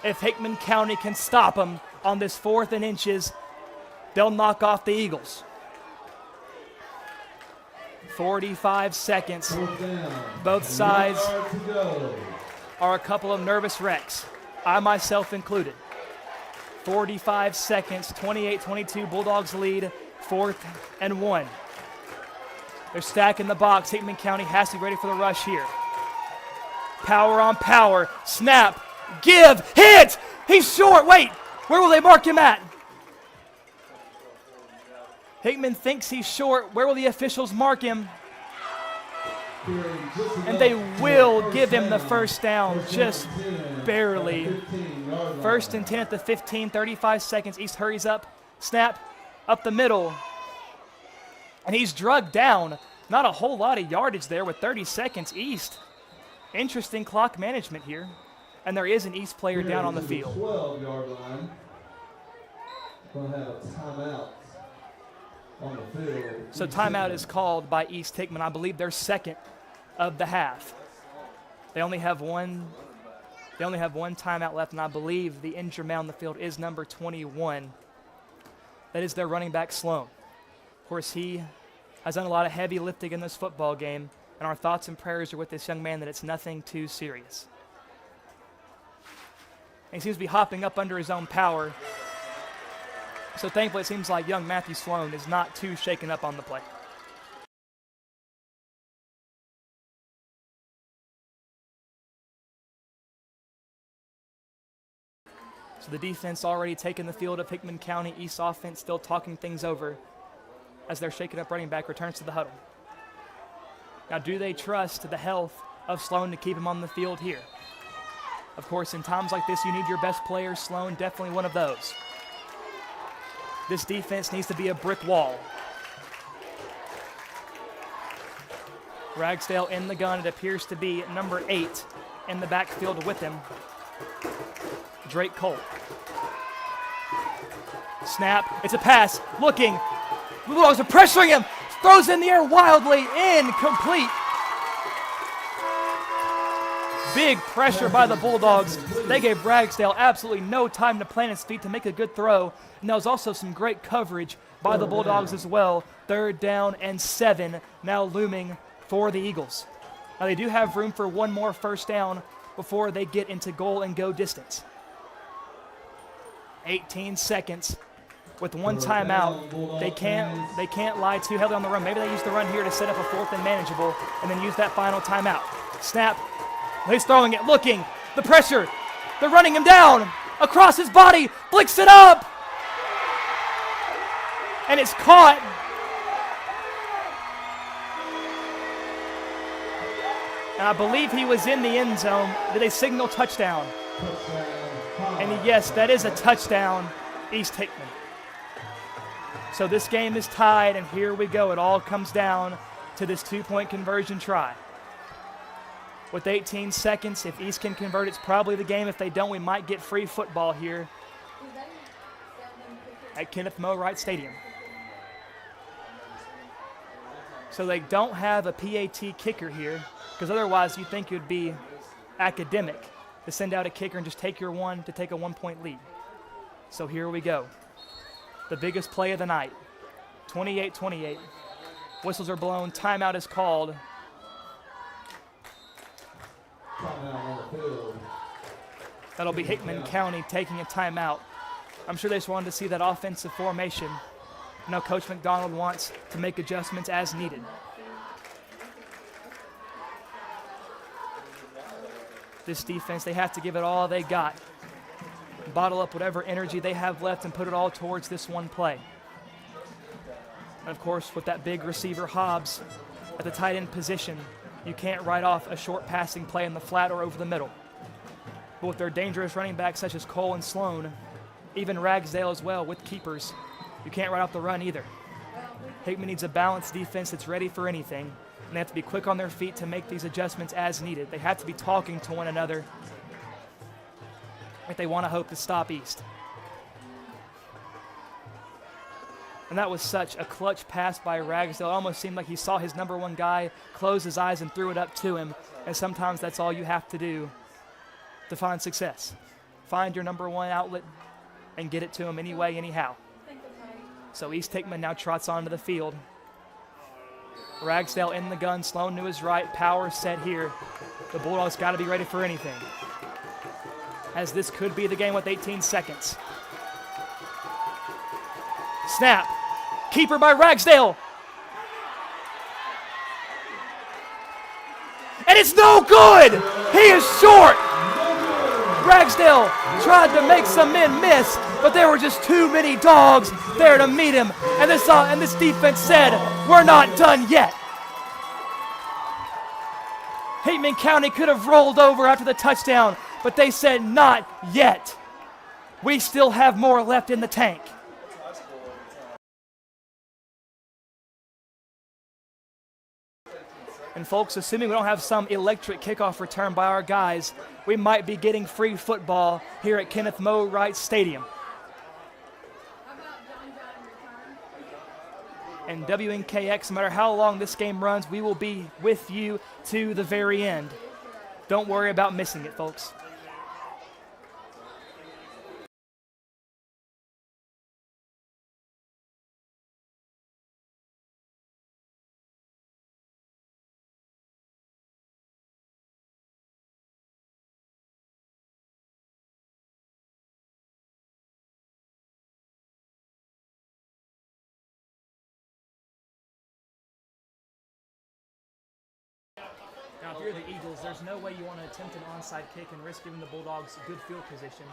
If Hickman County can stop them on this 4th and inches, they'll knock off the Eagles. 45 seconds. Both sides are a couple of nervous wrecks, I myself included. 45 seconds, 28-22, Bulldogs lead, 4th and 1. They're stacking the box. Hickman County has to be ready for the rush here. Power on power. Snap. Give. Hit. He's short. Wait. Where will they mark him at? Hickman thinks he's short. Where will the officials mark him? And they will give him the first down, just barely. 1st and 10 at the 15, 35 seconds. East hurries up. Snap. Up the middle. And he's drugged down. Not a whole lot of yardage there with 30 seconds. East. Interesting clock management here. And there is an East player down on the field. 12-yard line. Going to have a timeout on the field. So timeout is called by East Hickman. I believe they're 2nd of the half. They only have one timeout left, and I believe the injured man on the field is number 21. That is their running back, Sloan. Of course, he has done a lot of heavy lifting in this football game, and our thoughts and prayers are with this young man that it's nothing too serious. And he seems to be hopping up under his own power. So thankfully, it seems like young Matthew Sloan is not too shaken up on the play. So the defense already taking the field of Hickman County. East offense still talking things over as their shaken up running back returns to the huddle. Now, do they trust the health of Sloan to keep him on the field here? Of course, in times like this, you need your best players. Sloan, definitely one of those. This defense needs to be a brick wall. Ragsdale in the gun. It appears to be number 8 in the backfield with him. Drake Cole. Snap. It's a pass. Looking. The Bulldogs are pressuring him. Throws in the air wildly. Incomplete. Big pressure by the Bulldogs. They gave Ragsdale absolutely no time to plant his feet to make a good throw. And there was also some great coverage by the Bulldogs as well. 3rd down and 7 now looming for the Eagles. Now they do have room for one more first down before they get into goal and go distance. 18 seconds with one timeout. They can't lie too heavily on the run. Maybe they use the run here to set up a 4th and manageable and then use that final timeout. Snap. He's throwing it, looking, the pressure. They're running him down across his body, flicks it up. And it's caught. And I believe he was in the end zone. Did they signal touchdown? And yes, that is a touchdown, East Hickman. So this game is tied, and here we go. It all comes down to this 2-point conversion try. With 18 seconds, if East can convert, it's probably the game. If they don't, we might get free football here at Kenneth Moe Wright Stadium. So they don't have a PAT kicker here, because otherwise you think it would be academic to send out a kicker and just take your one to take a 1-point lead. So here we go. The biggest play of the night. 28-28. Whistles are blown. Timeout is called. That'll be Hickman County taking a timeout. I'm sure they just wanted to see that offensive formation. Now Coach McDonald wants to make adjustments as needed. This defense, they have to give it all they got. Bottle up whatever energy they have left and put it all towards this one play. And of course, with that big receiver Hobbs at the tight end position, you can't write off a short passing play in the flat or over the middle. But with their dangerous running backs such as Cole and Sloan, even Ragsdale as well with keepers, you can't write off the run either. Hickman needs a balanced defense that's ready for anything, and they have to be quick on their feet to make these adjustments as needed. They have to be talking to one another if they want to hope to stop East. And that was such a clutch pass by Ragsdale. It almost seemed like he saw his number one guy, close his eyes, and threw it up to him. And sometimes that's all you have to do to find success. Find your number one outlet and get it to him anyway, anyhow. So East Hickman now trots onto the field. Ragsdale in the gun, Sloan to his right, power set here. The Bulldogs got to be ready for anything, as this could be the game with 18 seconds. Snap. Keeper by Ragsdale. And it's no good. He is short. Ragsdale tried to make some men miss, but there were just too many dogs there to meet him. And this defense said, we're not done yet. Hickman County could have rolled over after the touchdown, but they said, not yet. We still have more left in the tank. And folks, assuming we don't have some electric kickoff return by our guys, we might be getting free football here at Kenneth Moe Wright Stadium. And WNKX, no matter how long this game runs, we will be with you to the very end. Don't worry about missing it, folks. Now, if you're the Eagles, there's no way you want to attempt an onside kick and risk giving the Bulldogs good field position.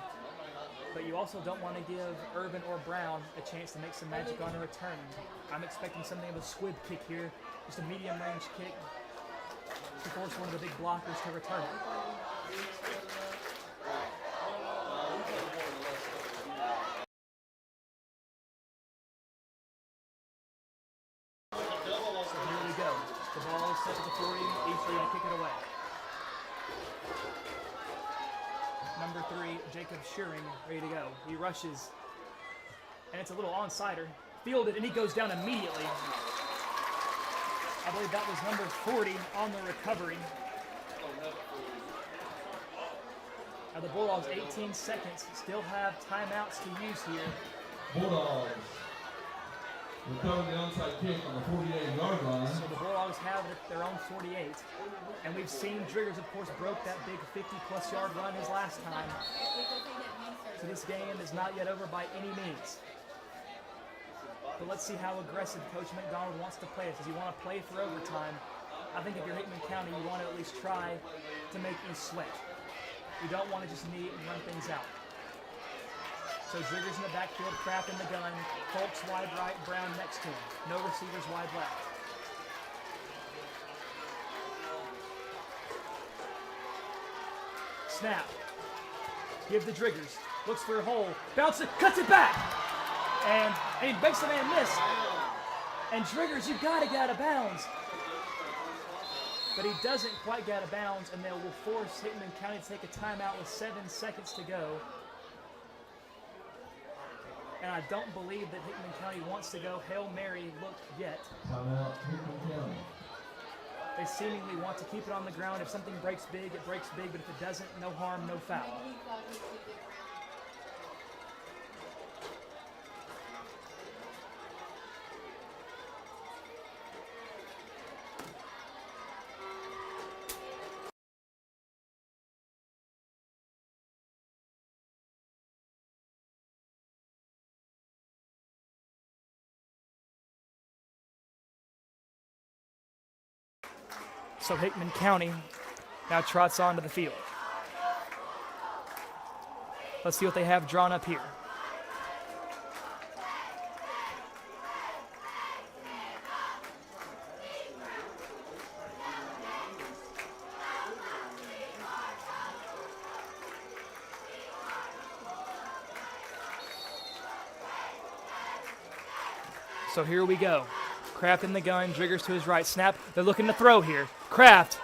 But you also don't want to give Urban or Brown a chance to make some magic on a return. I'm expecting something of a squib kick here, just a medium-range kick to force one of the big blockers to return it. So here we go. The ball is set to the 40. East going to kick it away. Number 3, Jacob Shearing, ready to go. He rushes, and it's a little onside-er. Fielded, and he goes down immediately. I believe that was number 40 on the recovery. Now the Bulldogs, 18 seconds, still have timeouts to use here. Bulldogs. Recover the onside kick on the 48-yard line. So the Bulldogs have their own 48. And we've seen Driggers, of course, broke that big 50-plus yard run his last time. So this game is not yet over by any means. But let's see how aggressive Coach McDonald wants to play. Does he want to play for overtime? I think if you're Hickman County, you want to at least try to make East sweat. You don't want to just knee and run things out. So Driggers in the backfield, Kraft in the gun, Folks wide right, Brown next to him. No receivers wide left. Snap. Give the Driggers. Looks for a hole. Bounce it, cuts it back. And he makes the man miss. And Driggers, you've got to get out of bounds. But he doesn't quite get out of bounds, and they will force Hickman County to take a timeout with 7 seconds to go. And I don't believe that Hickman County wants to go Hail Mary look yet. Timeout, Hickman County. They seemingly want to keep it on the ground. If something breaks big, it breaks big, but if it doesn't, no harm, no foul. So Hickman County now trots onto the field. Let's see what they have drawn up here. So here we go. Kraft in the gun, Driggers to his right, snap. They're looking to throw here. Kraft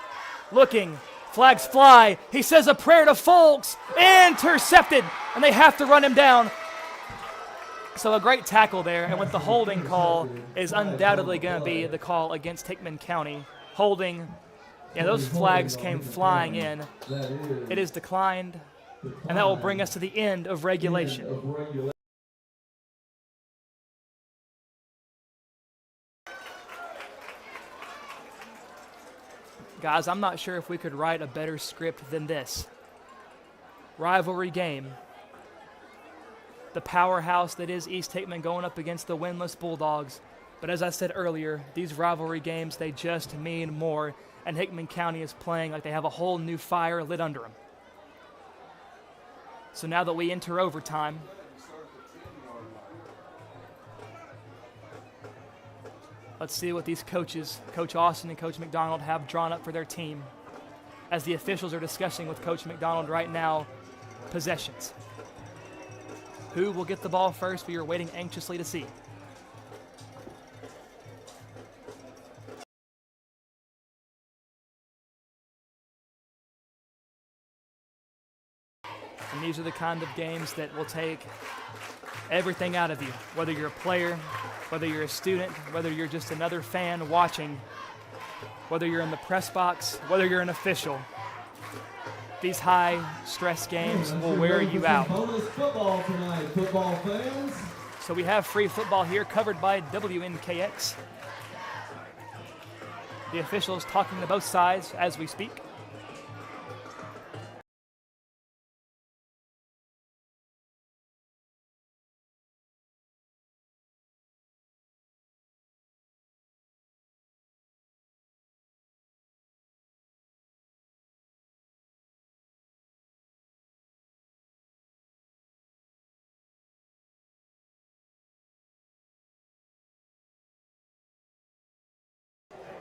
looking, flags fly. He says a prayer to Folks, intercepted, and they have to run him down. So a great tackle there, and with the holding call is undoubtedly going to be the call against Hickman County. Holding, yeah, those flags came flying in. It is declined, and that will bring us to the end of regulation. Guys, I'm not sure if we could write a better script than this. Rivalry game. The powerhouse that is East Hickman going up against the winless Bulldogs. But as I said earlier, these rivalry games, they just mean more. And Hickman County is playing like they have a whole new fire lit under them. So now that we enter overtime, let's see what these coaches, Coach Austin and Coach McDonald, have drawn up for their team as the officials are discussing with Coach McDonald right now possessions. Who will get the ball first? We are waiting anxiously to see. And these are the kind of games that will take everything out of you, whether you're a player, whether you're a student, whether you're just another fan watching, whether you're in the press box, whether you're an official. These high-stress games will wear you out. Football tonight, football fans. So we have free football here covered by WNKX. The officials talking to both sides as we speak.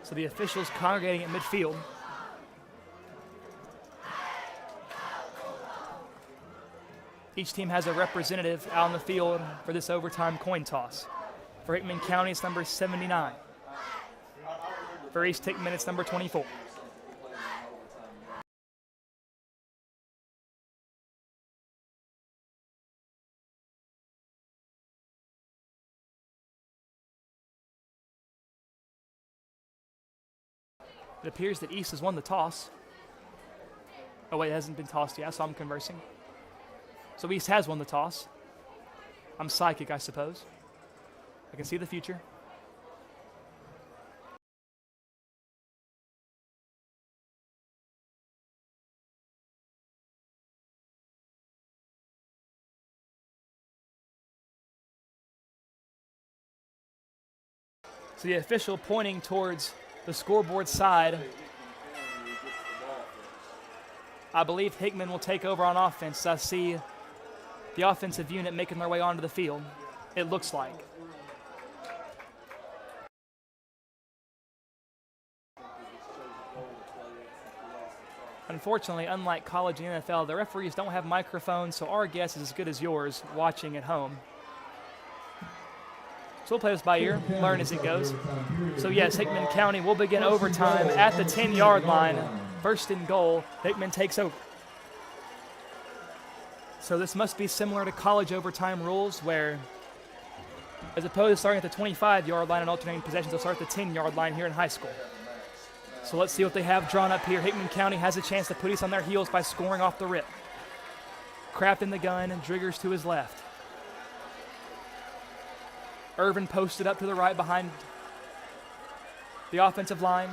So the officials congregating at midfield. Each team has a representative out on the field for this overtime coin toss. For Hickman County, it's number 79. For East Hickman, it's number 24. It appears that East has won the toss. Oh wait, it hasn't been tossed yet, so I'm conversing. So East has won the toss. I'm psychic, I suppose. I can see the future. So the official pointing towards the scoreboard side. I believe Hickman will take over on offense. I see the offensive unit making their way onto the field, it looks like. Unfortunately, unlike college and NFL, the referees don't have microphones, so our guess is as good as yours watching at home. So we'll play this by ear, learn as it goes. So yes, Hickman County will begin overtime at the 10-yard line. First and goal, Hickman takes over. So this must be similar to college overtime rules where, as opposed to starting at the 25-yard line and alternating possessions, they'll start at the 10-yard line here in high school. So let's see what they have drawn up here. Hickman County has a chance to put us on their heels by scoring off the rip. Kraft in the gun and Driggers to his left. Irvin posted up to the right behind the offensive line.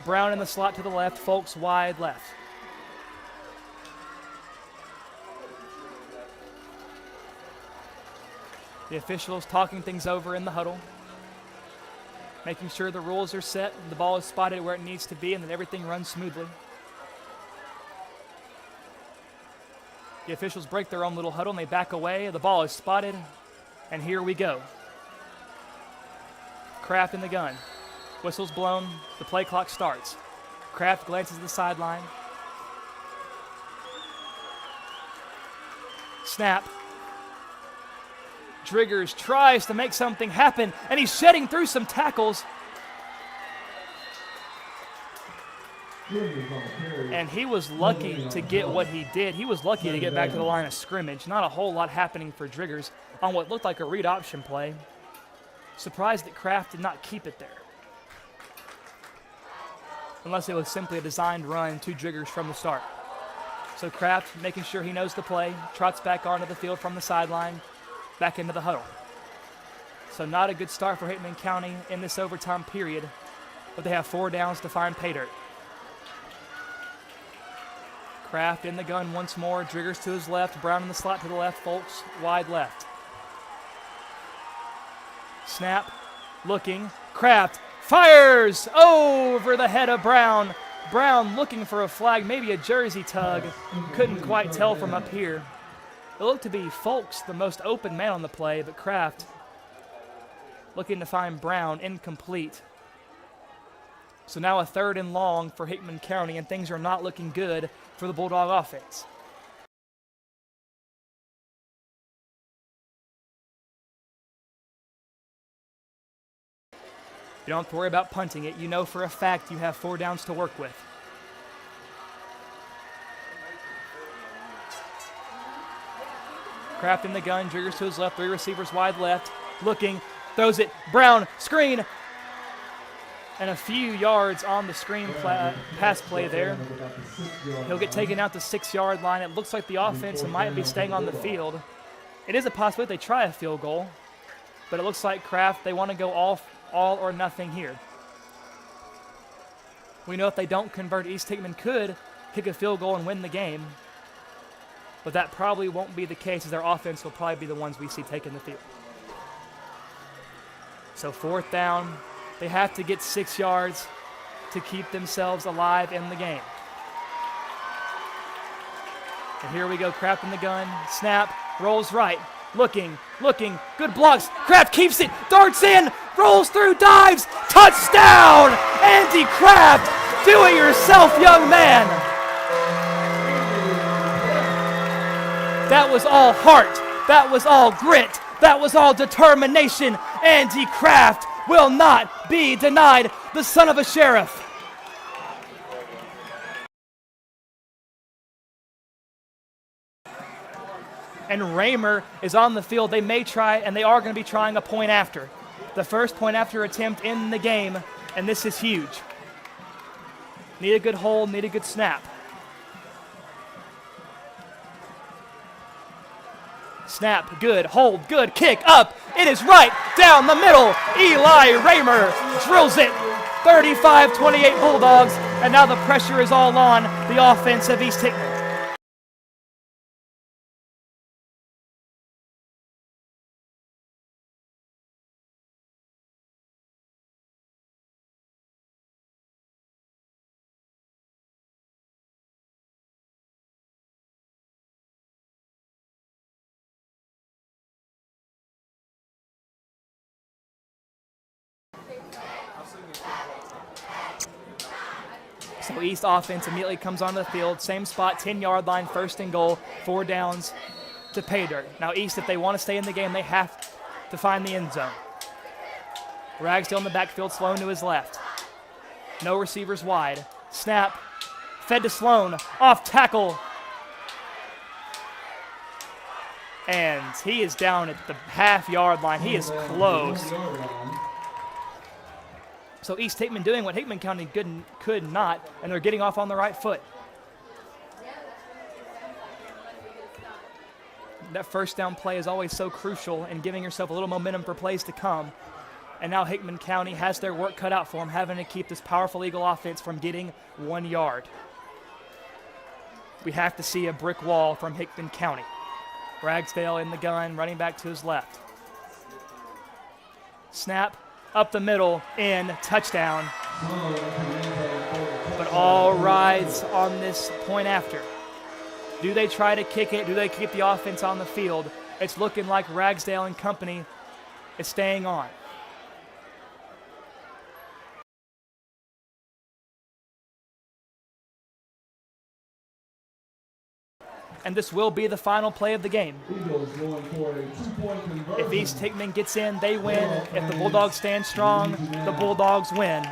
Brown in the slot to the left, Folks wide left. The officials talking things over in the huddle, making sure the rules are set, the ball is spotted where it needs to be, and that everything runs smoothly. The officials break their own little huddle and they back away. The ball is spotted, and here we go. Kraft in the gun. Whistle's blown, the play clock starts. Kraft glances to the sideline. Snap. Driggers tries to make something happen, and he's shedding through some tackles. And he was lucky to get what he did. He was lucky to get back to the line of scrimmage. Not a whole lot happening for Driggers on what looked like a read option play. Surprised that Kraft did not keep it there. Unless it was simply a designed run to Driggers from the start. So Kraft, making sure he knows the play, trots back onto the field from the sideline, back into the huddle. So not a good start for Hickman County in this overtime period, but they have 4 downs to find pay dirt. Kraft in the gun once more, Driggers to his left, Brown in the slot to the left, Folks wide left. Snap, looking, Kraft fires over the head of Brown. Brown looking for a flag, maybe a jersey tug. Couldn't quite tell from up here. It looked to be Folks, the most open man on the play, but Kraft looking to find Brown, incomplete. So now a 3rd and long for Hickman County, and things are not looking good for the Bulldog offense. You don't have to worry about punting it. You know for a fact you have 4 downs to work with. Kraft in the gun, Driggers to his left, 3 receivers wide left, looking, throws it, Brown, screen, and a few yards on the screen pass play there. He'll get taken out the 6-yard line. It looks like the offense might be staying on the field. It is a possibility they try a field goal, but it looks like Kraft, they want to go all or nothing here. We know if they don't convert, East Hickman could kick a field goal and win the game. But that probably won't be the case, as their offense will probably be the ones we see taking the field. So 4th down, they have to get 6 yards to keep themselves alive in the game. And here we go, Kraft in the gun, snap, rolls right, looking, good blocks, Kraft keeps it, darts in, rolls through, dives, touchdown! Andy Kraft, do it yourself, young man! That was all heart. That was all grit. That was all determination. Andy Kraft will not be denied, the son of a sheriff. And Raymer is on the field. They may try, and they are going to be trying a point after. The first point after attempt in the game, and this is huge. Need a good hold, need a good snap. Snap, good, hold, good, kick, up. It is right down the middle. Eli Raymer drills it. 35-28 Bulldogs, and now the pressure is all on the offense of East Hickman. So East offense immediately comes onto the field. Same spot, 10-yard line, 1st and goal, 4 downs to pay dirt. Now East, if they want to stay in the game, they have to find the end zone. Ragsdale in the backfield, Sloan to his left. No receivers wide. Snap, fed to Sloan, off tackle. And he is down at the half-yard line. He is close. So East Hickman doing what Hickman County could not, and they're getting off on the right foot. That first down play is always so crucial in giving yourself a little momentum for plays to come. And now Hickman County has their work cut out for them, having to keep this powerful Eagle offense from getting 1 yard. We have to see a brick wall from Hickman County. Ragsdale in the gun, running back to his left. Snap, up the middle, in, touchdown. But all rides on this point after. Do they try to kick it? Do they keep the offense on the field? It's looking like Ragsdale and company is staying on. And this will be the final play of the game. If East Hickman gets in, they win. If the Bulldogs stand strong, the Bulldogs win.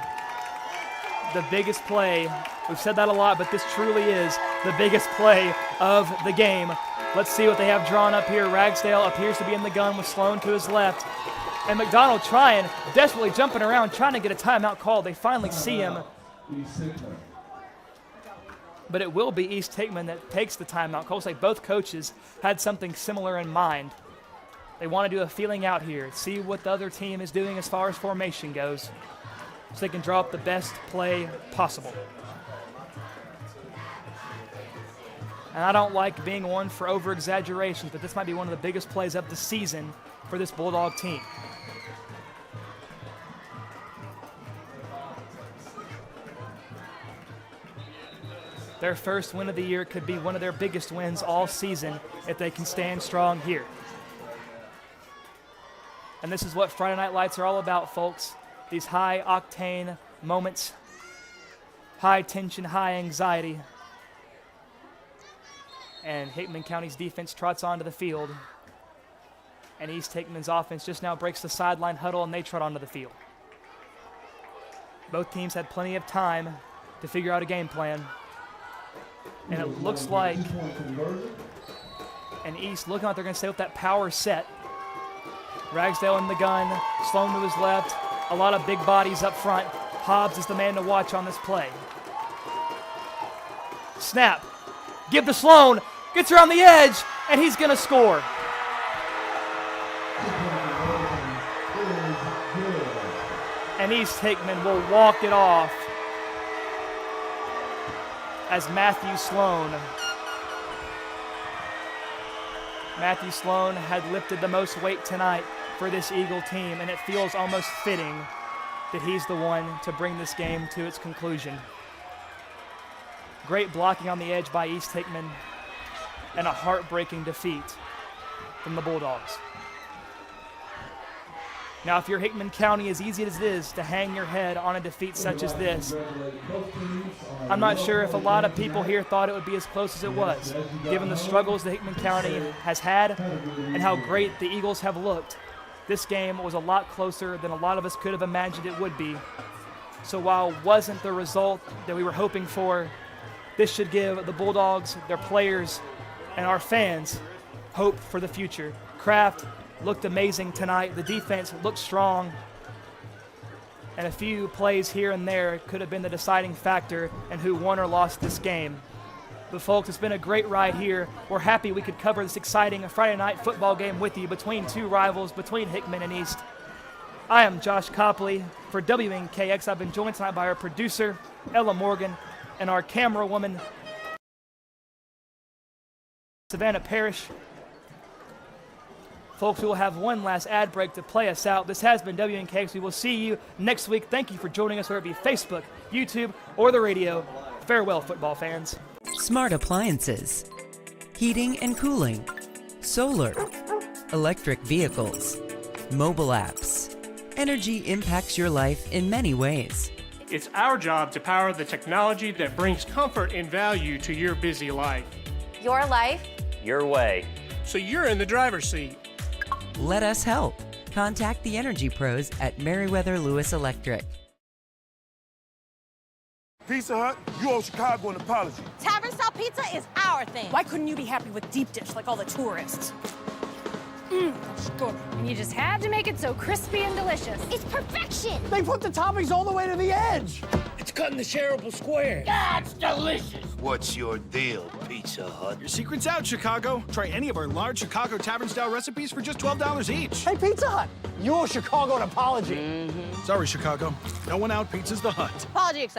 The biggest play, we've said that a lot, but this truly is the biggest play of the game. Let's see what they have drawn up here. Ragsdale appears to be in the gun with Sloan to his left. And McDonald trying, desperately jumping around, trying to get a timeout called. They finally see him. But it will be East Hickman that takes the timeout. Looks like both coaches had something similar in mind. They want to do a feeling out here, see what the other team is doing as far as formation goes, so they can draw up the best play possible. And I don't like being one for over-exaggerations, but this might be one of the biggest plays of the season for this Bulldog team. Their first win of the year could be one of their biggest wins all season if they can stand strong here. And this is what Friday Night Lights are all about, folks. These high-octane moments, high tension, high anxiety. And Hickman County's defense trots onto the field. And East Hickman's offense just now breaks the sideline huddle and they trot onto the field. Both teams had plenty of time to figure out a game plan. And it looks like an East looking like they're going to stay with that power set. Ragsdale in the gun, Sloan to his left, a lot of big bodies up front. Hobbs is the man to watch on this play. Snap, give to Sloan, gets around the edge, and he's going to score. And East Hickman will walk it off as Matthew Sloan had lifted the most weight tonight for this Eagle team, and it feels almost fitting that he's the one to bring this game to its conclusion. Great blocking on the edge by East Hickman, and a heartbreaking defeat from the Bulldogs. Now, if you're Hickman County, as easy as it is to hang your head on a defeat such as this, I'm not sure if a lot of people here thought it would be as close as it was, given the struggles that Hickman County has had and how great the Eagles have looked. This game was a lot closer than a lot of us could have imagined it would be. So while it wasn't the result that we were hoping for, this should give the Bulldogs, their players, and our fans hope for the future. Kraft looked amazing tonight. The defense looked strong. And a few plays here and there could have been the deciding factor in who won or lost this game. But folks, it's been a great ride here. We're happy we could cover this exciting Friday night football game with you between two rivals, between Hickman and East. I am Josh Copley for WNKX. I've been joined tonight by our producer, Ella Morgan, and our camera woman, Savannah Parrish. Folks, we will have one last ad break to play us out. This has been WNKX. We will see you next week. Thank you for joining us, whether it be Facebook, YouTube, or the radio. Farewell, football fans. Smart appliances, heating and cooling, solar, electric vehicles, mobile apps. Energy impacts your life in many ways. It's our job to power the technology that brings comfort and value to your busy life. Your life, your way. So you're in the driver's seat. Let us help. Contact the Energy Pros at Meriwether Lewis Electric. Pizza Hut, you owe Chicago an apology. Tavern style pizza is our thing. Why couldn't you be happy with deep dish like all the tourists? That's good. And you just had to make it so crispy and delicious. It's perfection. They put the toppings all the way to the edge. It's cut in the shareable square. That's delicious. What's your deal, Pizza Hut? Your secret's out, Chicago. Try any of our large Chicago tavern-style recipes for just $12 each. Hey, Pizza Hut, you owe Chicago an apology. Sorry, Chicago. No one out pizzas the Hut. Apology accepted.